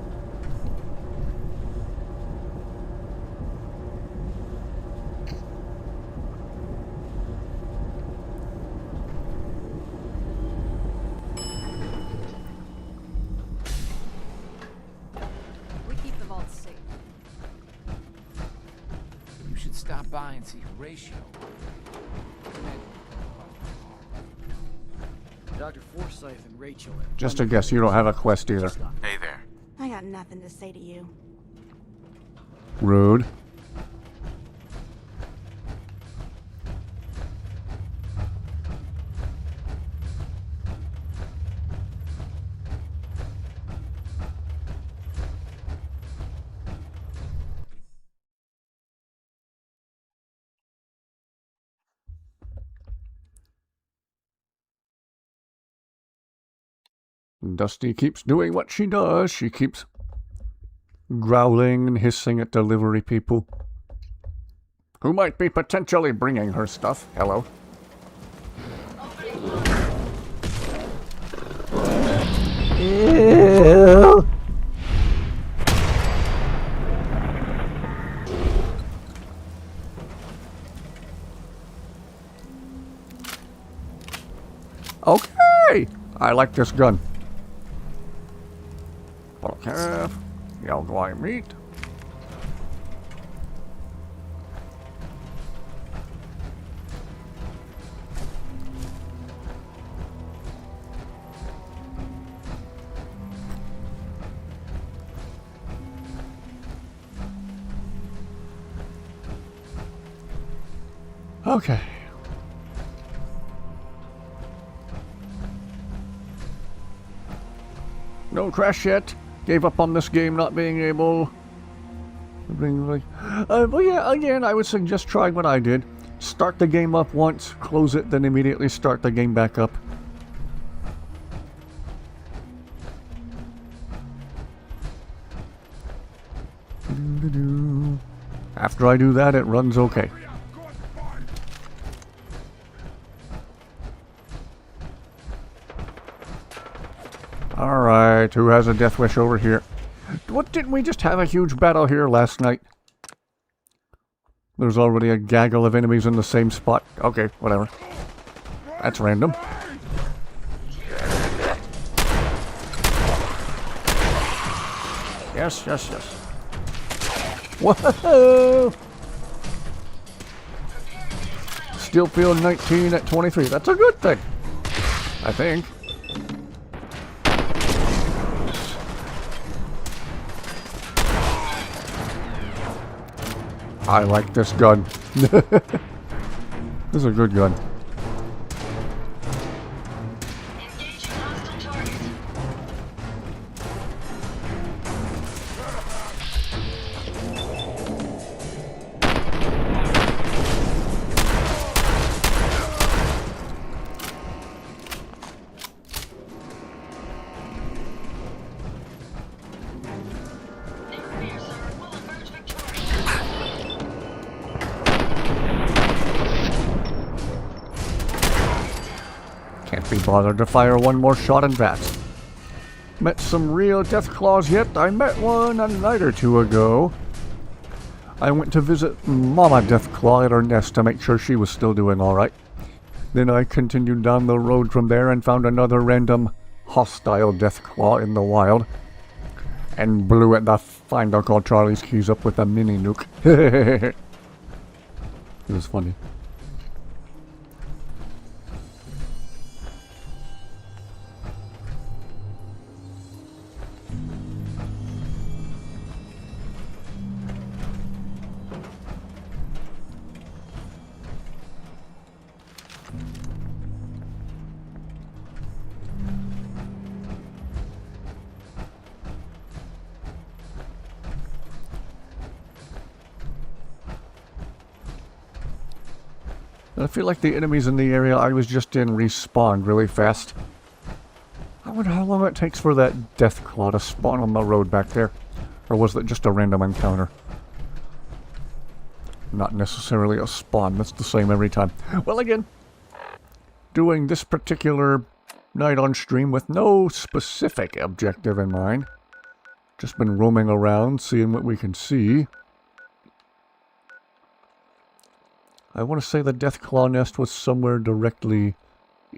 We keep the vault safe. You should stop by and see Horatio. Dr. Forsyth and Rachel. Just a guess, you don't have a quest either. Hey there. I got nothing to say to you. Rude. Dusty keeps doing what she does. She keeps growling and hissing at delivery people who might be potentially bringing her stuff. Hello. Ew. Okay. I like this gun. Okay. Y'all going meat. Okay. No crash yet. Gave up on this game not being able. But yeah, again, I would suggest trying what I did. Start the game up once, close it, then immediately start the game back up. After I do that, it runs okay. Alright, who has a death wish over here? What, didn't we just have a huge battle here last night? There's already a gaggle of enemies in the same spot. Okay, whatever. That's random. Yes, yes, yes. Whoa! Still feel 19 at 23. That's a good thing. I think. I like this gun. This is a good gun. Can't be bothered to fire one more shot and that. Met some real death claws yet? I met one a night or two ago. I went to visit Mama Deathclaw at her nest to make sure she was still doing alright. Then I continued down the road from there and found another random hostile Deathclaw in the wild. And blew at the fine dog called Charlie's Keys up with a mini nuke. It was funny. I feel like the enemies in the area I was just in respawned really fast. I wonder how long it takes for that Deathclaw to spawn on the road back there. Or was that just a random encounter? Not necessarily a spawn, that's the same every time. Well, again, doing this particular night on stream with no specific objective in mind. Just been roaming around, seeing what we can see. I want to say the Deathclaw nest was somewhere directly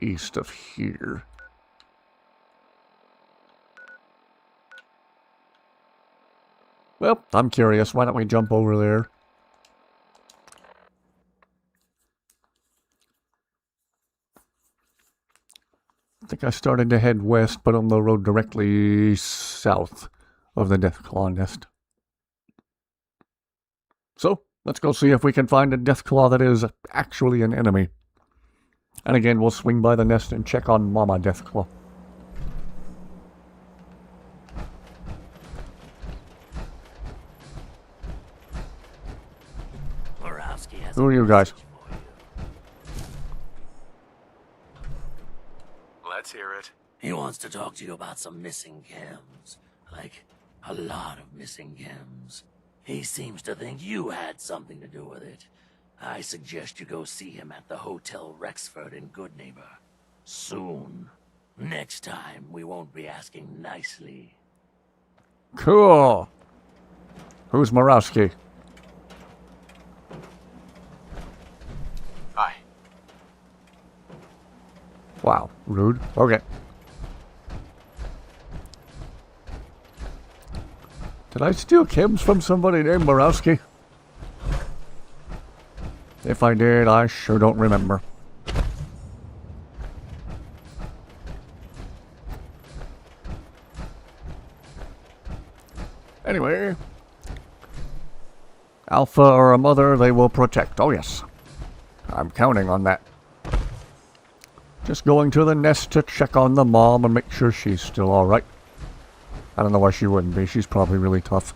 east of here. Well, I'm curious. Why don't we jump over there? I think I started to head west, but on the road directly south of the Deathclaw nest. So, let's go see if we can find a Deathclaw that is actually an enemy. And again, we'll swing by the nest and check on Mama Deathclaw. Who are you guys? Let's hear it. He wants to talk to you about some missing chems. Like, a lot of missing chems. He seems to think you had something to do with it. I suggest you go see him at the Hotel Rexford in Goodneighbor. Soon. Next time, we won't be asking nicely. Cool. Who's Morawski? Hi. Wow, rude. Okay. Did I steal chems from somebody named Morawski? If I did, I sure don't remember. Anyway. Alpha or a mother, they will protect. Oh yes. I'm counting on that. Just going to the nest to check on the mom and make sure she's still alright. I don't know why she wouldn't be. She's probably really tough.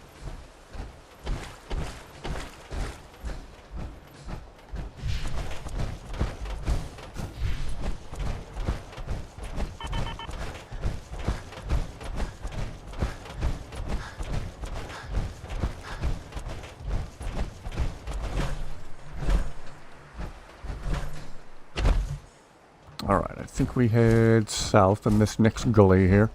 Alright, I think we head south in this next gully here.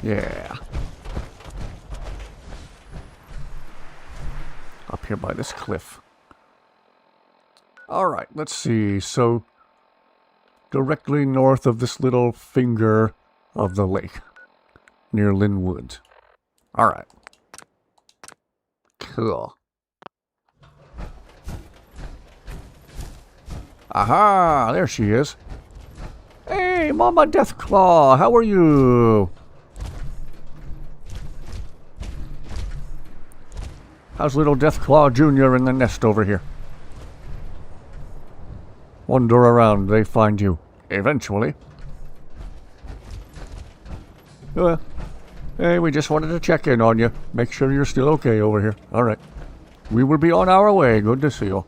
Yeah. Up here by this cliff. Alright, let's see. So, directly north of this little finger of the lake. Near Linwood. Alright. Cool. Aha! There she is. Hey, Mama Deathclaw! How are you? How's little Deathclaw Jr. in the nest over here? Wander around, they find you. Eventually. Hey, we just wanted to check in on you. Make sure you're still okay over here. Alright. We will be on our way. Good to see you.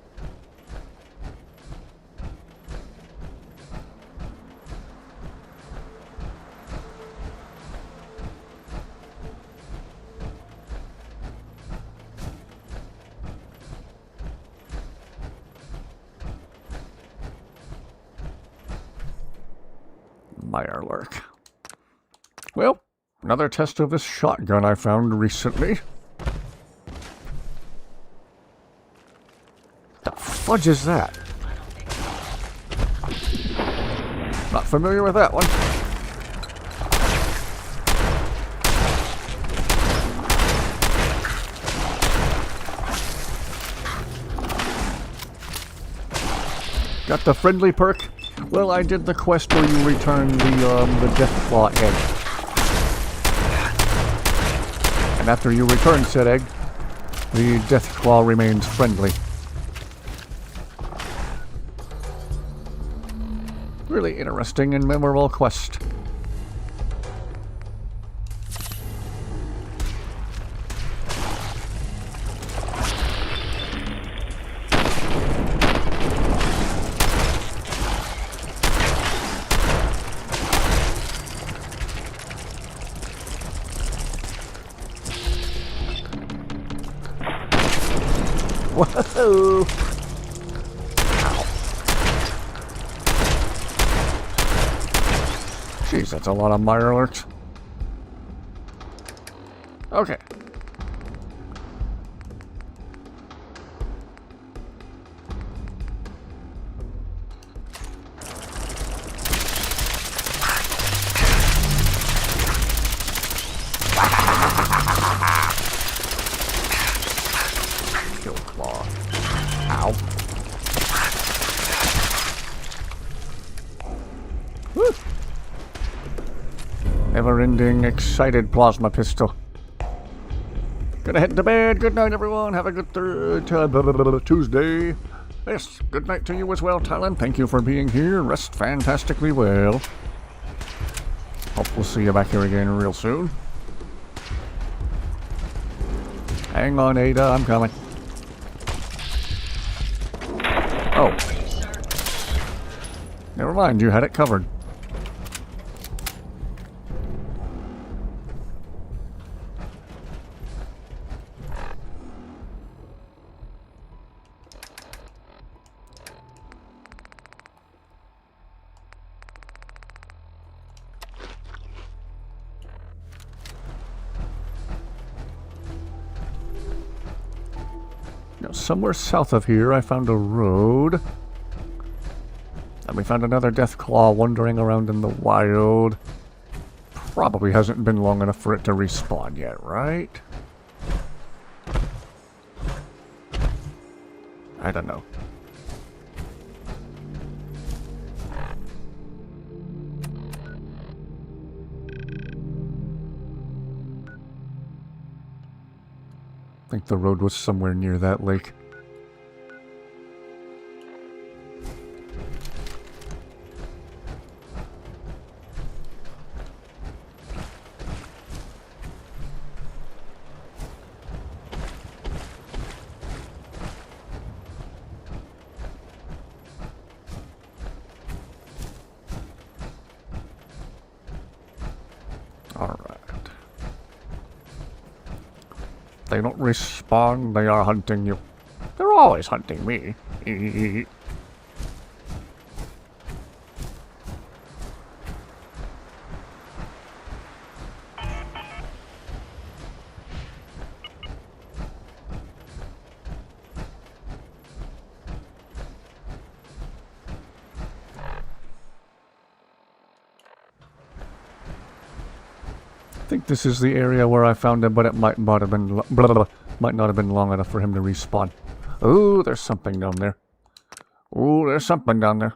Mirelurk. Well, another test of this shotgun I found recently. The fudge is that? Not familiar with that one. Got the friendly perk? Well, I did the quest where you return the Deathclaw egg. And after you return said egg, the Deathclaw remains friendly. Really interesting and memorable quest. Whoa! Ow. that's a lot of mirelurks. Okay. Kill claw. Ow. Woo. Never-ending, excited plasma pistol. Gonna head to bed. Good night, everyone. Have a good Tuesday. Yes, good night to you as well, Talon. Thank you for being here. Rest fantastically well. Hope we'll see you back here again real soon. Hang on, Ada. I'm coming. Oh. Never mind. You had it covered. Somewhere south of here, I found a road. And we found another Deathclaw wandering around in the wild. Probably hasn't been long enough for it to respawn yet, right? I don't know. I think the road was somewhere near that lake. They don't respawn, they are hunting you. They're always hunting me. I think this is the area where I found him, but it might not have been long enough for him to respawn. Ooh, there's something down there. Ooh, there's something down there.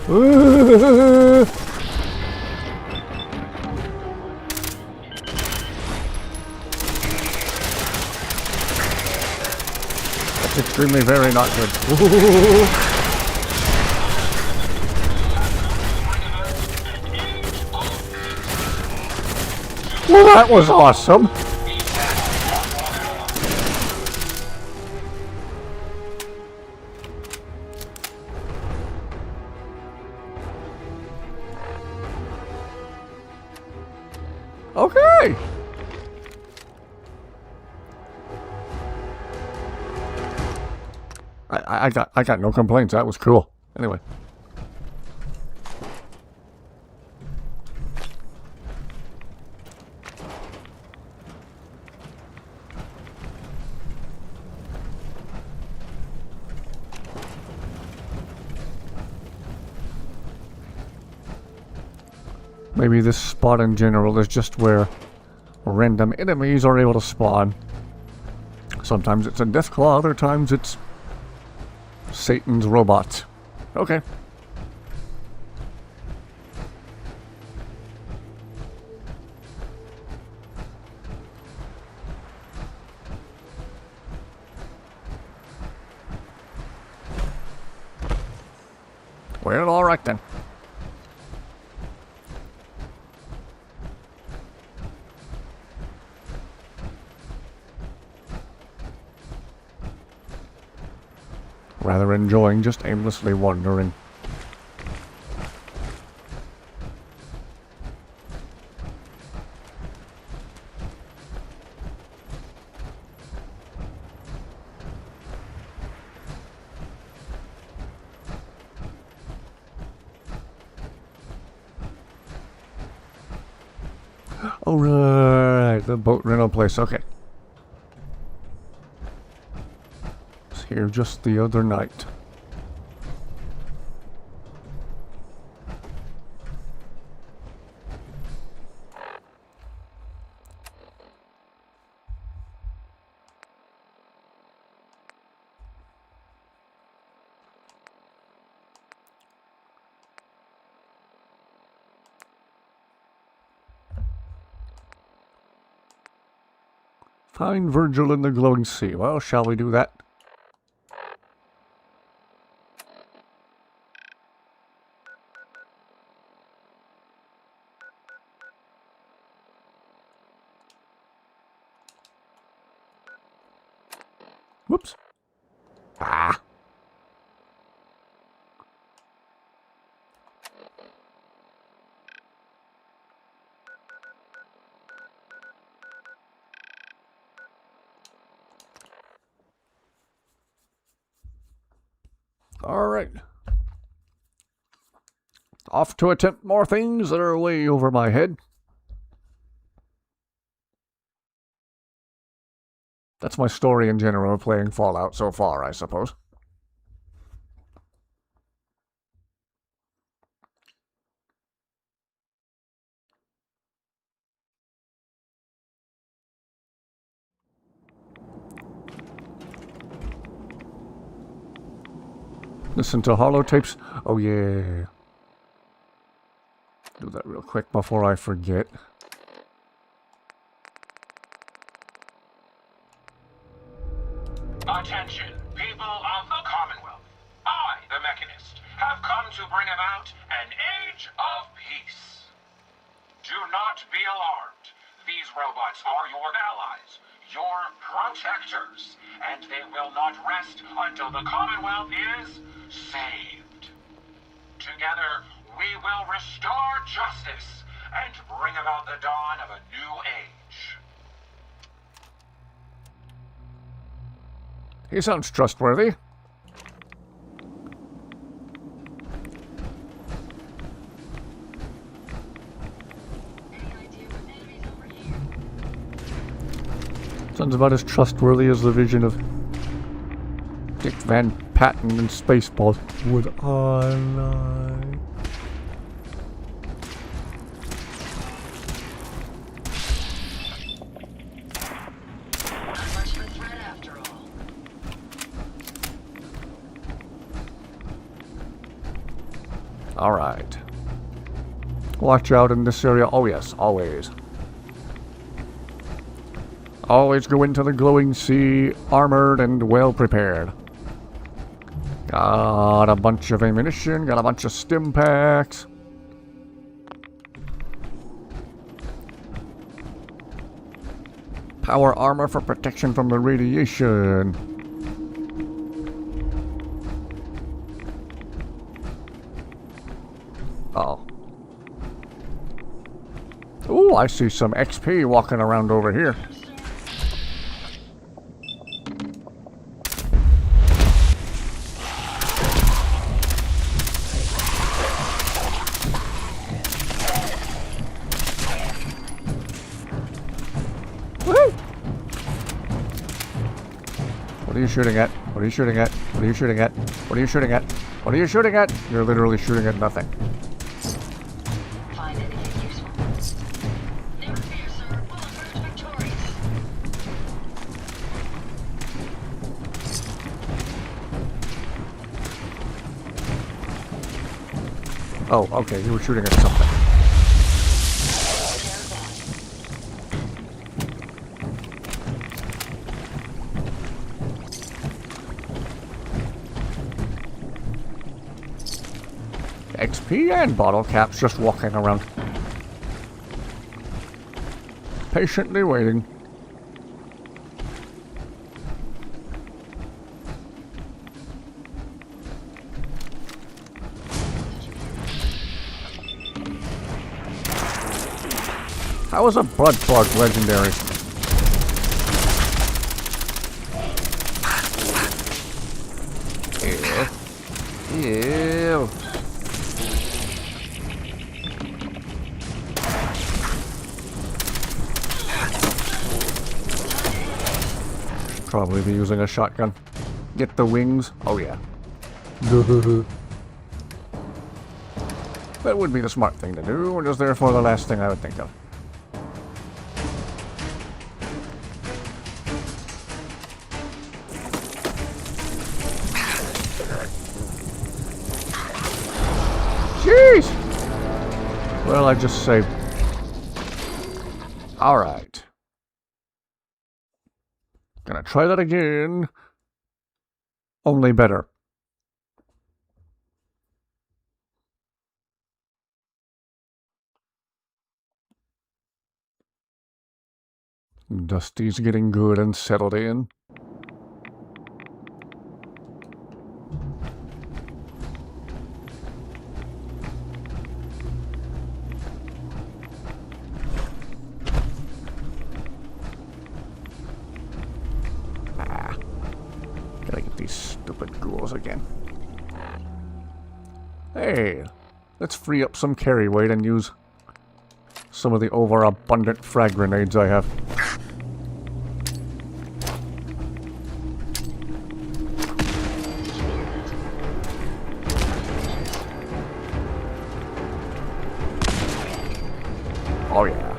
Ooh. That's extremely very not good. Ooh. Well, that was awesome. Okay. I got no complaints. That was cool. Anyway. Maybe this spot in general is just where random enemies are able to spawn. Sometimes it's a Deathclaw, other times it's Satan's robots. Okay. Well, alright then. Rather enjoying just aimlessly wandering. Oh, right. The boat rental place. Okay. Was here just the other night. Find Virgil in the glowing sea. Well, shall we do that? Whoops. Ah. All right. Off to attempt more things that are way over my head. That's my story in general of playing Fallout so far, I suppose. Listen to holotapes. Oh, yeah. Do that real quick before I forget. Attention, people of the Commonwealth. I, the Mechanist, have come to bring about an age of peace. Do not be alarmed. These robots are your allies, your protectors, and they will not rest until the Commonwealth is saved. Together, we will restore justice and bring about the dawn of a new age. He sounds trustworthy. Sounds about as trustworthy as the vision of Dick Van Patten in Spaceballs. Would I lie? All right. Watch out in this area. Oh yes, always. Always go into the glowing sea, armored and well prepared. Got a bunch of ammunition, got a bunch of stim packs. Power armor for protection from the radiation. Oh. Ooh, I see some XP walking around over here. Woohoo! What are you shooting at? What are you shooting at? What are you shooting at? What are you shooting at? What are you shooting at? You're literally shooting at nothing. Oh, okay, you were shooting at something. XP and bottle caps just walking around. Patiently waiting. How is a blood plug legendary? Ew. Ew. probably be using a shotgun. Get the wings. Oh yeah. That would be the smart thing to do, and is therefore the last thing I would think of. Jeez! Well, I just saved. Alright. Gonna try that again. Only better. Dusty's getting good and settled in. Gotta get these stupid ghouls again. Hey, let's free up some carry weight and use some of the overabundant frag grenades I have. Oh yeah.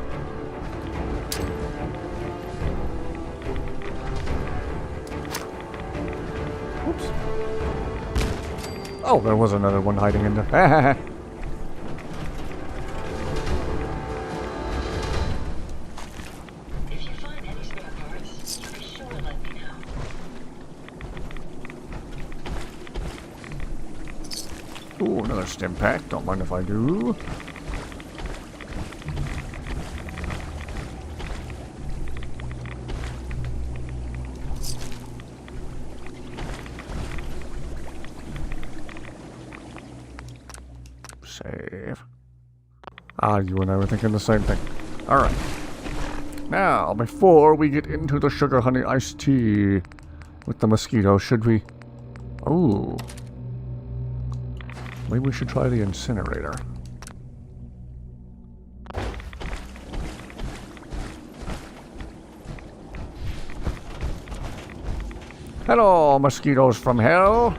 Oops. Oh, there was another one hiding in there. If you find any spare parts, be sure to let me know. Ooh, another stim pack. Don't mind if I do. Save. Ah, you and I were thinking the same thing. Alright. Now, before we get into the sugar honey iced tea with the mosquito, should we... Ooh. Maybe we should try the incinerator. Hello, mosquitoes from hell.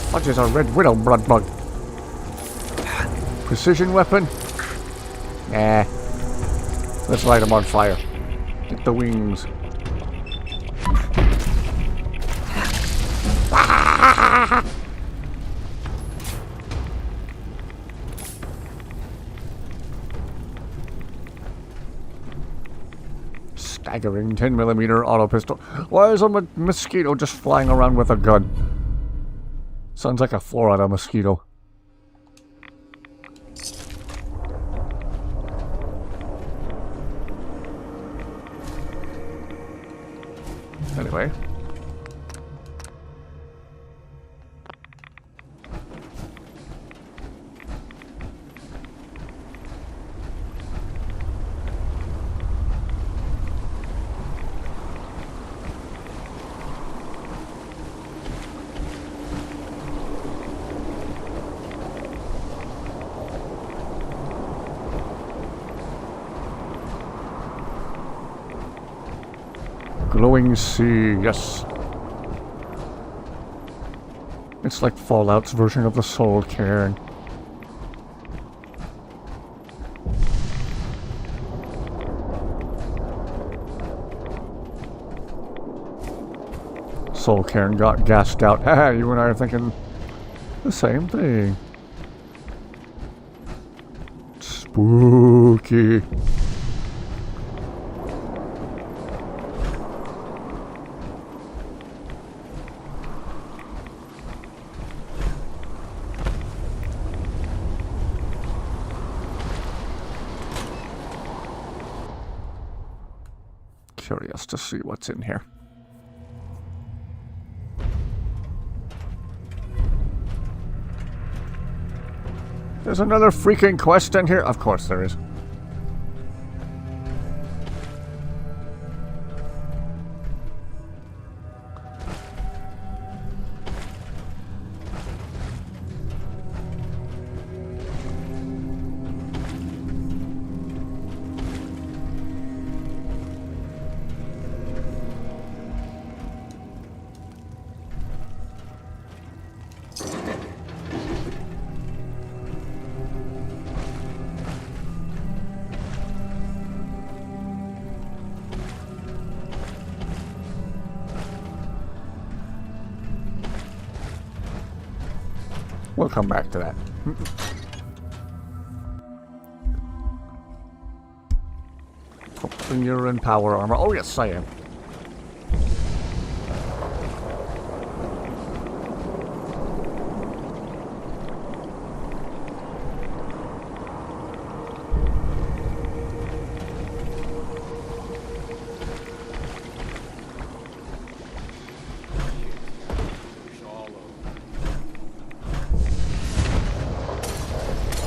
What is a red widow blood bug? Precision weapon? Nah. Let's light them on fire. Get the wings. Staggering 10mm auto pistol. Why is a mosquito just flying around with a gun? Sounds like a Florida mosquito. Anyway. Glowing sea, yes. It's like Fallout's version of the Soul Cairn. Soul Cairn got gassed out. Haha, you and I are thinking the same thing. Spooky. curious to see what's in here. There's another freaking quest in here? Of course there is. We'll come back to that. Hoping you're in power armor. Oh, yes, I am.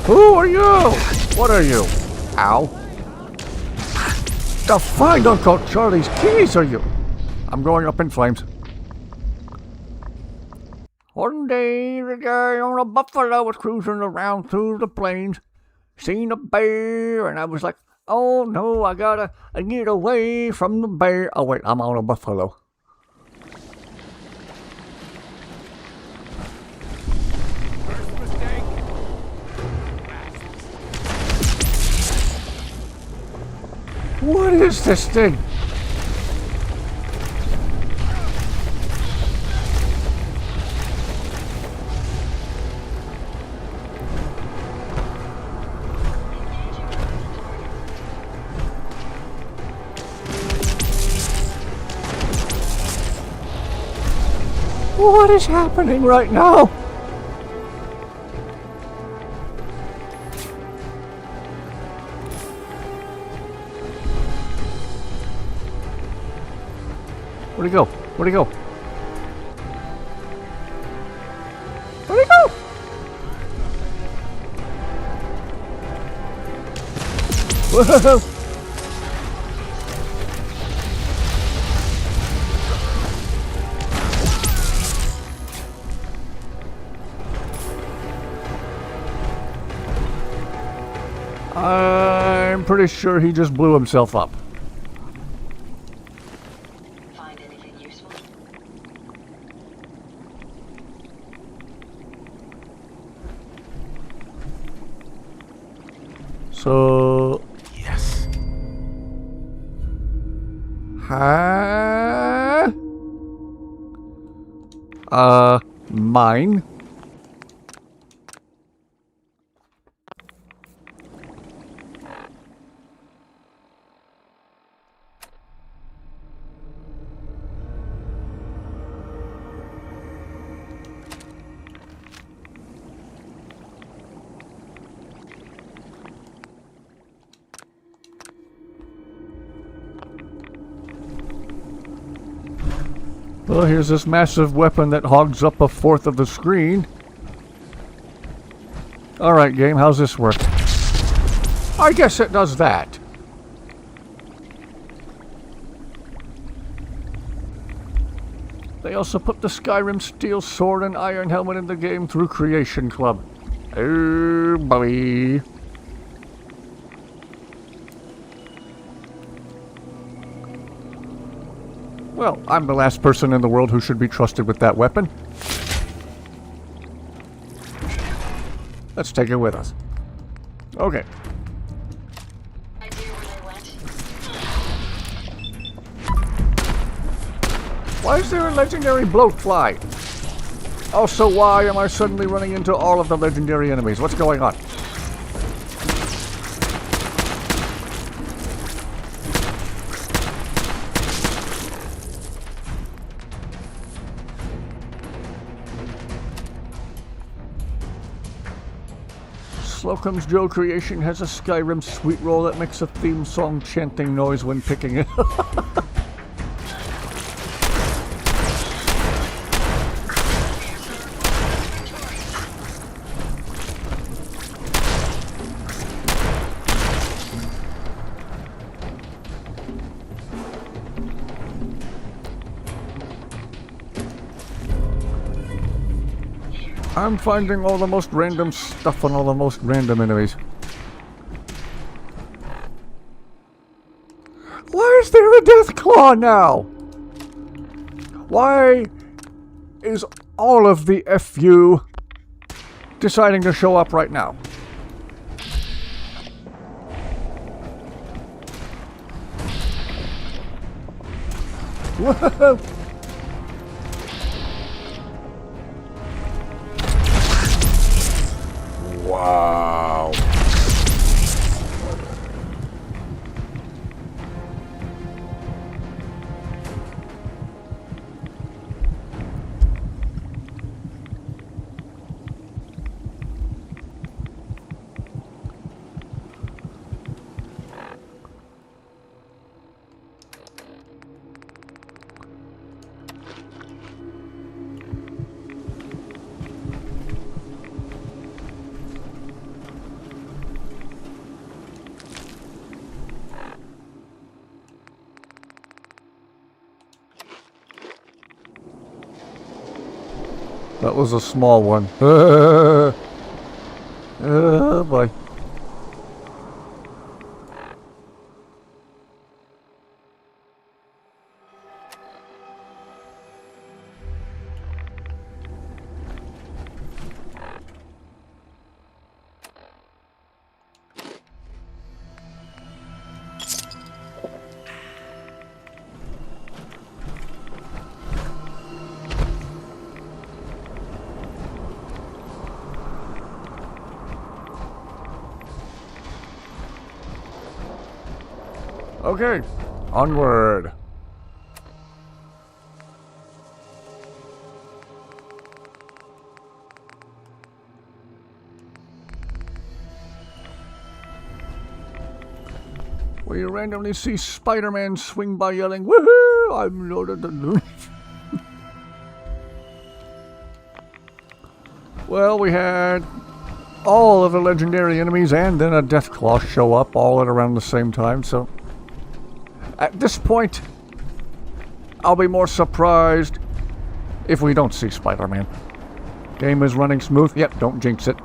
Who are you? What are you? Ow. The find Uncle Charlie's keys are you? I'm going up in flames. One day, the guy on a buffalo was cruising around through the plains. Seen a bear, and I was like, oh no, I gotta get away from the bear. Oh wait, I'm on a buffalo. What is this thing? What is happening right now? Where'd he go? Where'd he go? Where'd he go? Whoa! I'm pretty sure he just blew himself up. So... Yes. Huh? Mine? Well, here's this massive weapon that hogs up a fourth of the screen. Alright, game, how's this work? I guess it does that. They also put the Skyrim Steel Sword and Iron Helmet in the game through Creation Club. Oh, boy. Well, I'm the last person in the world who should be trusted with that weapon. Let's take it with us. Okay. Why is there a legendary bloatfly? Also, why am I suddenly running into all of the legendary enemies? What's going on? Slocum's Joe creation has a Skyrim sweet roll that makes a theme song chanting noise when picking it. I'm finding all the most random stuff on all the most random enemies. Why is there a death claw now? Why is all of the FU deciding to show up right now? Whoa! Wow. That was a small one. Oh boy. Okay, onward. Where you randomly see Spider-Man swing by yelling, "Woohoo! I'm loaded the loot." Well, we had all of the legendary enemies and then a Deathclaw show up all at around the same time, so at this point, I'll be more surprised if we don't see Spider-Man. Game is running smooth. Yep, don't jinx it.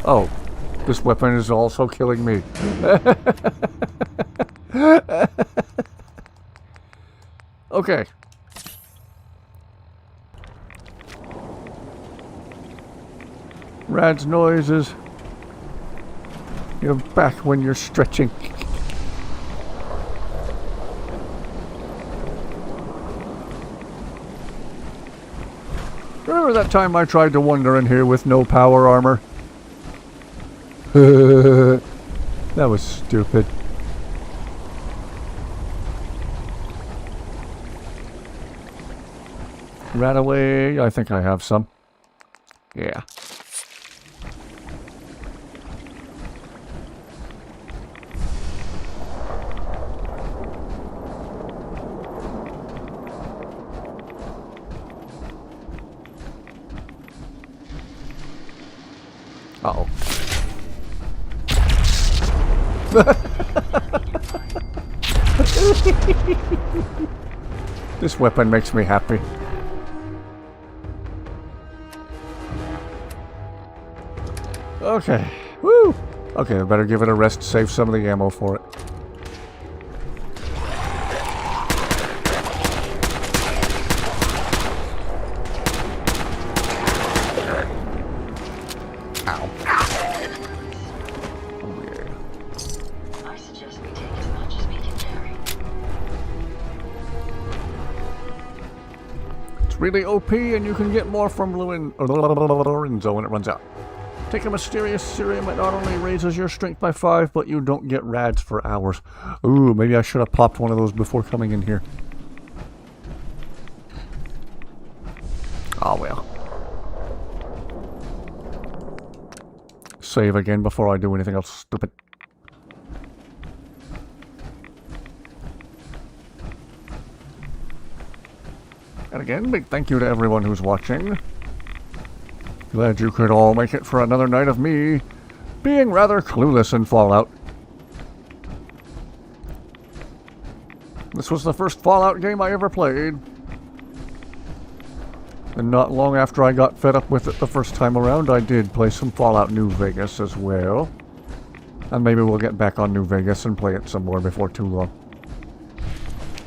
Oh, this weapon is also killing me. Okay. Rad's noises. You're back when you're stretching. Remember that time I tried to wander in here with no power armor? That was stupid. Rat away. I think I have some. Yeah. Uh-oh. This weapon makes me happy. Okay. Woo! Okay, I better give it a rest, save some of the ammo for it. Ow. Oh, yeah. I suggest we take as much as we can carry. It's really OP, and you can get more from Lorenzo when it runs out. Take a mysterious serum, it not only raises your strength by 5, but you don't get rads for hours. Ooh, maybe I should have popped one of those before coming in here. Oh well. Save again before I do anything else stupid. And again, big thank you to everyone who's watching. Glad you could all make it for another night of me being rather clueless in Fallout. This was the first Fallout game I ever played. And not long after I got fed up with it the first time around, I did play some Fallout New Vegas as well. And maybe we'll get back on New Vegas and play it some more before too long.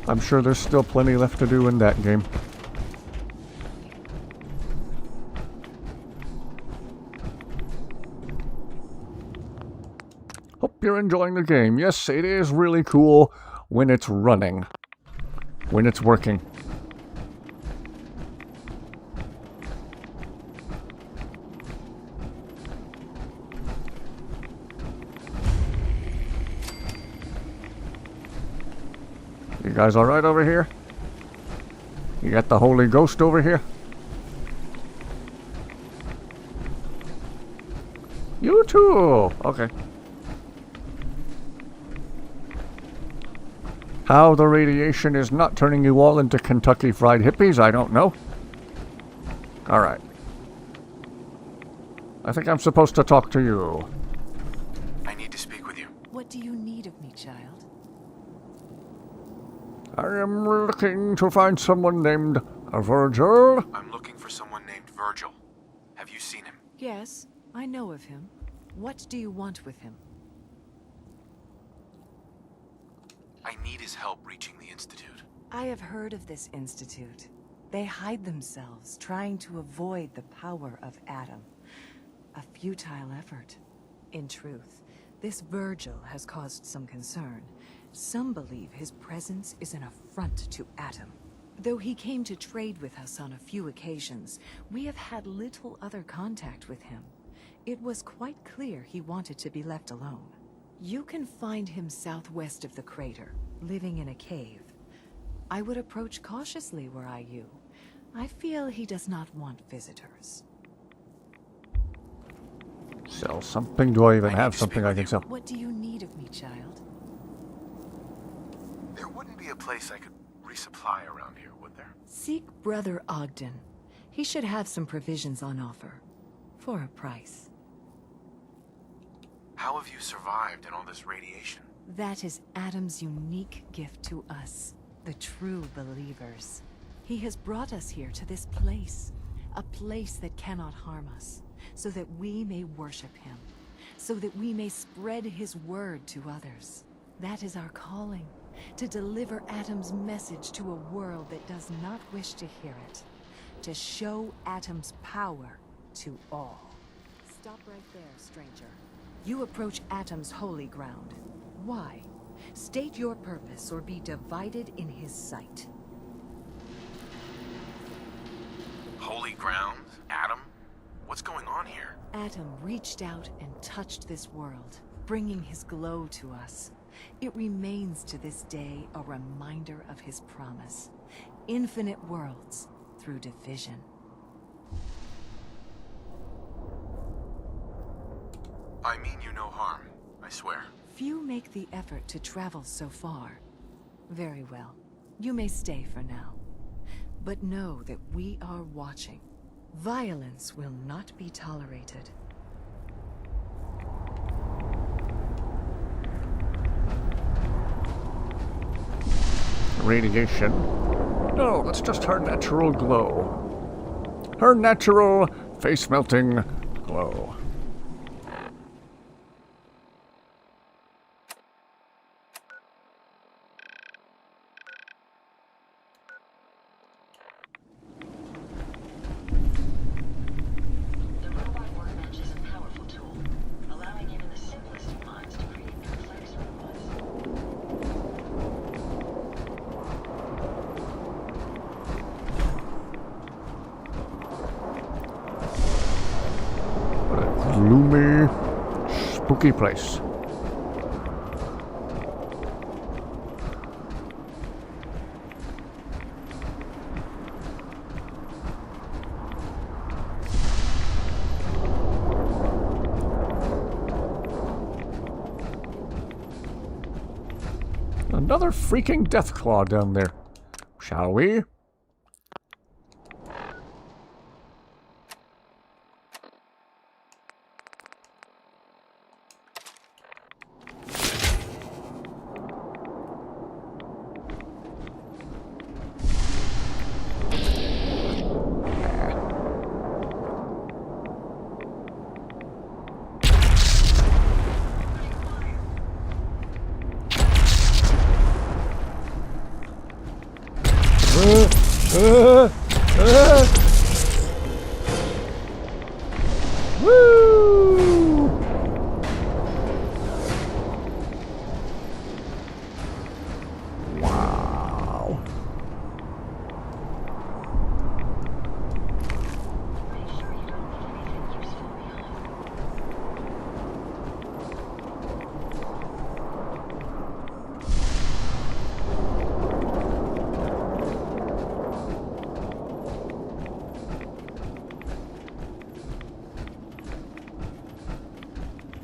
I'm sure there's still plenty left to do in that game. Hope you're enjoying the game. Yes, it is really cool when it's running. When it's working. You guys alright over here? You got the Holy Ghost over here? You too! Okay. How the radiation is not turning you all into Kentucky Fried Hippies, I don't know. Alright. I think I'm supposed to talk to you. I need to speak with you. What do you need of me, child? I am looking to find someone named Virgil. I'm looking for someone named Virgil. Have you seen him? Yes, I know of him. What do you want with him? I need his help reaching the Institute. I have heard of this institute. They hide themselves, trying to avoid the power of Adam. A futile effort. In truth, this Virgil has caused some concern. Some believe his presence is an affront to Adam. Though he came to trade with us on a few occasions, we have had little other contact with him. It was quite clear he wanted to be left alone. You can find him southwest of the crater, living in a cave. I would approach cautiously were I you. I feel he does not want visitors. Sell something? Do I even have something I can sell? What do you need of me, child? There wouldn't be a place I could resupply around here, would there? Seek Brother Ogden. He should have some provisions on offer. For a price. How have you survived in all this radiation? That is Adam's unique gift to us, the true believers. He has brought us here to this place, a place that cannot harm us, so that we may worship him, so that we may spread his word to others. That is our calling, to deliver Adam's message to a world that does not wish to hear it, to show Adam's power to all. Stop right there, stranger. You approach Adam's holy ground. Why? State your purpose or be divided in his sight. Holy ground? Adam? What's going on here? Adam reached out and touched this world, bringing his glow to us. It remains to this day a reminder of his promise. Infinite worlds through division. I mean you no harm, I swear. Few make the effort to travel so far. Very well. You may stay for now. But know that we are watching. Violence will not be tolerated. radiation. No, that's just her natural glow. Her natural face-melting glow. Gloomy, spooky place. Another freaking Deathclaw down there. Shall we? Woo! Wow.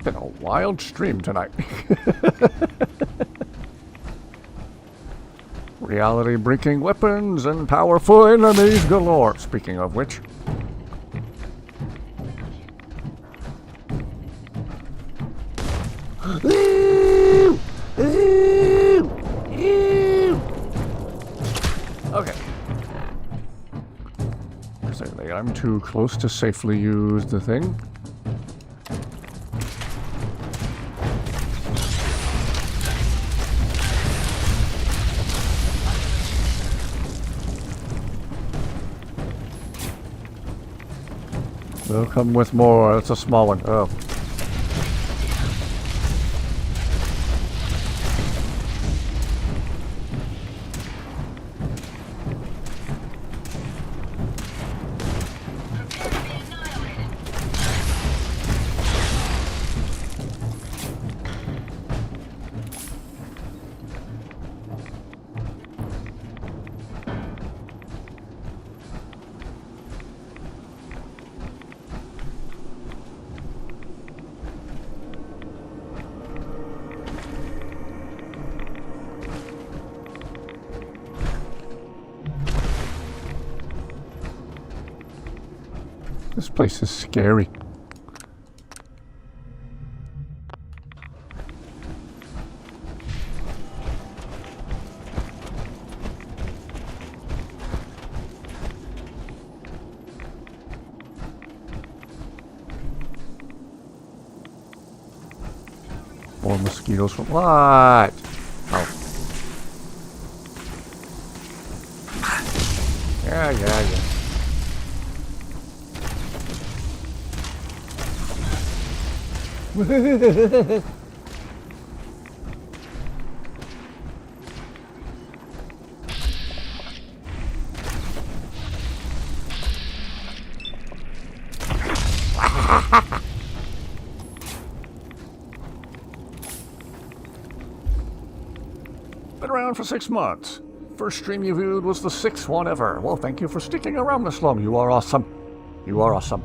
Been a wild stream tonight. Reality-breaking weapons and powerful enemies galore. Speaking of which. Okay. Clearly, I'm too close to safely use the thing. They'll come with more. It's a small one. Oh. This place is scary. More mosquitoes from what? Oh. Yeah. Been around for 6 months. First stream you viewed was the 6th one ever. Well, thank you for sticking around this long. You are awesome. You are awesome.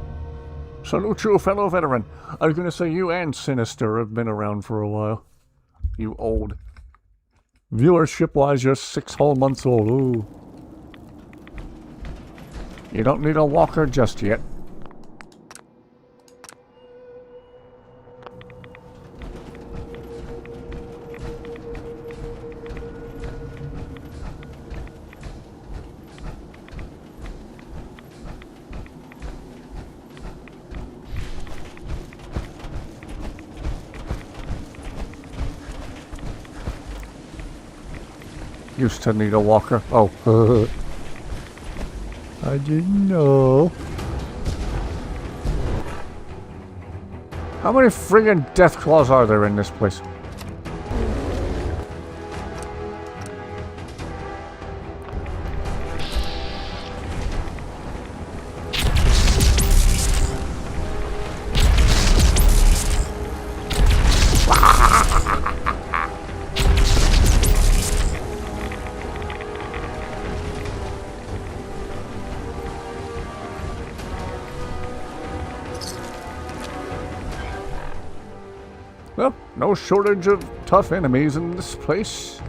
Salute you, fellow veteran. I was going to say you and Sinister have been around for a while. You old. Viewership-wise, you're 6 whole months old. Ooh. You don't need a walker just yet. used to need a walker. Oh. I didn't know. How many friggin' death claws are there in this place? Well, no shortage of tough enemies in this place.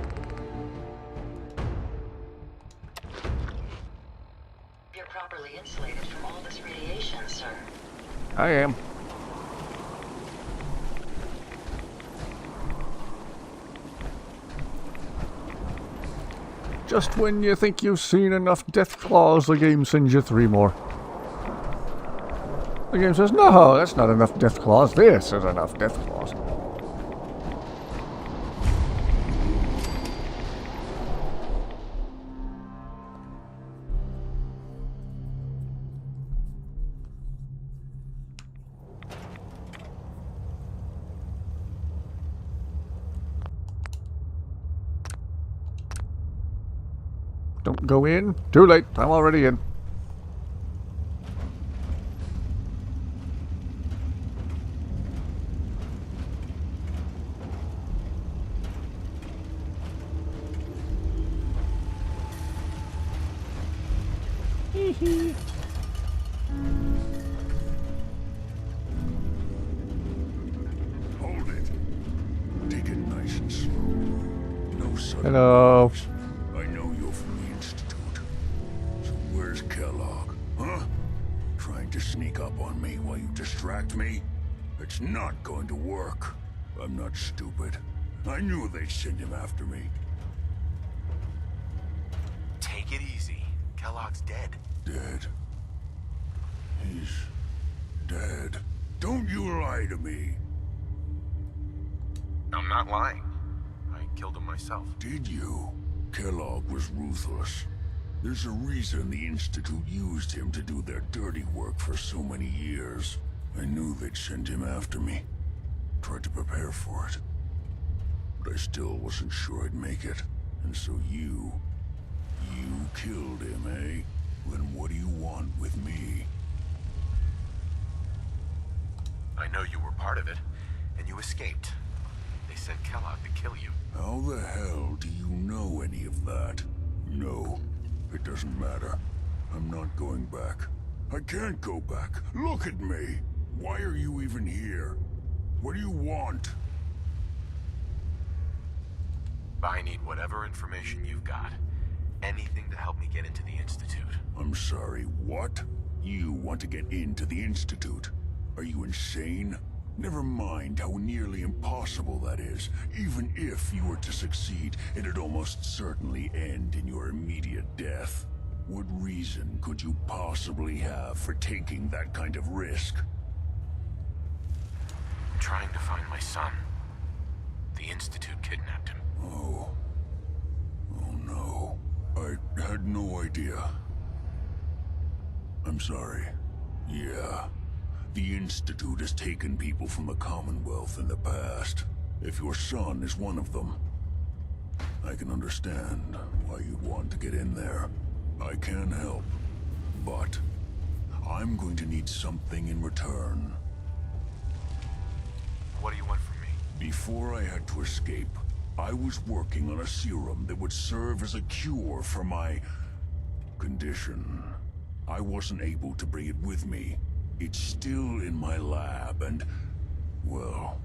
You're properly insulated from all this radiation, sir. I am. Just when you think you've seen enough death claws, the game sends you 3 more. The game says, no, that's not enough death claws. This is enough death claws. Don't go in. Too late. I'm already in. Hold it. Take it nice and slow. No sudden Hello. moves. I know you're from the Institute. So where's Kellogg? Huh? Trying to sneak up on me while you distract me? It's not going to work. I'm not stupid. I knew they'd send him after me. Take it easy. Kellogg's dead. Dead. He's dead. Don't you lie to me. I'm not lying. I killed him myself. Did you? Kellogg was ruthless. There's a reason the Institute used him to do their dirty work for so many years. I knew they'd send him after me. Tried to prepare for it. But I still wasn't sure I'd make it. And so you killed him, eh? Then what do you want with me? I know you were part of it, and you escaped. They sent Kellogg to kill you. How the hell do you know any of that? No, it doesn't matter. I'm not going back. I can't go back. Look at me. Why are you even here? What do you want? I need whatever information you've got. Anything to help me get into the Institute. I'm sorry, what? You want to get into the Institute? Are you insane? Never mind how nearly impossible that is. Even if you were to succeed, it'd almost certainly end in your immediate death. What reason could you possibly have for taking that kind of risk? I'm trying to find my son. The Institute kidnapped him. Oh. Oh no. I had no idea. I'm sorry. Yeah. The Institute has taken people from the Commonwealth in the past. If your son is one of them, I can understand why you'd want to get in there. I can help, but I'm going to need something in return. What do you want from me? Before I had to escape, I was working on a serum that would serve as a cure for my condition. I wasn't able to bring it with me. It's still in my lab and, well,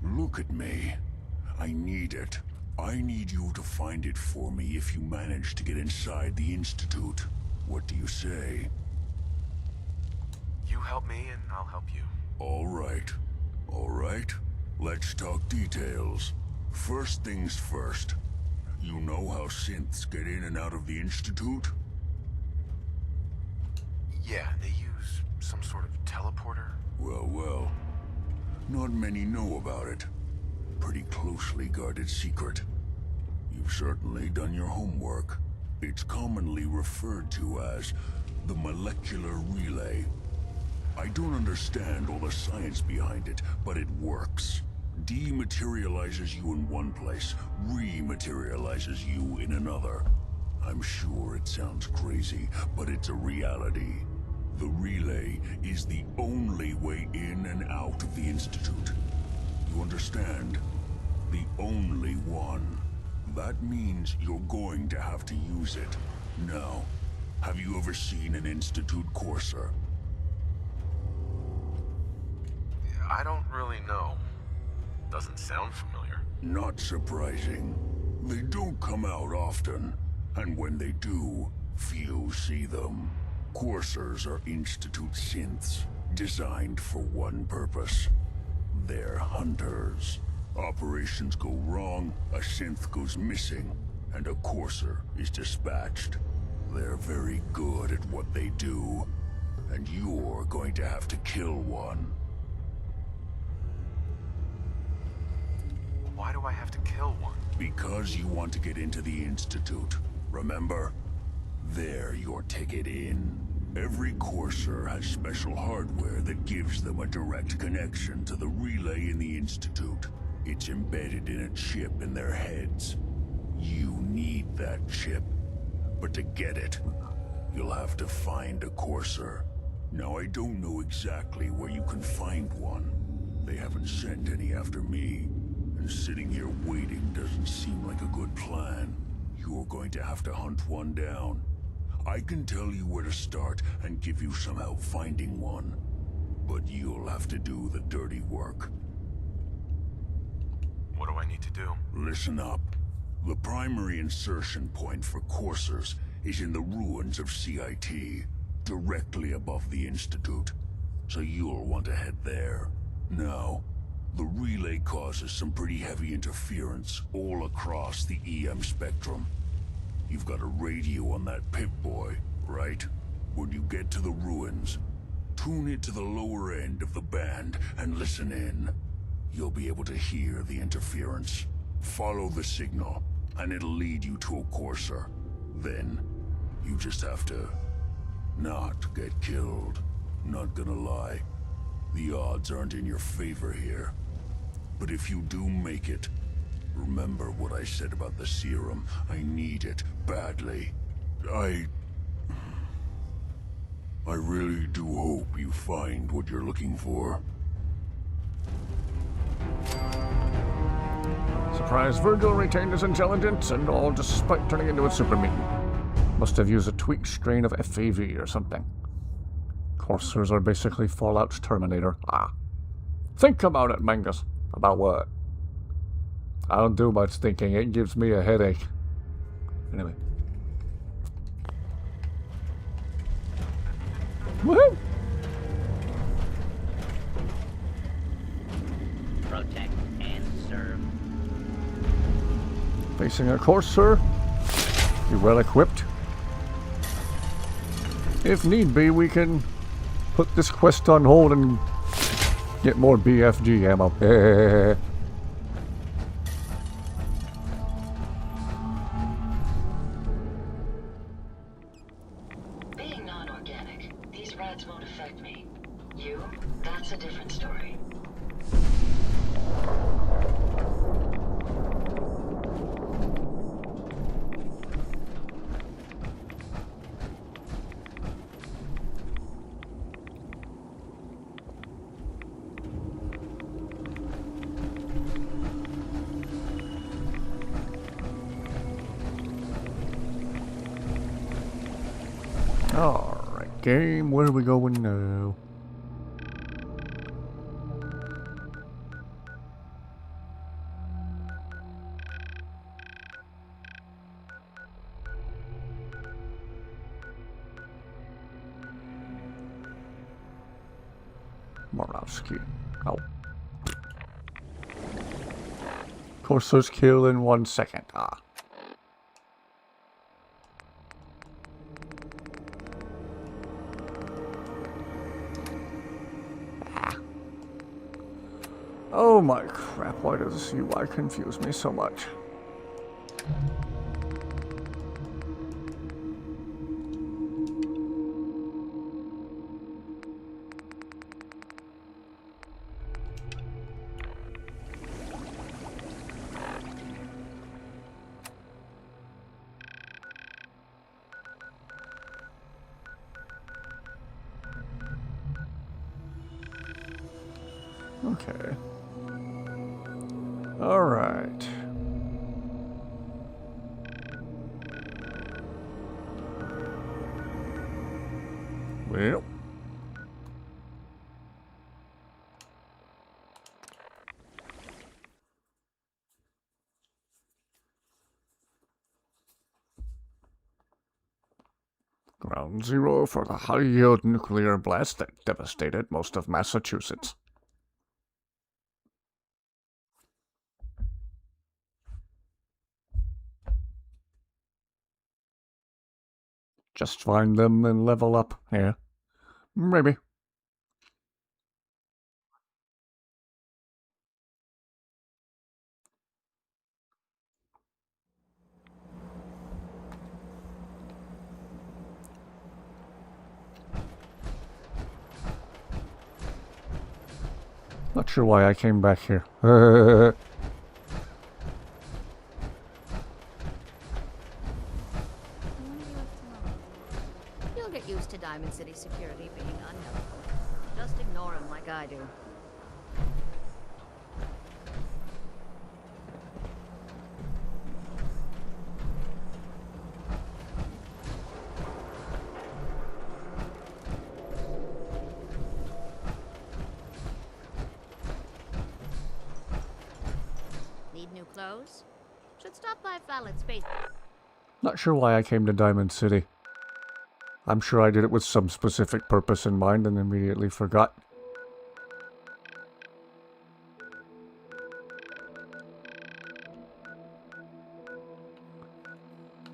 look at me. I need it. I need you to find it for me if you manage to get inside the Institute. What do you say? You help me and I'll help you. All right. All right. Let's talk details. First things first. You know how synths get in and out of the Institute? Yeah, they use some sort of teleporter. Well, well. Not many know about it. Pretty closely guarded secret. You've certainly done your homework. It's commonly referred to as the molecular relay. I don't understand all the science behind it, but it works. Dematerializes you in one place, rematerializes you in another. I'm sure it sounds crazy, but it's a reality. The relay is the only way in and out of the Institute. You understand? The only one. That means you're going to have to use it. Now, have you ever seen an Institute courser? I don't really know. Doesn't sound familiar. Not surprising. They don't come out often, and when they do, few see them. Coursers are Institute synths, designed for one purpose. They're hunters. Operations go wrong, a synth goes missing, and a courser is dispatched. They're very good at what they do, and you're going to have to kill one. Why do I have to kill one? Because you want to get into the Institute, remember? They're your ticket in. Every courser has special hardware that gives them a direct connection to the relay in the Institute. It's embedded in a chip in their heads. You need that chip. But to get it, you'll have to find a courser. Now, I don't know exactly where you can find one. They haven't sent any after me. And sitting here waiting doesn't seem like a good plan. You're going to have to hunt one down. I can tell you where to start and give you some help finding one. But you'll have to do the dirty work. What do I need to do? Listen up. The primary insertion point for coursers is in the ruins of CIT, directly above the Institute. So you'll want to head there. Now, the relay causes some pretty heavy interference all across the EM spectrum. You've got a radio on that Pip-Boy, right? When you get to the ruins, tune it to the lower end of the band and listen in. You'll be able to hear the interference. Follow the signal, and it'll lead you to a courser. Then, you just have to not get killed. Not gonna lie, the odds aren't in your favor here. But if you do make it, remember what I said about the serum. I need it badly. I really do hope you find what you're looking for. Surprised Virgil retained his intelligence, and all despite turning into a superman. Must have used a tweaked strain of FAV or something. Coursers are basically Fallout's Terminator. Think about it, Mangus. About what? I don't do much thinking. It gives me a headache. Anyway. Woohoo! Protect and serve. Facing a courser. Be well equipped. If need be, we can put this quest on hold and get more BFG ammo. Being non-organic, these rats won't affect me. You, that's a different story. Alright, game, where are we going now? Moravsky. Oh. Courser's kill in 1 second. Oh my crap, why does this UI confuse me so much? Okay. All right. Well. Ground zero for the high-yield nuclear blast that devastated most of Massachusetts. Just find them and level up. Yeah. Maybe. Not sure why I came back here. You'll get used to Diamond City security being unhelpful. Just ignore him like I do. Need new clothes? Should stop by Fallon Space. Not sure why I came to Diamond City. I'm sure I did it with some specific purpose in mind and immediately forgot.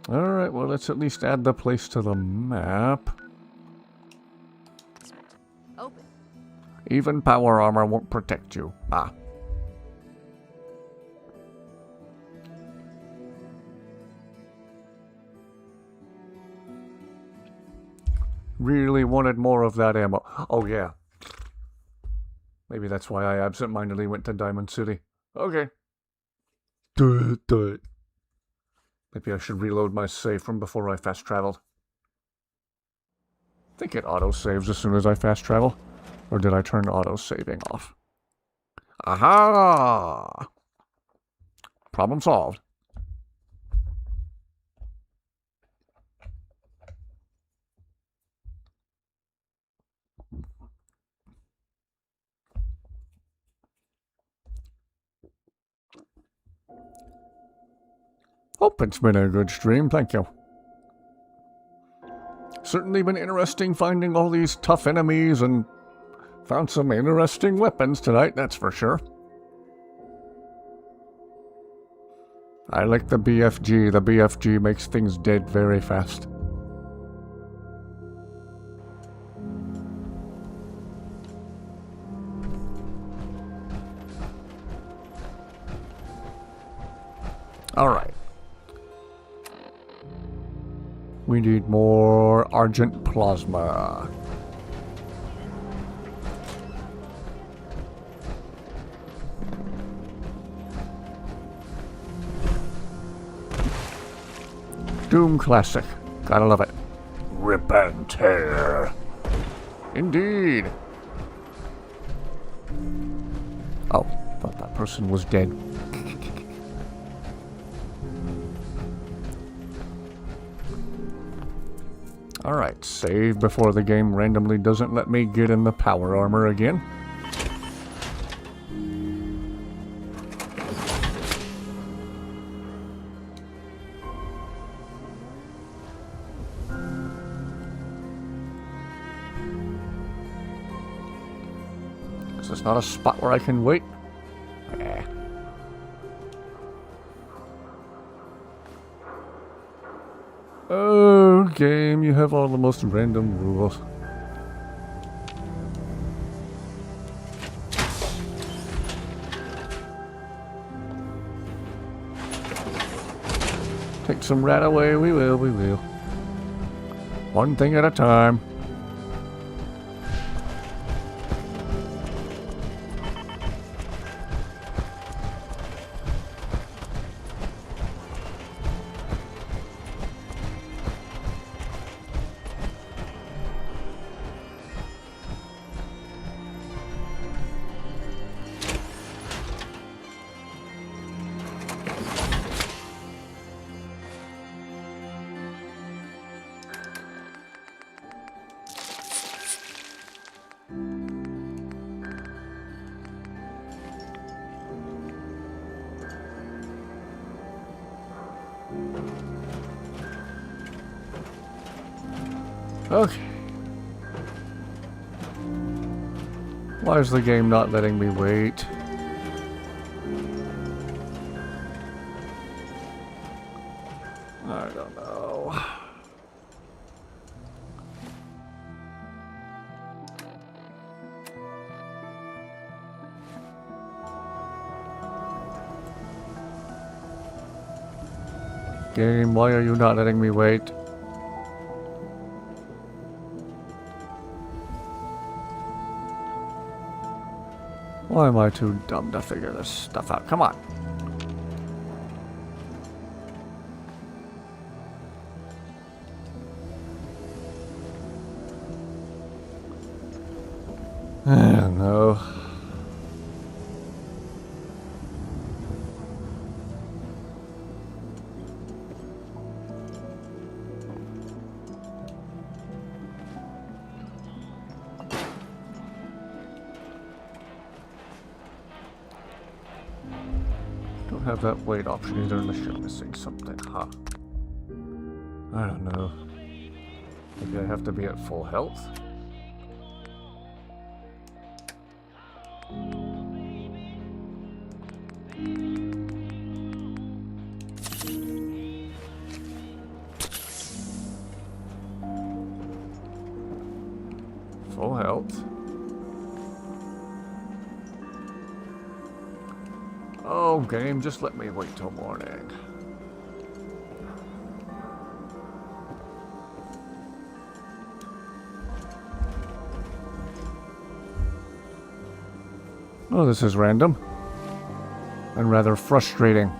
Alright, well, let's at least add the place to the map. Open. Even power armor won't protect you. Ah. Really wanted more of that ammo. Oh, yeah. Maybe that's why I absentmindedly went to Diamond City. Okay. Maybe I should reload my save from before I fast traveled. I think it auto-saves as soon as I fast travel. Or did I turn auto-saving off? Aha! Problem solved. Hope it's been a good stream, thank you. Certainly been interesting finding all these tough enemies and found some interesting weapons tonight, that's for sure. I like the BFG. The BFG makes things dead very fast. Alright. We need more Argent Plasma. Doom Classic. Gotta love it. Rip and tear. Indeed. Oh, thought that person was dead. Alright, save before the game randomly doesn't let me get in the power armor again. Is this not a spot where I can wait? Eh. Oh, game, you have all the most random rules. Take some rat away, we will, we will. One thing at a time. Okay. Why is the game not letting me wait? I don't know. Game, why are you not letting me wait? Why am I too dumb to figure this stuff out? Come on. I don't know. Don't have that weight option either unless you're missing something, huh? I don't know. Maybe I have to be at full health? Full health. Oh, game, just let me wait till morning. Oh, this is random. And rather frustrating.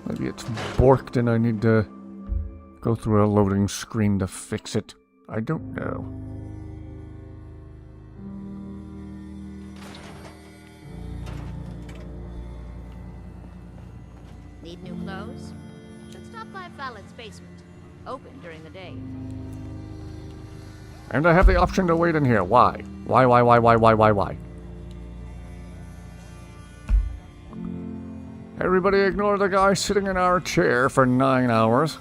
Maybe it's borked and I need to go through a loading screen to fix it. I don't know. Need new clothes? Should stop by Fallon's basement. Open during the day. And I have the option to wait in here. Why? Why? Everybody ignore the guy sitting in our chair for 9 hours.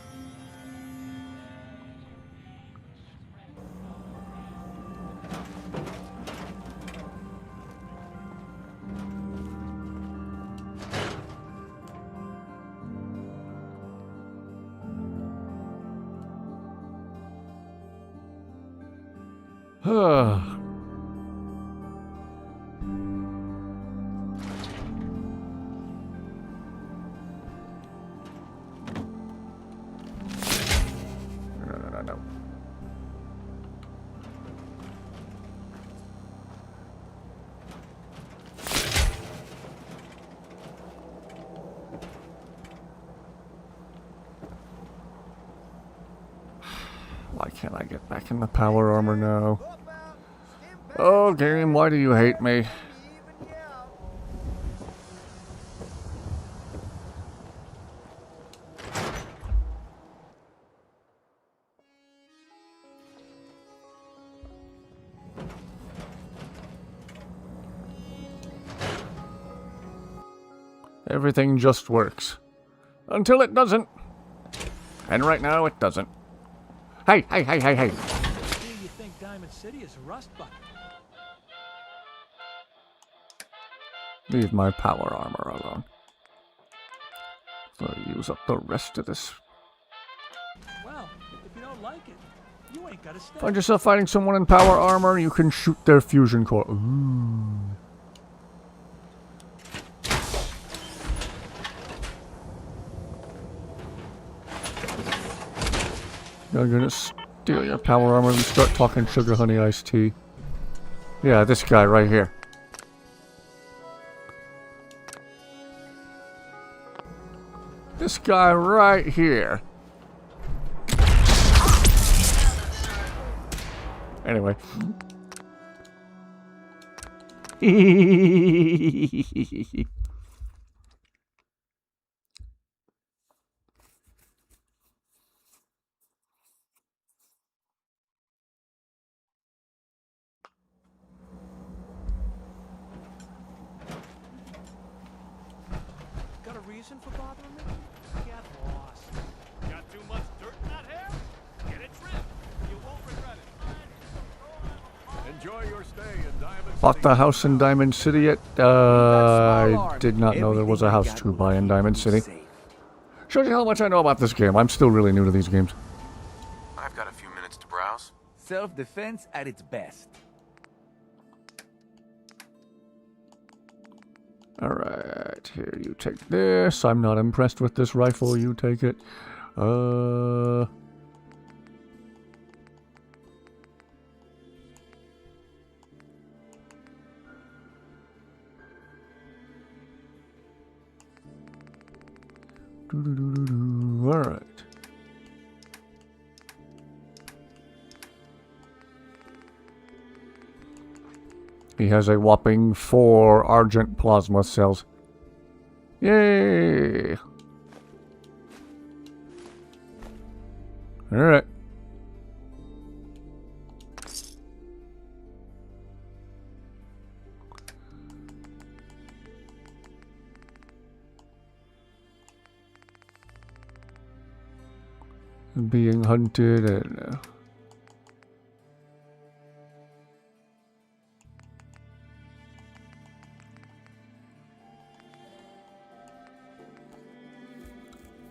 No. Why can't I get back in the power armor now? Oh, game, why do you hate me? Everything just works. Until it doesn't. And right now it doesn't. Hey! Do you think Diamond City is a rust bucket? Leave my power armor alone. So I use up the rest of this. Well, if you don't like it, you ain't gotta stay. Find yourself fighting someone in power armor, you can shoot their fusion core. Ooh. I'm gonna steal your power armor and start talking sugar honey iced tea. Yeah, this guy right here. This guy right here. Anyway. Got a reason for bothering me? Get lost. Got too much dirt in that hair? Get it trimmed. You won't regret it. Enjoy your stay in Diamond Bought the house in Diamond City yet? I did not know there was a house to buy in Diamond City. Shows you how much I know about this game. I'm still really new to these games. I've got a few minutes to browse. Self-defense at its best. Alright, here, you take this. I'm not impressed with this rifle. You take it. Alright. He has a whopping 4 Argent plasma cells. Yay! Alright. Being hunted and...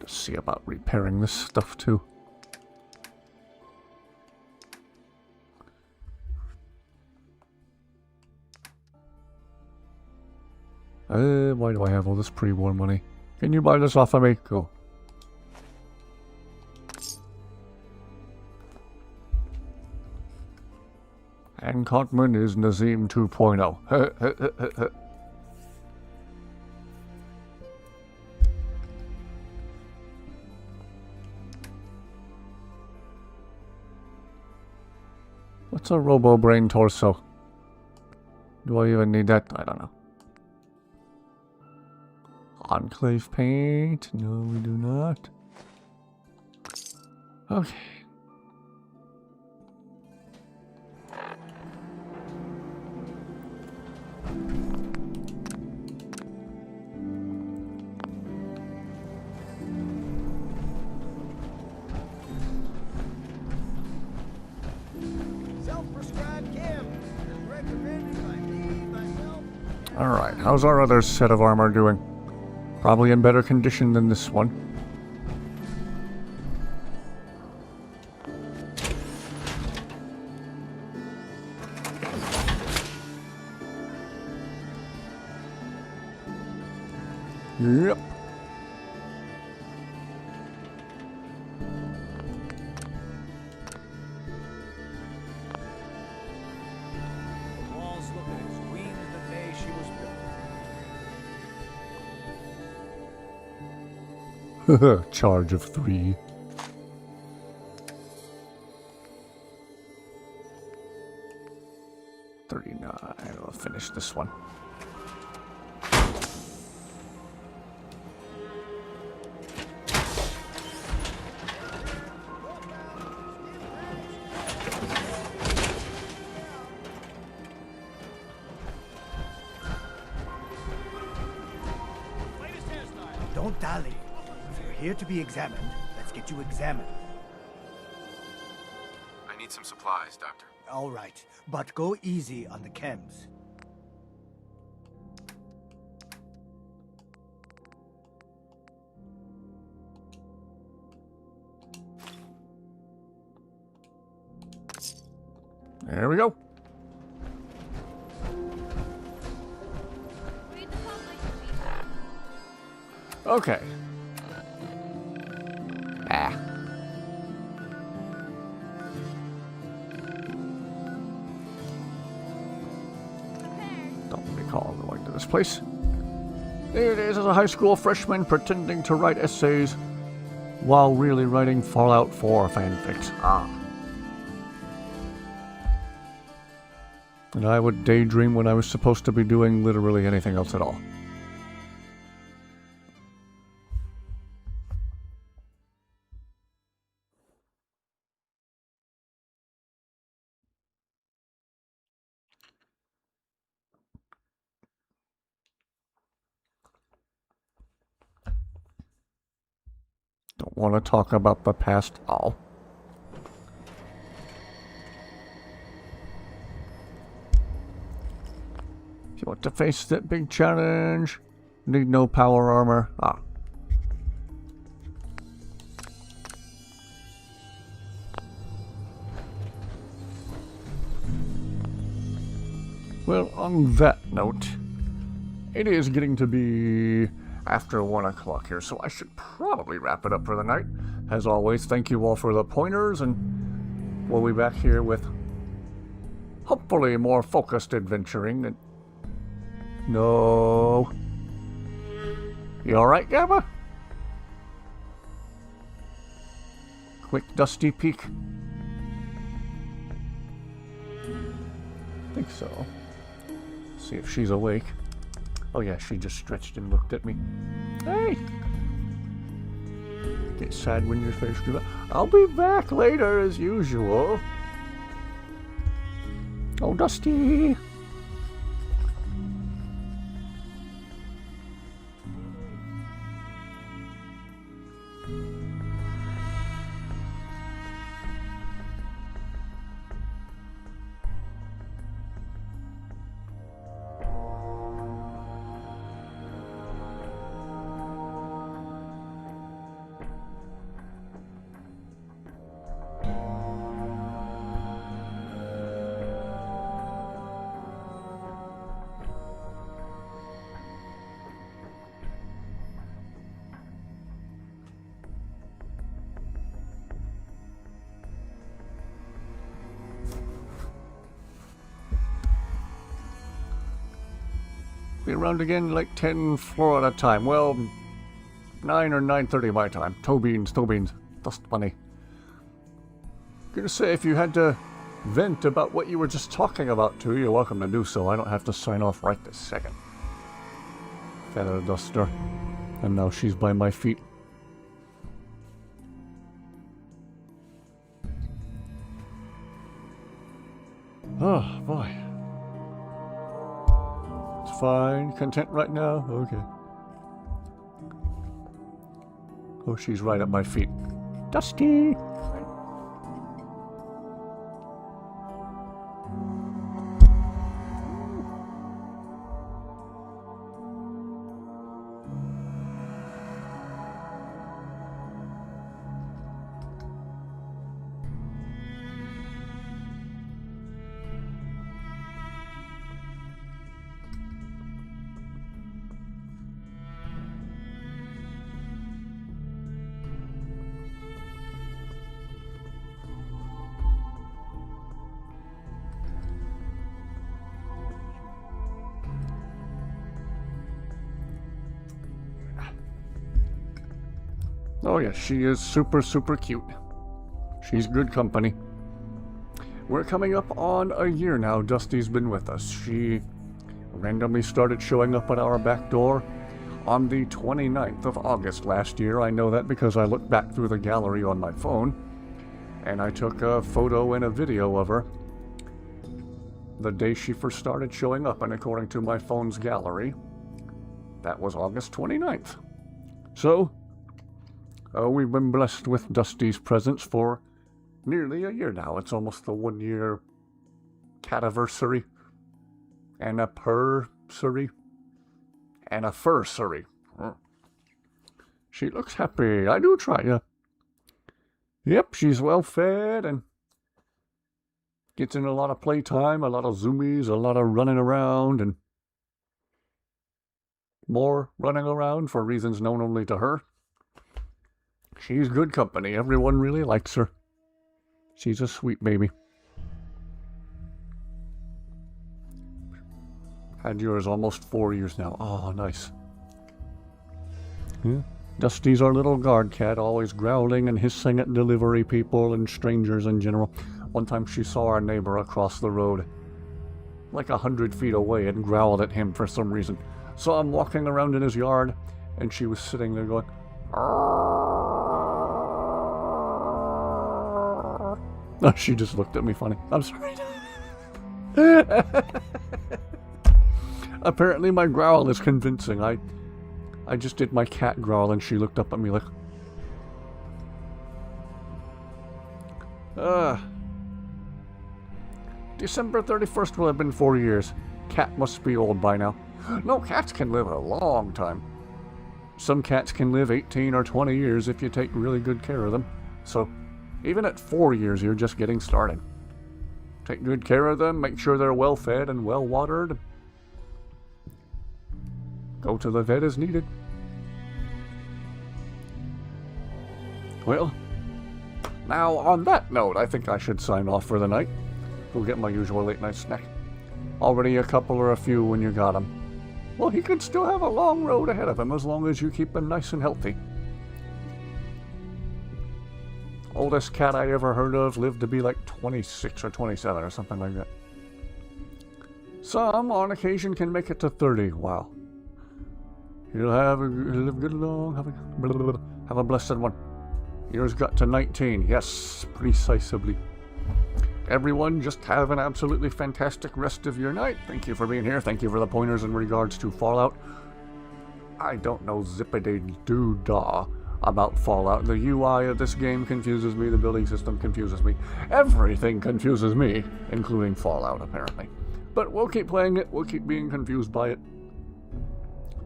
see about repairing this stuff too. Why do I have all this pre-war money? Can you buy this off of me? Cool. And Cartman is Nazim 2.0. What's a robo-brain torso? Do I even need that? I don't know. Enclave paint? No, we do not. Okay. Alright, how's our other set of armor doing? Probably in better condition than this one. Yep. Charge of 3. I'll finish this one. Don't dally. If you're here to be examined, let's get you examined. I need some supplies, Doctor. All right, but go easy on the chems. There we go. Okay. Ah. Don't recall going to this place. There it is as a high school freshman pretending to write essays while really writing Fallout 4 fanfics. Ah. And I would daydream when I was supposed to be doing literally anything else at all. Don't want to talk about the past. Oh. If you want to face that big challenge, need no power armor. Ah. Well, on that note, it is getting to be after 1 o'clock here, so I should probably wrap it up for the night. As always, thank you all for the pointers, and we'll be back here with hopefully more focused adventuring. And no. You alright, Gamma? Quick dusty peek. I think so. See if she's awake. Oh yeah, she just stretched and looked at me. Hey! Get sad when your face do that. I'll be back later as usual. Oh, Dusty! Be around again like 10 Florida time. Well, 9 or 9:30 my time. Toe beans. Dust bunny. Gonna say, if you had to vent about what you were just talking about too, you're welcome to do so. I don't have to sign off right this second. Feather duster. And now she's by my feet. Oh, boy. It's fine. Content right now? Okay. Oh, she's right at my feet. Dusty! Oh yes, she is super, super cute. She's good company. We're coming up on a year now Dusty's been with us. She randomly started showing up at our back door on the 29th of August last year. I know that because I looked back through the gallery on my phone, and I took a photo and a video of her the day she first started showing up, and according to my phone's gallery, that was August 29th. So, we've been blessed with Dusty's presence for nearly a year now. It's almost the 1 year cativersary, and a pursery, and a fursery. She looks happy. I do try, yeah. Yep, she's well fed and Gets in a lot of playtime, a lot of zoomies, a lot of running around, and more running around for reasons known only to her. She's good company. Everyone really likes her. She's a sweet baby. Had yours almost 4 years now. Oh, nice. Yeah. Dusty's our little guard cat, always growling and hissing at delivery people and strangers in general. One time she saw our neighbor across the road, like 100 feet away, and growled at him for some reason. So I'm walking around in his yard, and she was sitting there going, oh, she just looked at me funny. I'm sorry. Apparently my growl is convincing. I just did my cat growl and she looked up at me like... December 31st will have been 4 years. Cat must be old by now. No, cats can live a long time. Some cats can live 18 or 20 years if you take really good care of them. So, even at 4 years, you're just getting started. Take good care of them, make sure they're well fed and well watered. Go to the vet as needed. Well, now on that note, I think I should sign off for the night. Go get my usual late night snack. Already a couple or a few when you got him. Well, he could still have a long road ahead of him as long as you keep him nice and healthy. Oldest cat I ever heard of lived to be like 26 or 27 or something like that. Some, on occasion, can make it to 30. Wow. He'll live good long, have a blessed one. Yours got to 19. Yes, precisely. Everyone, just have an absolutely fantastic rest of your night. Thank you for being here. Thank you for the pointers in regards to Fallout. I don't know zippity-doo-dah about Fallout. The UI of this game confuses me. The building system confuses me. Everything confuses me, including Fallout, apparently. But we'll keep playing it. We'll keep being confused by it.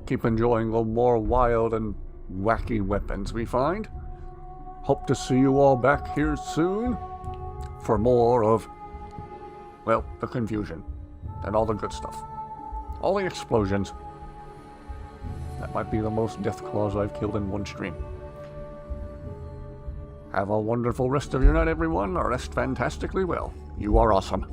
Keep enjoying the more wild and wacky weapons we find. Hope to see you all back here soon for more of, well, the confusion and all the good stuff. All the explosions. That might be the most Deathclaws I've killed in one stream. Have a wonderful rest of your night, everyone. Rest fantastically well. You are awesome.